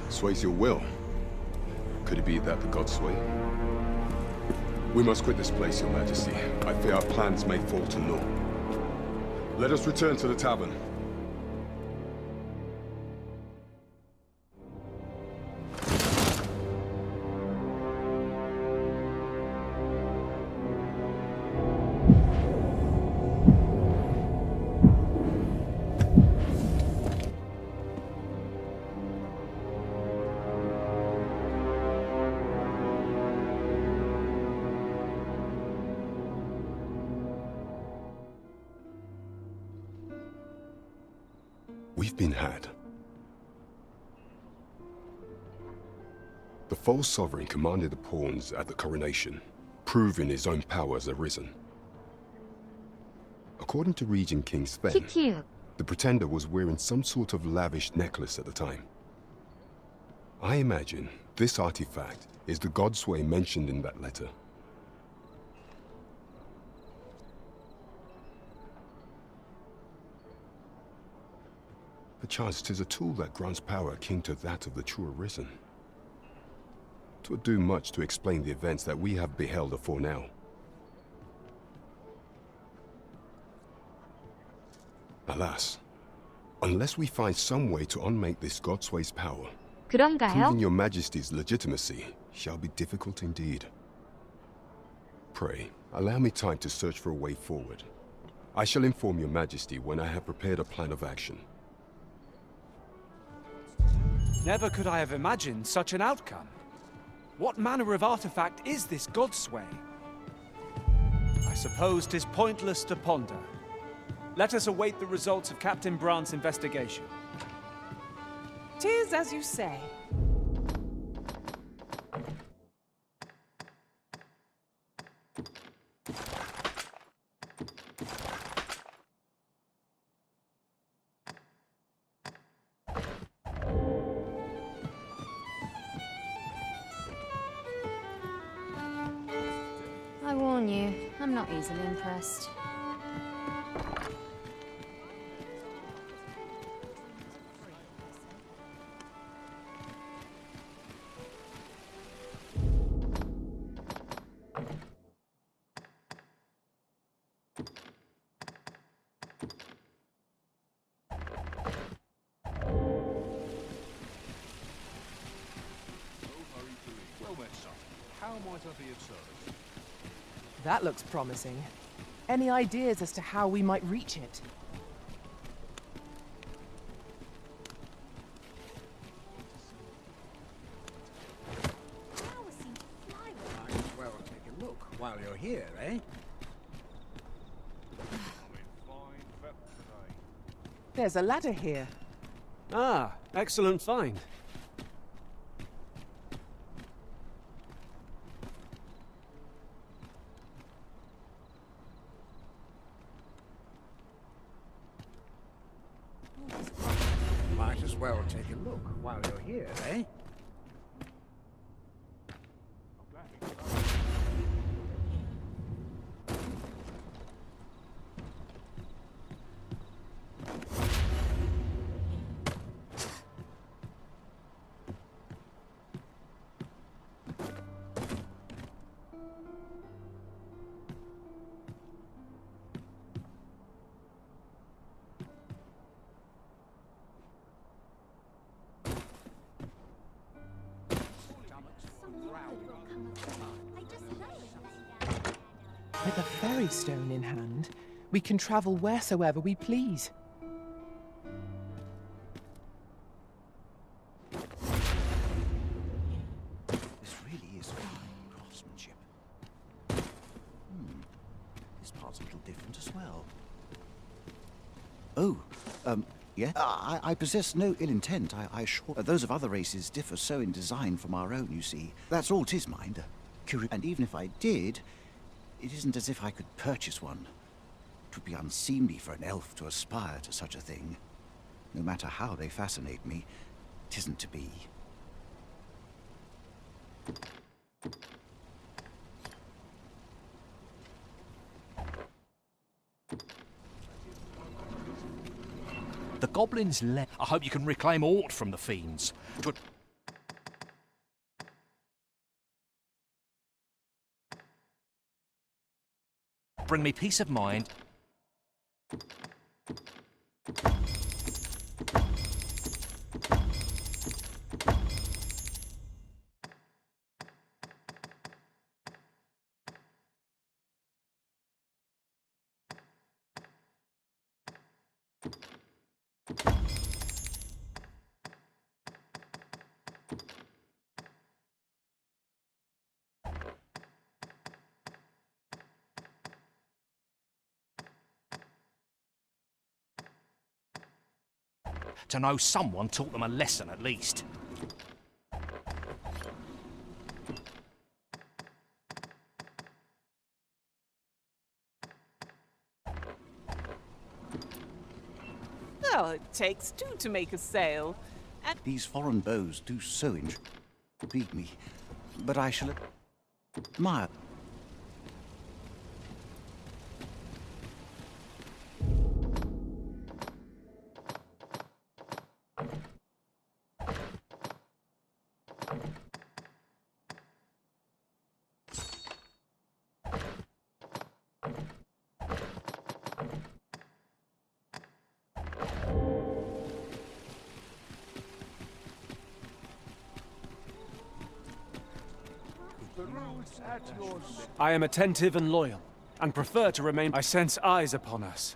Sways your will? Could it be that the gods sway? We must quit this place, your Majesty. I fear our plans may fall to naught. Let us return to the tavern. We've been had. The false sovereign commanded the pawns at the coronation, proving his own power as arisen. According to Regent King Sven, the pretender was wearing some sort of lavish necklace at the time. I imagine this artifact is the godsway mentioned in that letter. Perchance 'tis a tool that grants power akin to that of the true arisen. 'Twould do much to explain the events that we have beheld afore now. Alas, unless we find some way to unmake this godsway's power, proving your Majesty's legitimacy shall be difficult indeed. Pray, allow me time to search for a way forward. I shall inform your Majesty when I have prepared a plan of action. Never could I have imagined such an outcome. What manner of artifact is this godsway? I suppose 'tis pointless to ponder. Let us await the results of Captain Brandt's investigation. 'Tis as you say. I warn you, I'm not easily impressed. Well met, son. How might I be of service? That looks promising. Any ideas as to how we might reach it? Might as well take a look while you're here, eh? There's a ladder here. Ah, excellent find. Might as well take a look while you're here, eh? fairy stone in hand, we can travel wheresoever we please. This really is fine craftsmanship. This part's a little different as well. Oh, yeah? I possess no ill intent, I assure. Those of other races differ so in design from our own, you see. That's all 'tis, mind. And even if I did, it isn't as if I could purchase one. It would be unseemly for an elf to aspire to such a thing. No matter how they fascinate me, 'tisn't to be. The goblins left. I hope you can reclaim aught from the fiends. Bring me peace of mind. To know someone taught them a lesson at least. Well, it takes two to make a sale. And These foreign bows do so intrigue me, but I shall admire. I am attentive and loyal, and prefer to remain. I sense eyes upon us.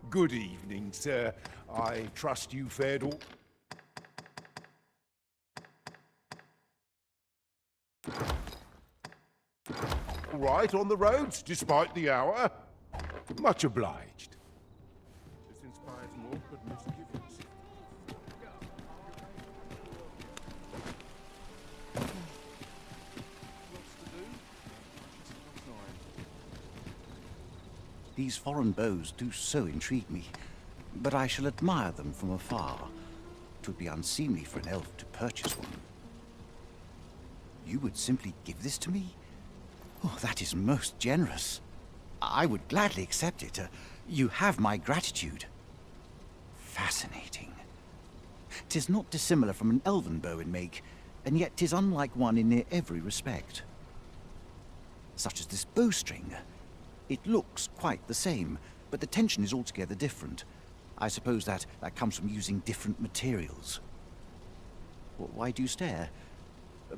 Good evening, sir. I trust you fared all right on the roads, despite the hour. Much obliged. This inspires more but misgivings. These foreign bows do so intrigue me, but I shall admire them from afar. It would be unseemly for an elf to purchase one. You would simply give this to me? Oh, that is most generous. I would gladly accept it. You have my gratitude. Fascinating. 'Tis not dissimilar from an elven bow in make, and yet 'tis unlike one in near every respect. Such as this bowstring. It looks quite the same, but the tension is altogether different. I suppose that comes from using different materials. Why do you stare?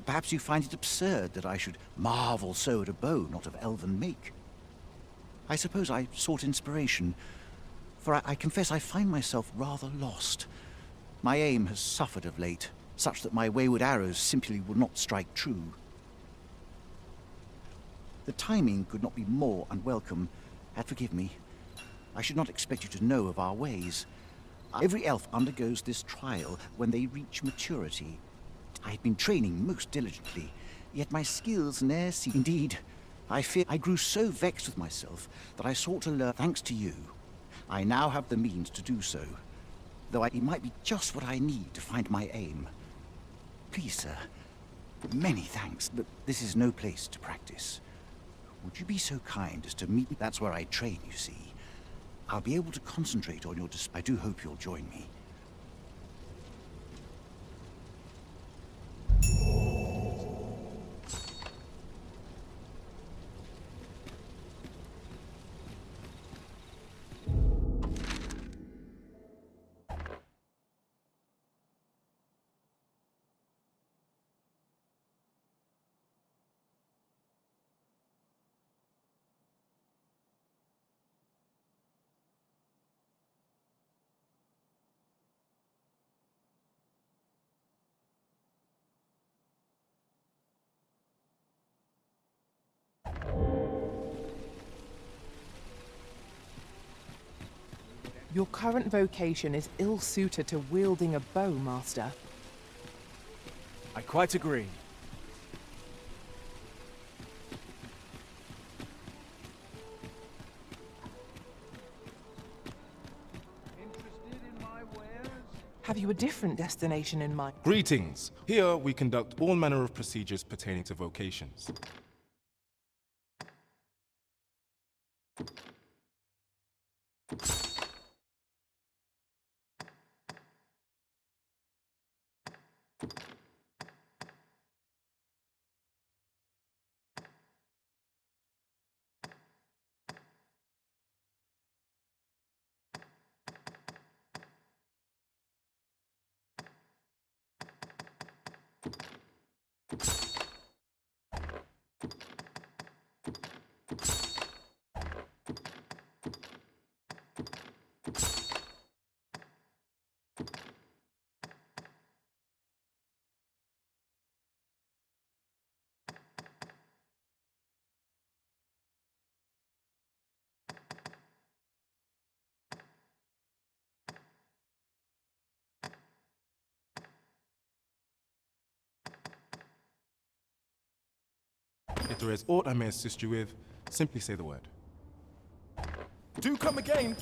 Perhaps you find it absurd that I should marvel so at a bow not of elven make. I suppose I sought inspiration, for I confess I find myself rather lost. My aim has suffered of late, such that my wayward arrows simply will not strike true. The timing could not be more unwelcome, and forgive me. I should not expect you to know of our ways. Every elf undergoes this trial when they reach maturity. I have been training most diligently, yet my skills ne'er see. Indeed, I fear I grew so vexed with myself that I sought to learn. Thanks to you, I now have the means to do so, though it might be just what I need to find my aim. Please, sir, many thanks, but this is no place to practice. Would you be so kind as to meet me? That's where I train, you see. I'll be able to concentrate on your I do hope you'll join me. Your current vocation is ill-suited to wielding a bow, Master. I quite agree. Have you a different destination in mind? Greetings. Here we conduct all manner of procedures pertaining to vocations. If there is aught I may assist you with, simply say the word. Do come again!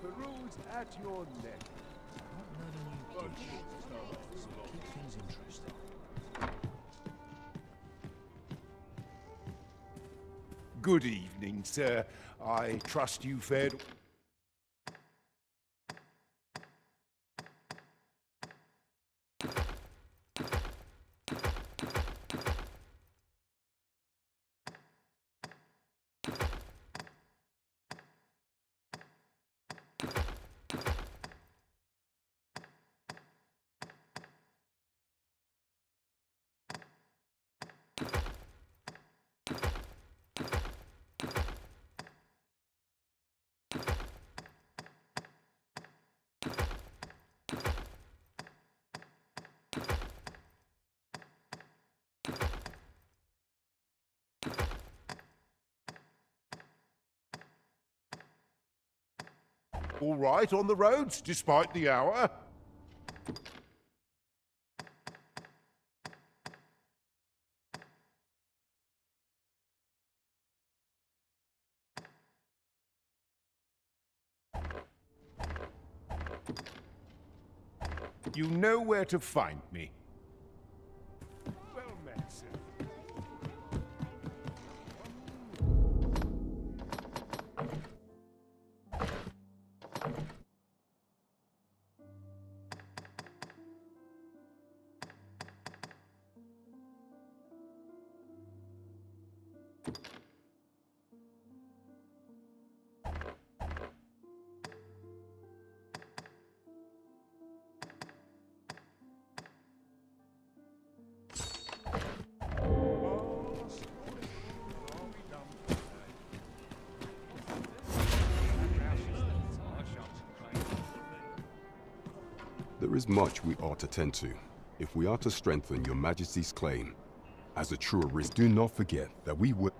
Peruse at your neck. Keep things interesting. Good evening, sir. I trust you fared... All right on the roads, despite the hour? You know where to find me. Well met, sir. There is much we ought to tend to, if we are to strengthen your Majesty's claim. As a true risk, do not forget that we will...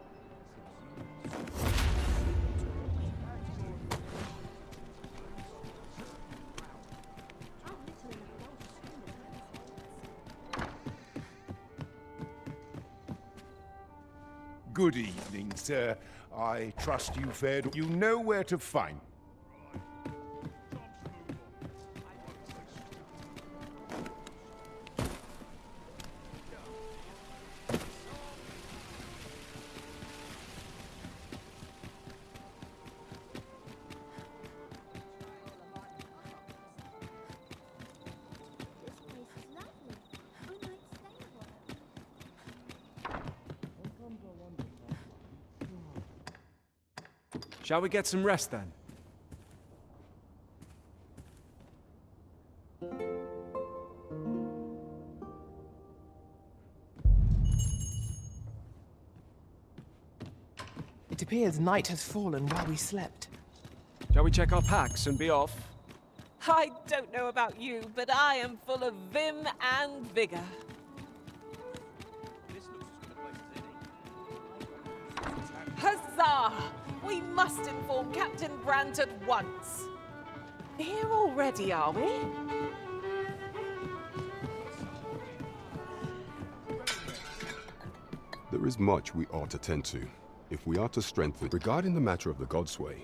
Good evening, sir. I trust you fared. You know where to find. Shall we get some rest then? It appears night has fallen while we slept. Shall we check our packs and be off? I don't know about you, but I am full of vim and vigor. Huzzah! We must inform Captain Brant at once. Here already, are we? There is much we ought to tend to, if we are to strengthen. Regarding the matter of the Godsway,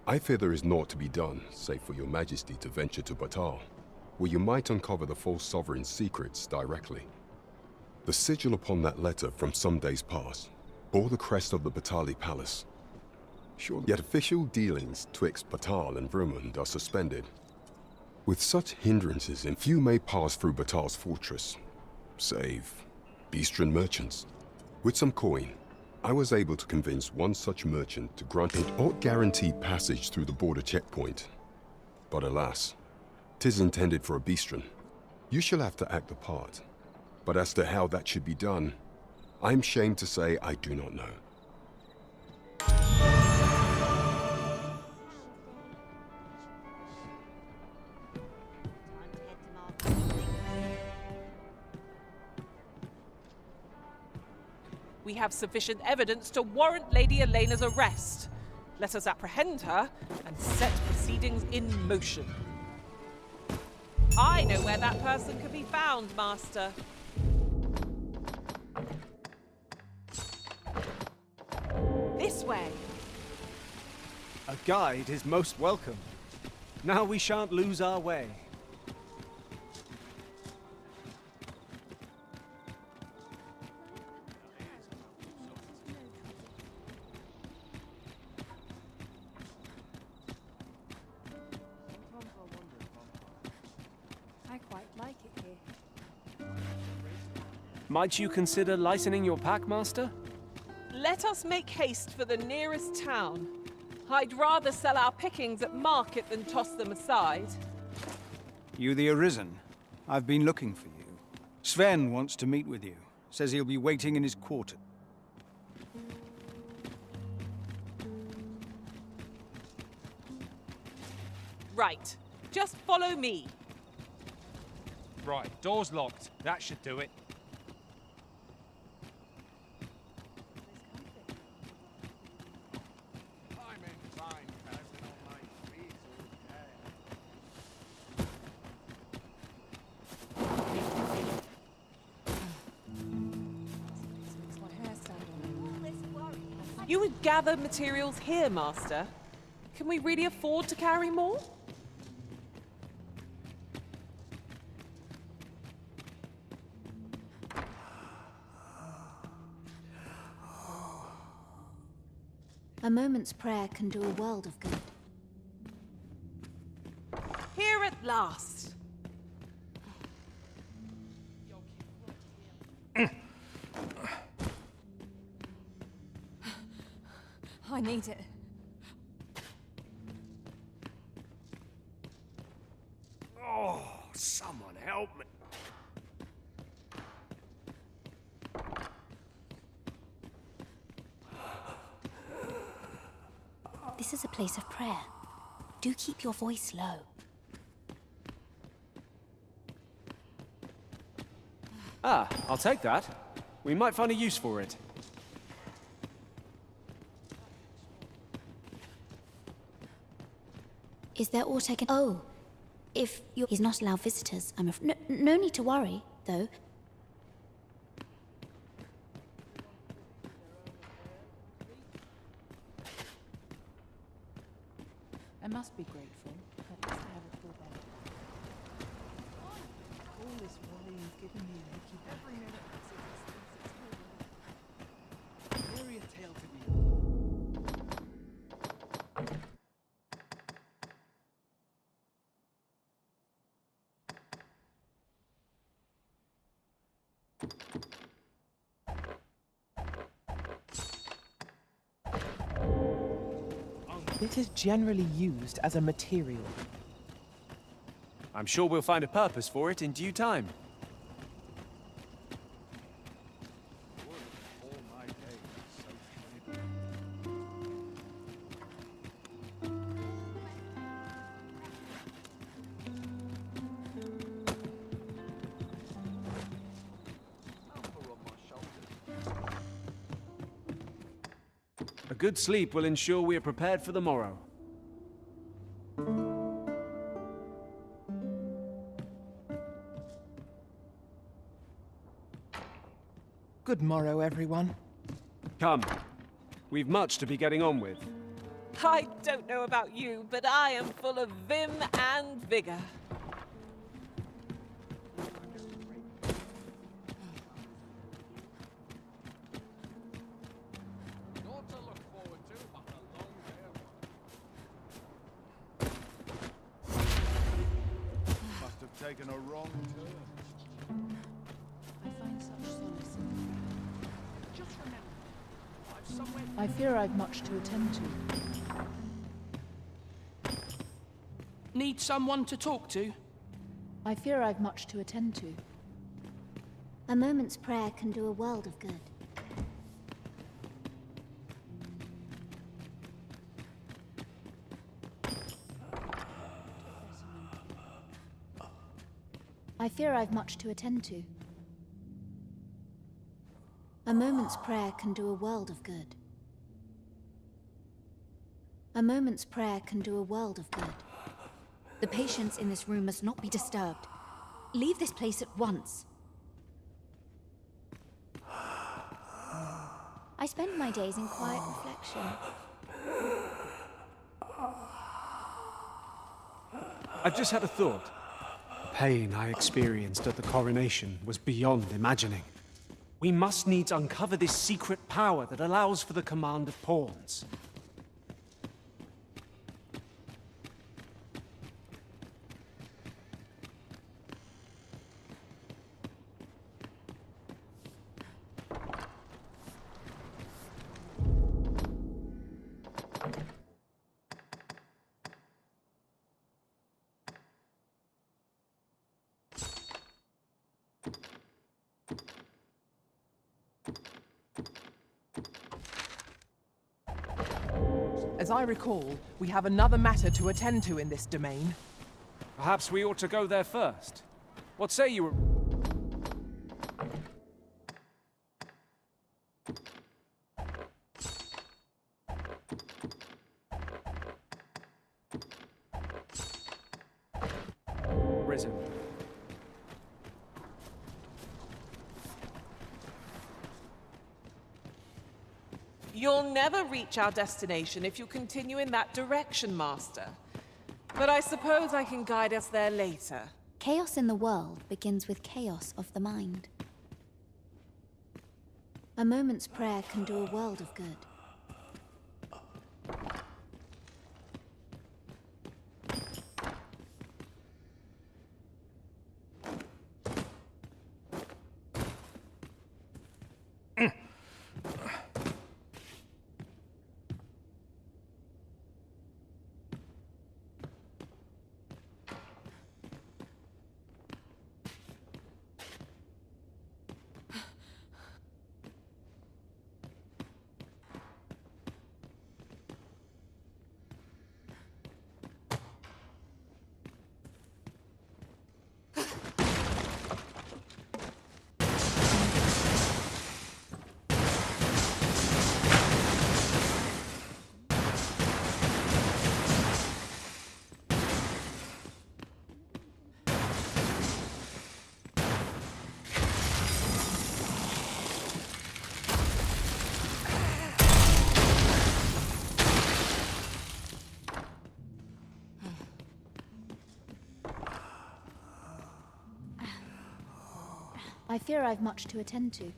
I fear there is naught to be done, save for your Majesty to venture to Batal, where you might uncover the false sovereign's secrets directly. The sigil upon that letter from some days past bore the crest of the Batali Palace. Sure, yet official dealings twixt Batal and Vermund are suspended. With such hindrances, and few may pass through Batal's fortress, save Beastren merchants. With some coin, I was able to convince one such merchant to grant it ought guaranteed passage through the border checkpoint. But alas, 'tis intended for a Beastren. You shall have to act the part. But as to how that should be done, I'm shamed to say I do not know. We have sufficient evidence to warrant Lady Elena's arrest. Let us apprehend her and set proceedings in motion. I know where that person can be found, Master. This way. A guide is most welcome. Now we shan't lose our way. I quite like it here. Might you consider lightening your pack, Master? Let us make haste for the nearest town. I'd rather sell our pickings at market than toss them aside. You the Arisen? I've been looking for you. Sven wants to meet with you. Says he'll be waiting in his quarters. Right. Just follow me. Right, door's locked. That should do it. You would gather materials here, Master. Can we really afford to carry more? A moment's prayer can do a world of good. Here at last. I need it. Oh, someone help me. This is a place of prayer. Do keep your voice low. Ah, I'll take that. We might find a use for it. Is there aught I can... Oh, if you're... He's not allowed visitors, I'm afraid. No need to worry, though. I must be grateful. At least I have a full bed. All this worry is giving me an achy back. Every minute I see a tale to me. It is generally used as a material. I'm sure we'll find a purpose for it in due time. A good sleep will ensure we are prepared for the morrow. Good morrow, everyone. Come. We've much to be getting on with. I don't know about you, but I am full of vim and vigor. Must have taken a wrong turn. I find such solace in just remember, I've somewhere... I fear I've much to attend to. Need someone to talk to? I fear I've much to attend to. A moment's prayer can do a world of good. I fear I've much to attend to. A moment's prayer can do a world of good. A moment's prayer can do a world of good. The patients in this room must not be disturbed. Leave this place at once. I spend my days in quiet reflection. I've just had a thought. The pain I experienced at the coronation was beyond imagining. We must needs uncover this secret power that allows for the command of pawns. As I recall, we have another matter to attend to in this domain. Perhaps we ought to go there first. What say you? Risen. You'll never reach our destination if you continue in that direction, Master. But I suppose I can guide us there later. Chaos in the world begins with chaos of the mind. A moment's prayer can do a world of good. I fear I've much to attend to.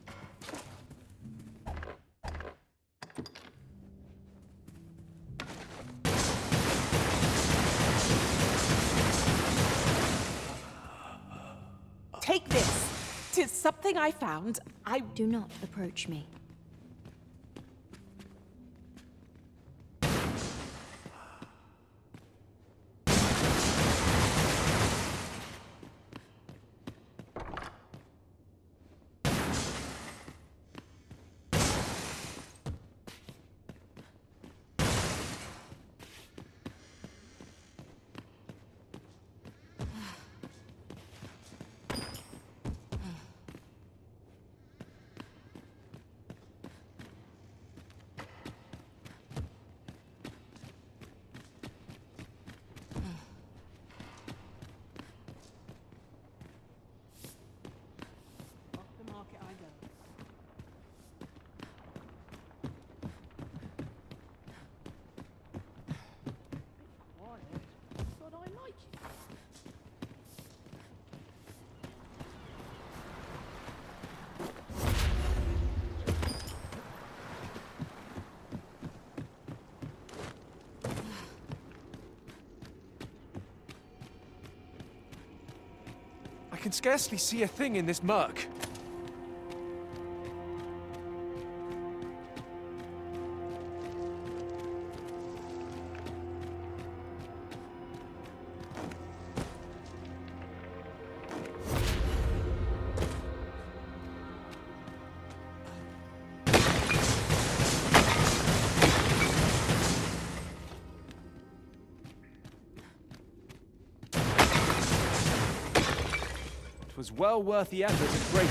Take this. 'Tis something I found. Do not approach me. I can scarcely see a thing in this murk. It was well worth the effort of breaking.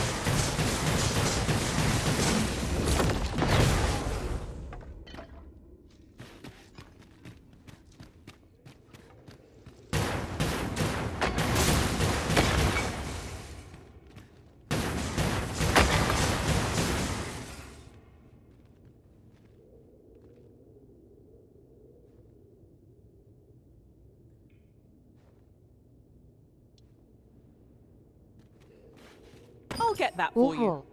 I'll get that for you.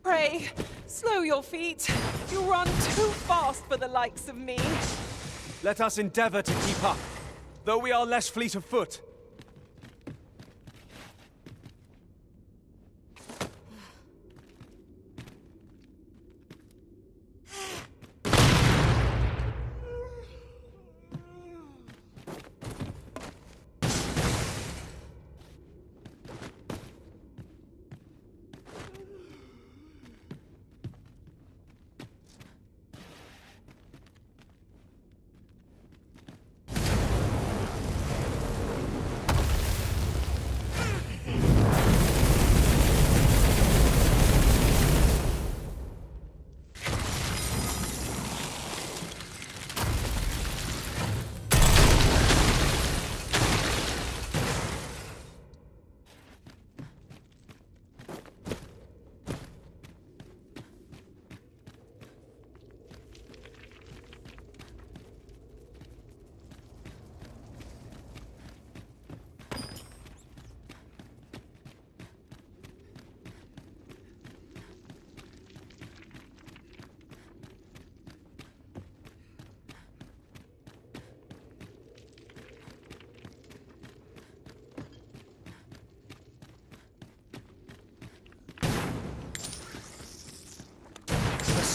Pray, slow your feet. You run too fast for the likes of me. Let us endeavor to keep up, though we are less fleet of foot.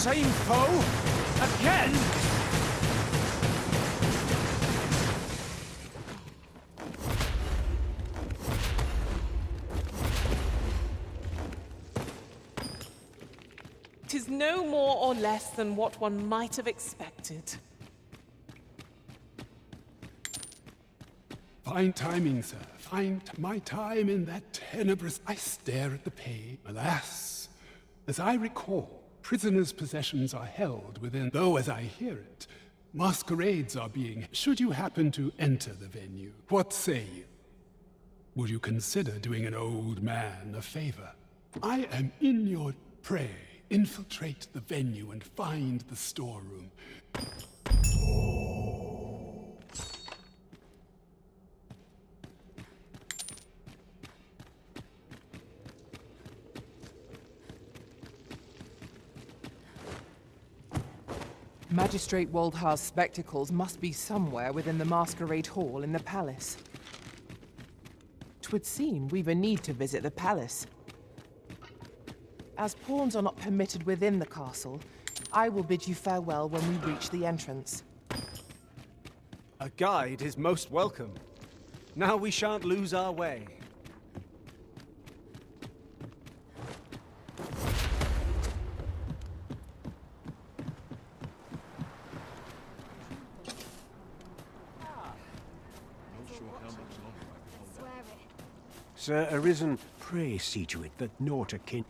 Same foe? Again? 'Tis no more or less than what one might have expected. Fine timing, sir. Find my time in that tenebrous... I stare at the page. Alas, as I recall, prisoners' possessions are held within... Though, as I hear it, masquerades are being... Should you happen to enter the venue, what say you? Would you consider doing an old man a favor? I am in your prey. Infiltrate the venue and find the storeroom. Magistrate Woldhar's spectacles must be somewhere within the masquerade hall in the palace. 'Twould seem we've a need to visit the palace. As pawns are not permitted within the castle, I will bid you farewell when we reach the entrance. A guide is most welcome. Now we shan't lose our way. Sir Arisen, pray see to it that naught akin...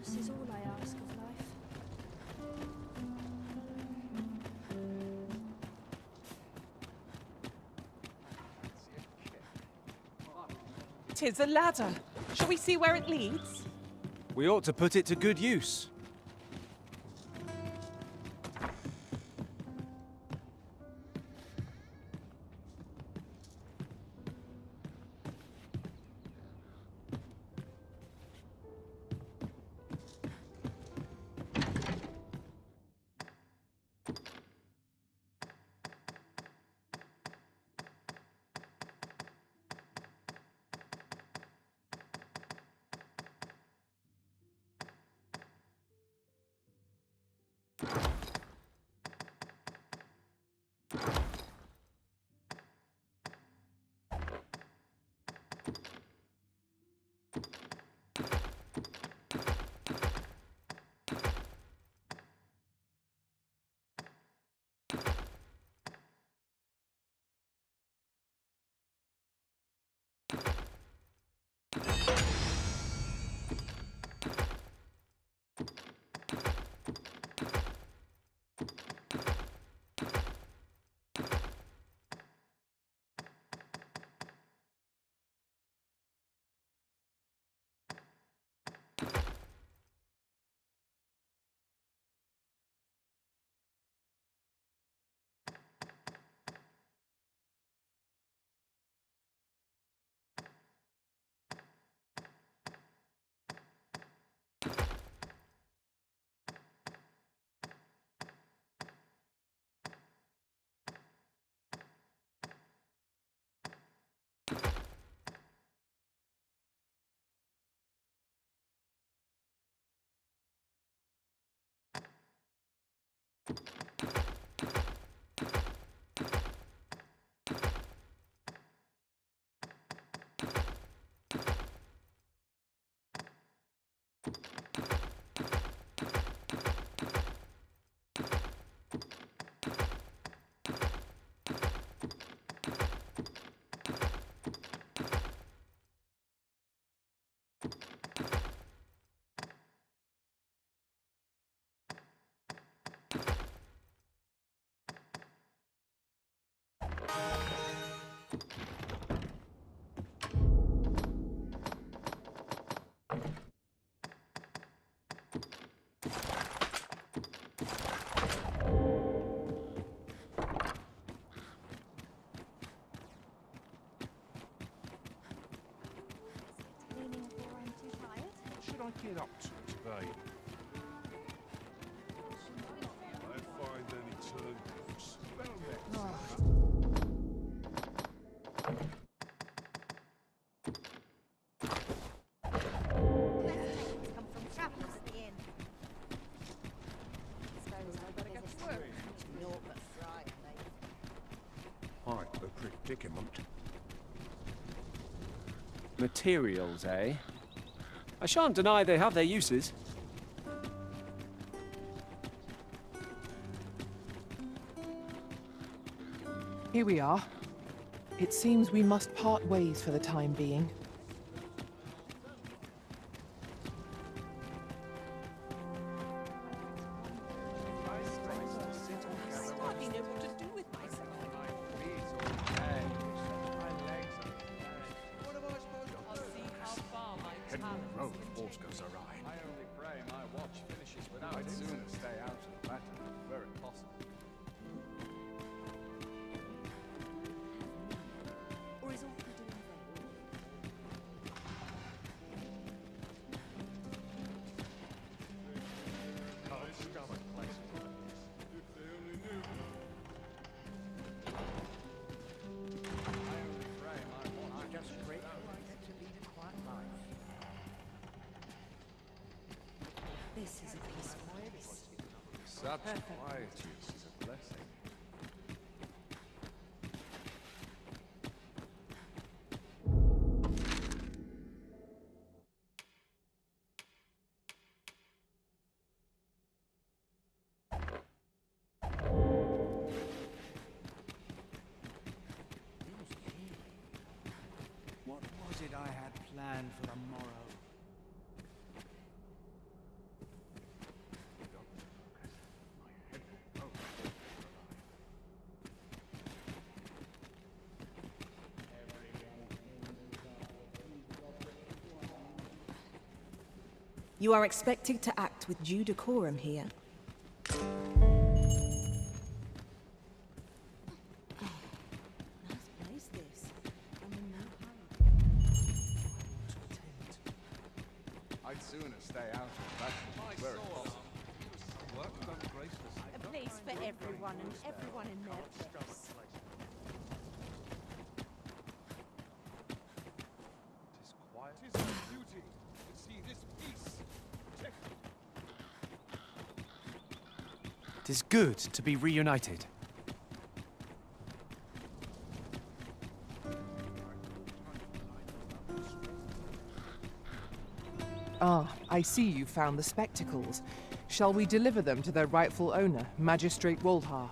Happiness is all I ask of life. 'Tis a ladder. Shall we see where it leads? We ought to put it to good use. get up to today? I find any turncoats. Come from travellers at the inn. Suppose I better get to work. Naught but fright, mate. Quite the predicament. Materials, eh? I shan't deny they have their uses. Here we are. It seems we must part ways for the time being. Hardly know what to do with myself. I'll see how far my talents Road force goes awry. I only pray my watch finishes without I'd sooner stay out of the matter, were it possible. Or is all we do in vain? This is a peaceful place. Such quietude is a blessing. What was it I had planned for the morrow? You are expected to act with due decorum here. Nice place, this. I'm in no hurry. I'd sooner stay out of the matter, were it possible. Work done gracefully. A place for everyone and everyone in their place. Tis quiet. Tis a beauty to see this peace. Tis good to be reunited. Ah, I see you found the spectacles. Shall we deliver them to their rightful owner, Magistrate Woldhar?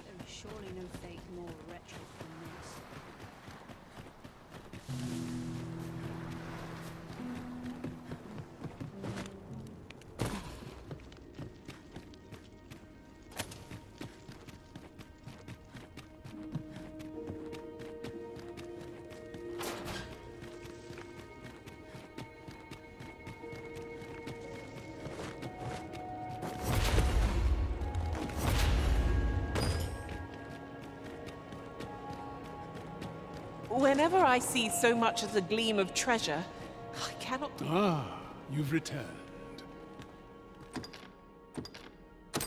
There is surely no fate more wretched than this. Whenever I see so much as a gleam of treasure, I cannot... Ah, you've returned.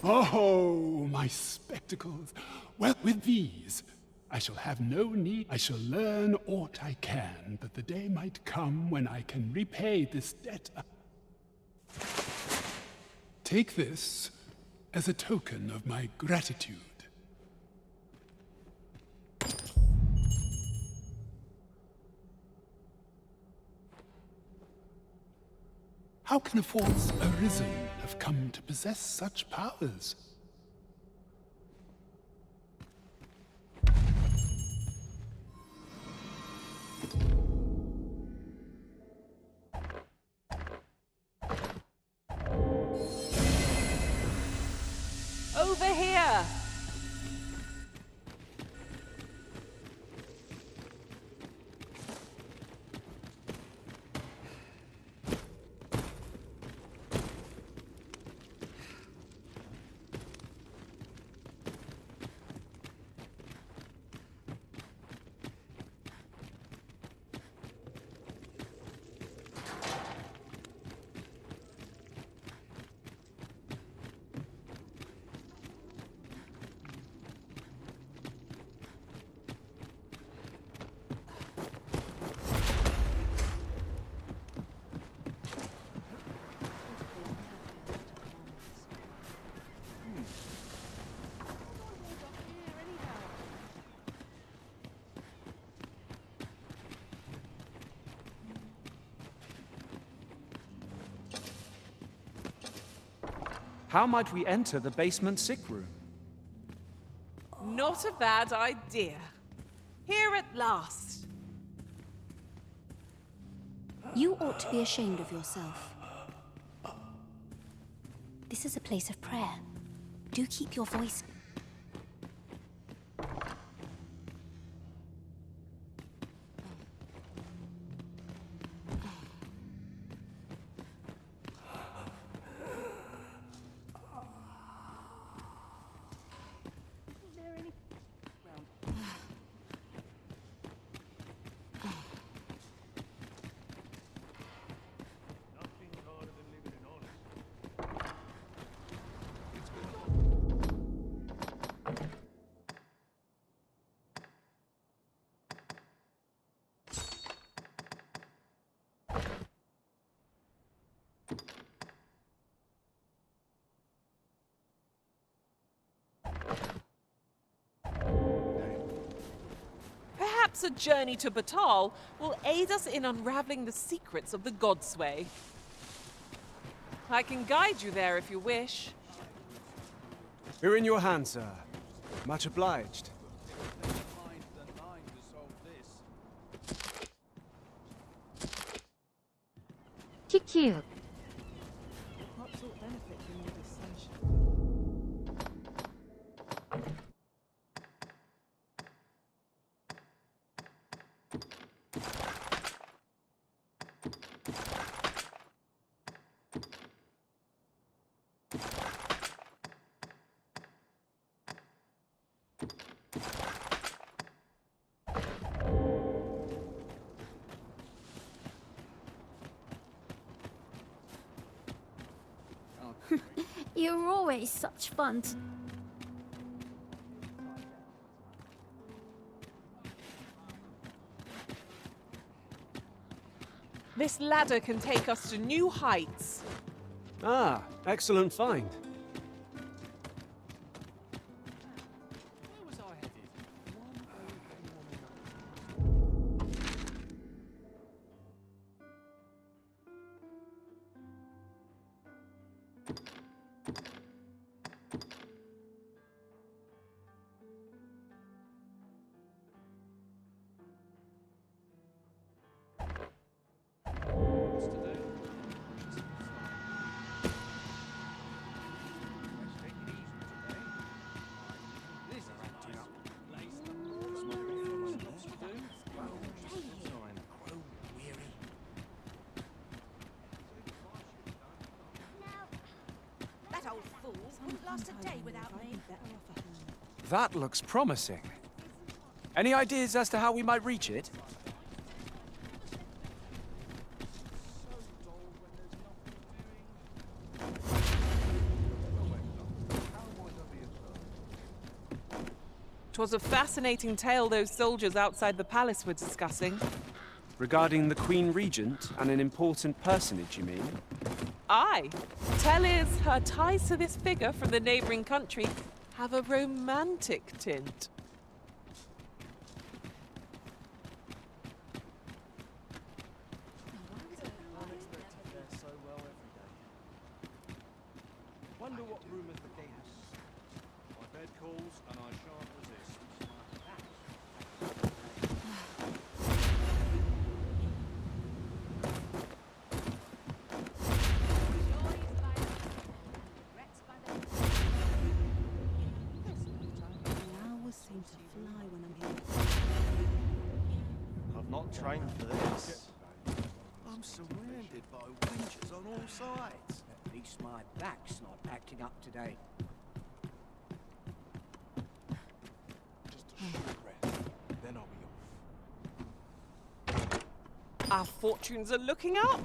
Oh, my spectacles. Well, with these, I shall have no need. I shall learn aught I can, but the day might come when I can repay this debt. Take this as a token of my gratitude. How can a force arisen have come to possess such powers? How might we enter the basement sick room? Not a bad idea. Here at last. You ought to be ashamed of yourself. This is a place of prayer. Do keep your voice. Perhaps a journey to Batal will aid us in unraveling the secrets of the Godsway. I can guide you there if you wish. We're in your hands, sir. Much obliged. 키키우. What sort of benefit from all this sunshine? You're always such fun to... This ladder can take us to new heights. Ah, excellent find. That old fool wouldn't last a day without me. That looks promising. Any ideas as to how we might reach it? Twas a fascinating tale those soldiers outside the palace were discussing. Regarding the Queen Regent and an important personage, you mean? Aye. Tell is her ties to this figure from the neighboring country have a romantic tint. Wonder what rumours the gas. My bed calls and I shan't resist. Hours seem to fly when I'm here. I've not trained for this. I'm surrounded by winches on all sides. At least my back's not acting up today. Just a short rest, then I'll be off. Our fortunes are looking up.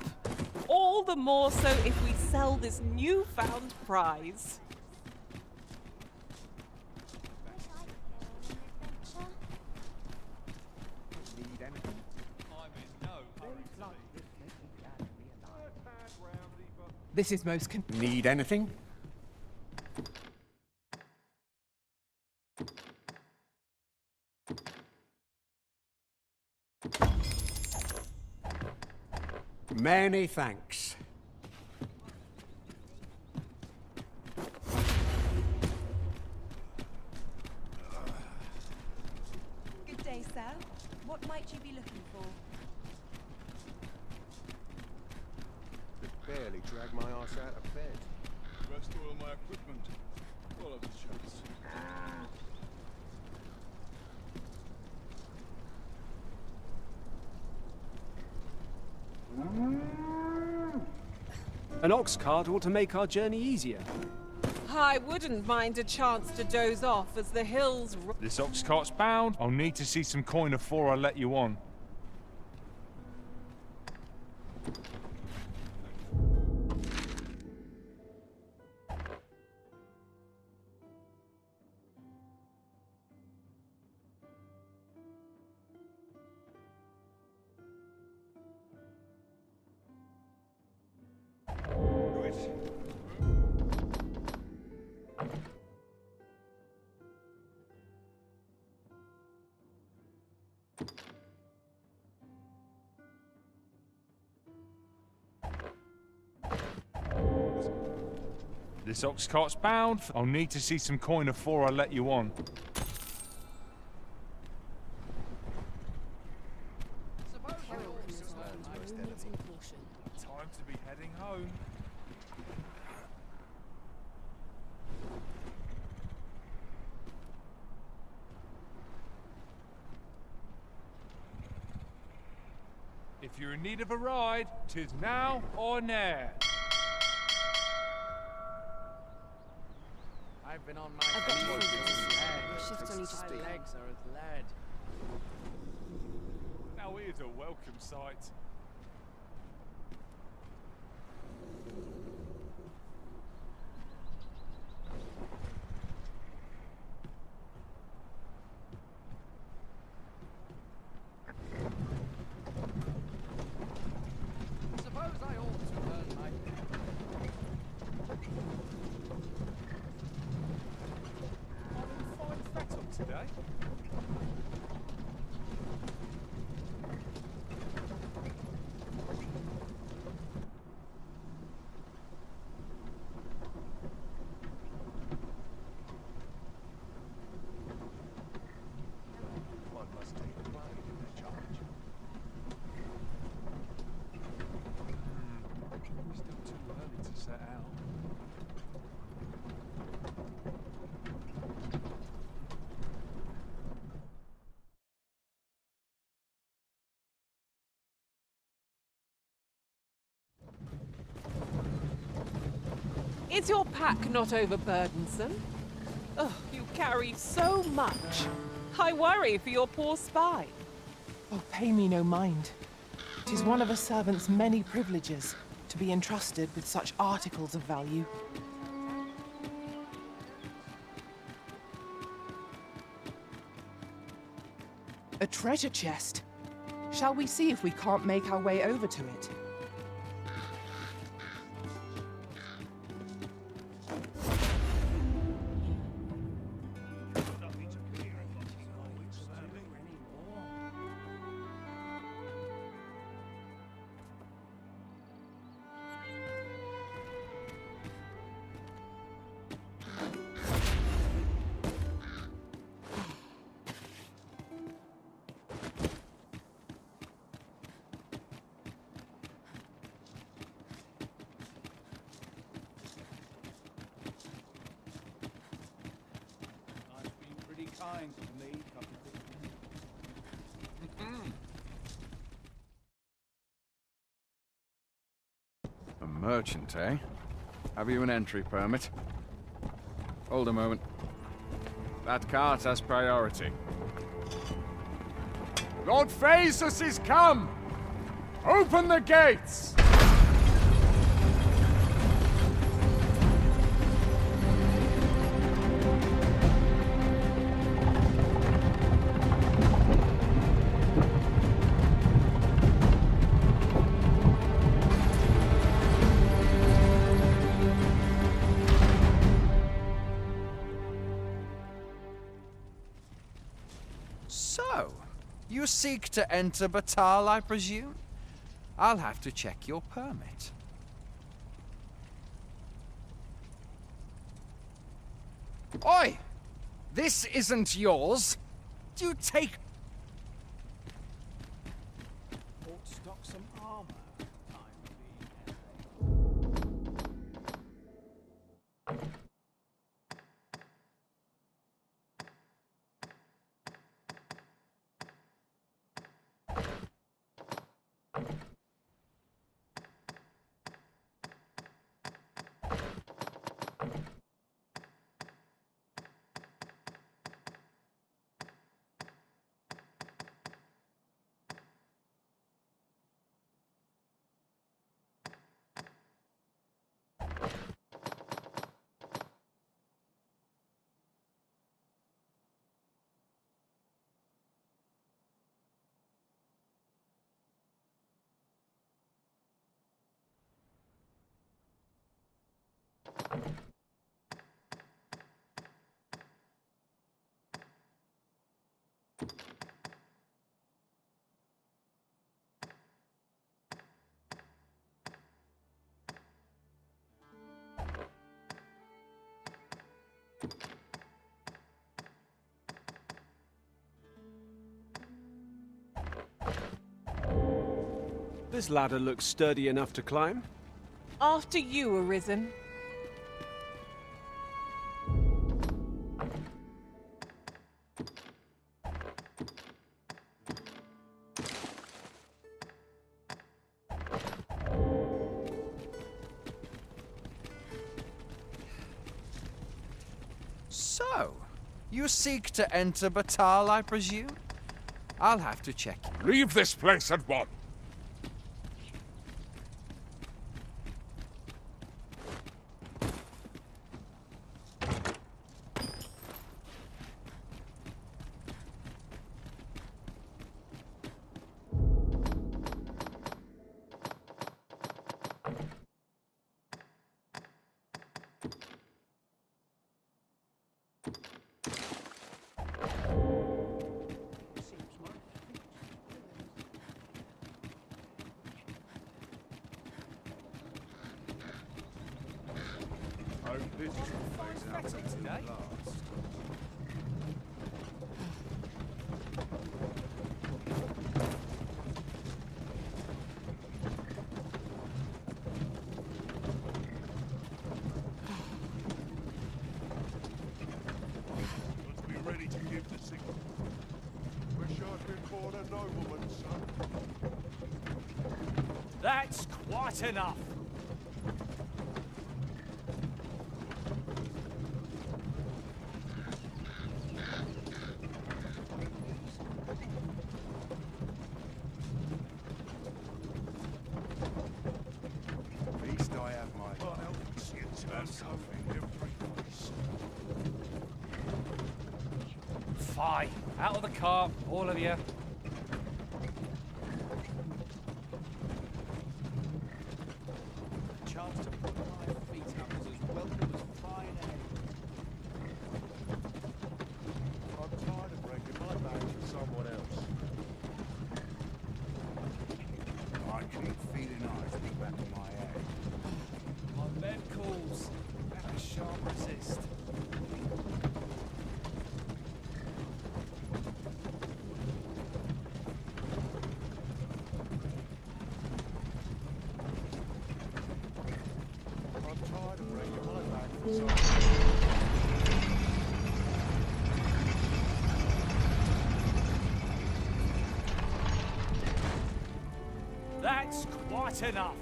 All the more so if we sell this newfound prize. Need anything? I'm in no hurry. This is most Need anything? Many thanks. sell? What might you be looking for? Could barely drag my ass out of bed. Rest all my equipment. All of the chance. An ox cart ought to make our journey easier. I wouldn't mind a chance to doze off as the hills... This ox cart's bound. I'll need to see some coin before I let you on. This ox cart's bound. I'll need to see some coin before I let you on. Time to be heading home. If you're in need of a ride, 'tis now or ne'er. I've been on my I've got to Shift on each speed. My legs are as lead. Now here's a welcome sight. Suppose I ought to earn my... Today? One must take pride in their charge. Still too early to set out. Is your pack not overburdensome? Oh, you carry so much. I worry for your poor spine. Oh, pay me no mind. 'Tis one of a servant's many privileges to be entrusted with such articles of value. A treasure chest. Shall we see if we can't make our way over to it? Kind to me, A merchant, eh? Have you an entry permit? Hold a moment. That cart has priority. Lord Phaesus is come! Open the gates! So, you seek to enter Batal, I presume? I'll have to check your permit. Oi! This isn't yours. Do you take... Stock some armor. Time to be This ladder looks sturdy enough to climb. After you, Arisen. So, you seek to enter Batal, I presume? I'll have to check. Leave this place at once. That's quite enough. At least I have my Fine. Out of the car, all of you. chance to put my feet up is as welcome as fine air. I'm tired of breaking my back for someone else. I keep feeling eyes in the back of my head. My bed calls, and I shan't resist. That's quite enough.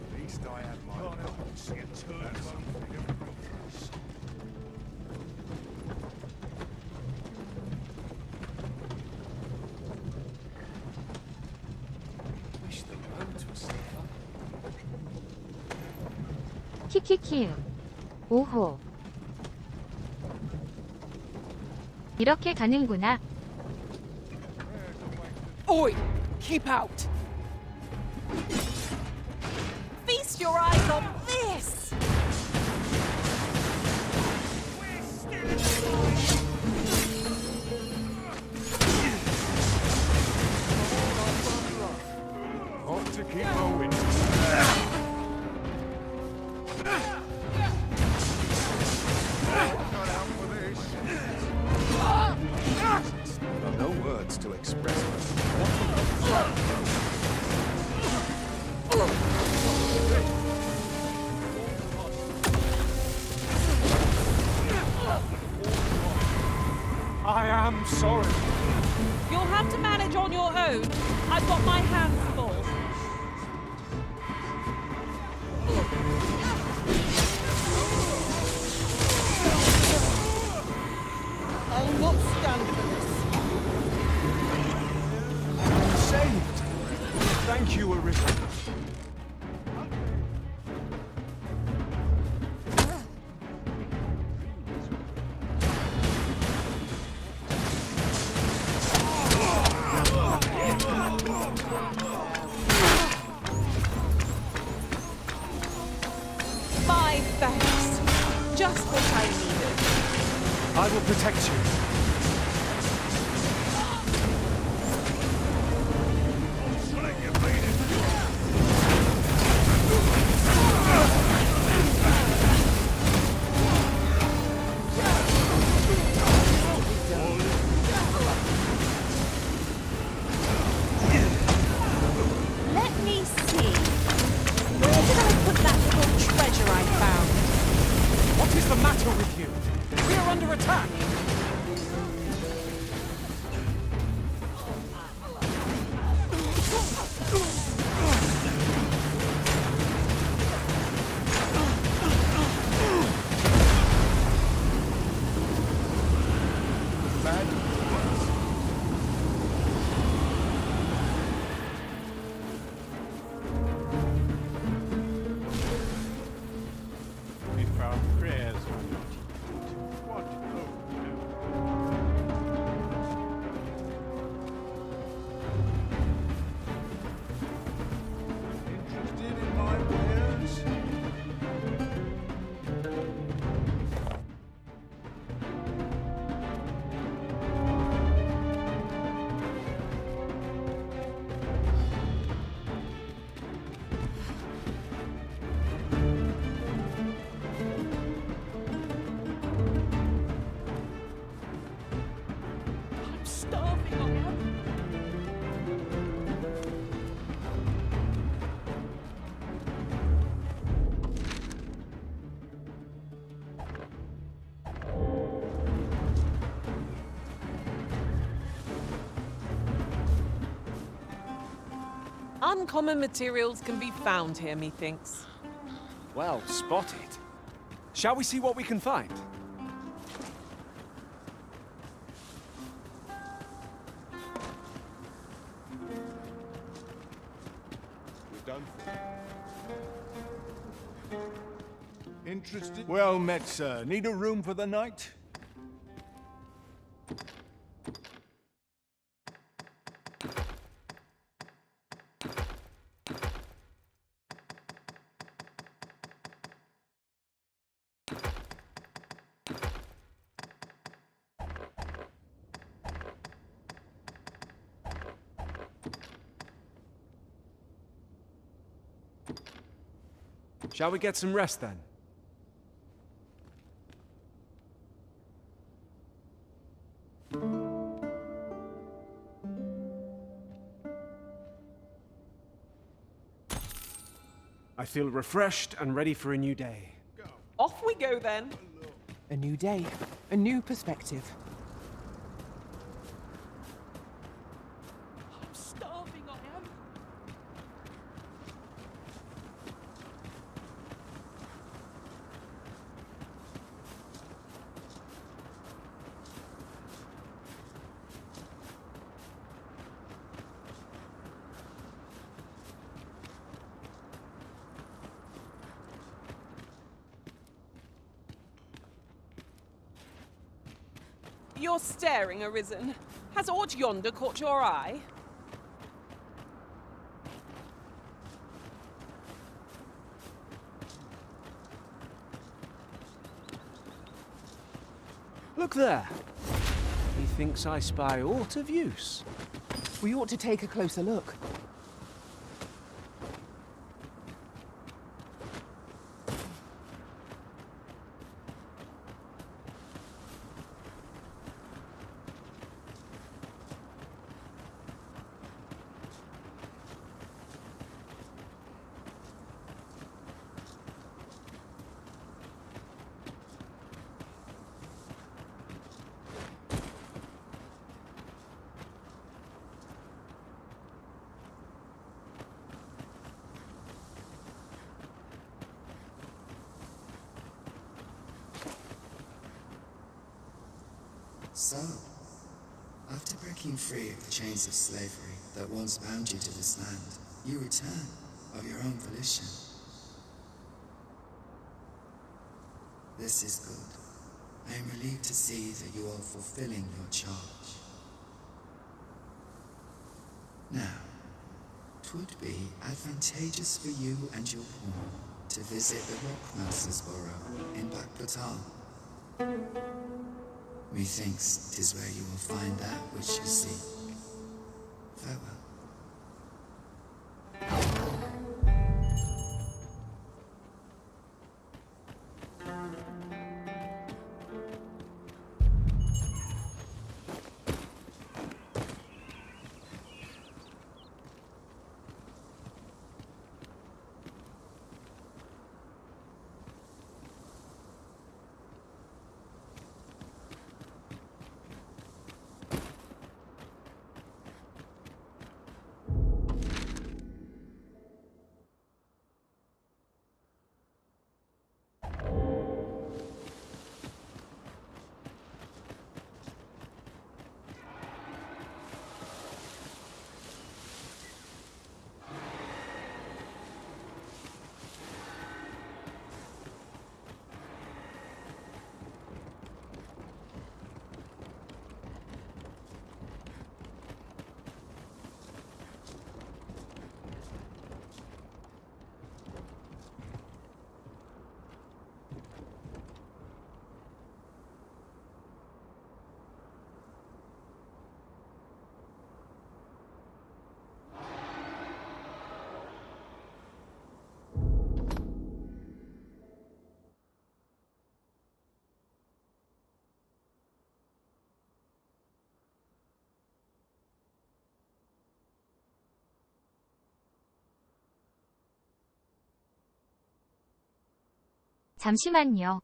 At least I have my guns. That's something everyone does. Wish the roads were safer. 키키키음. 오호. 이렇게 가는구나. Oi! Keep out! Feast your eyes on this! Got to keep going. There are no words to express I am sorry. You'll have to manage on your own. I've got my hands full. I'll not stand for this. Saved. Thank you, Arisen. My thanks. Just what I needed. I will protect you. Let me see. Where did I put that little treasure I found? What is the matter with you? We are under attack. If our prayers are not heeded, what interested in my wares? I'm starving, I am. Uncommon materials can be found here, methinks. Well spotted. Shall we see what we can find? We're done for. Interested? Well met, sir. Need a room for the night? Shall we get some rest then? I feel refreshed and ready for a new day. Off we go then. A new day, a new perspective. I'm starving, I am. You're staring, Arisen. Has aught yonder caught your eye? Look there. Methinks I spy aught of use. We ought to take a closer look. So, after breaking free of the chains of slavery that once bound you to this land, you return of your own volition. This is good. I am relieved to see that you are fulfilling your charge. Now, 'twould be advantageous for you and your pawn to visit the Rockmouser's burrow in Backbatal. Methinks 'tis where you will find that which you seek. Farewell. 잠시만요.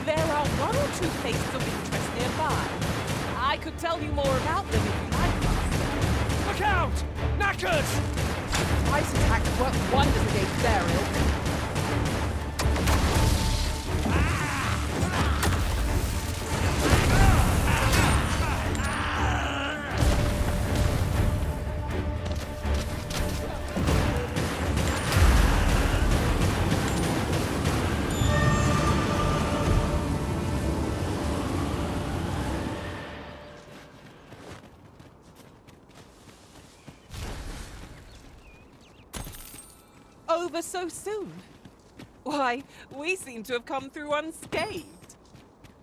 There are one or two places of interest nearby. I could tell you more about them if you like, Master. Look out! Knackers! Ice attacks work wonders against burial. Over so soon? Why, we seem to have come through unscathed.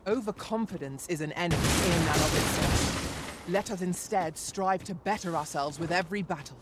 Overconfidence is an enemy in and of itself. Let us instead strive to better ourselves with every battle.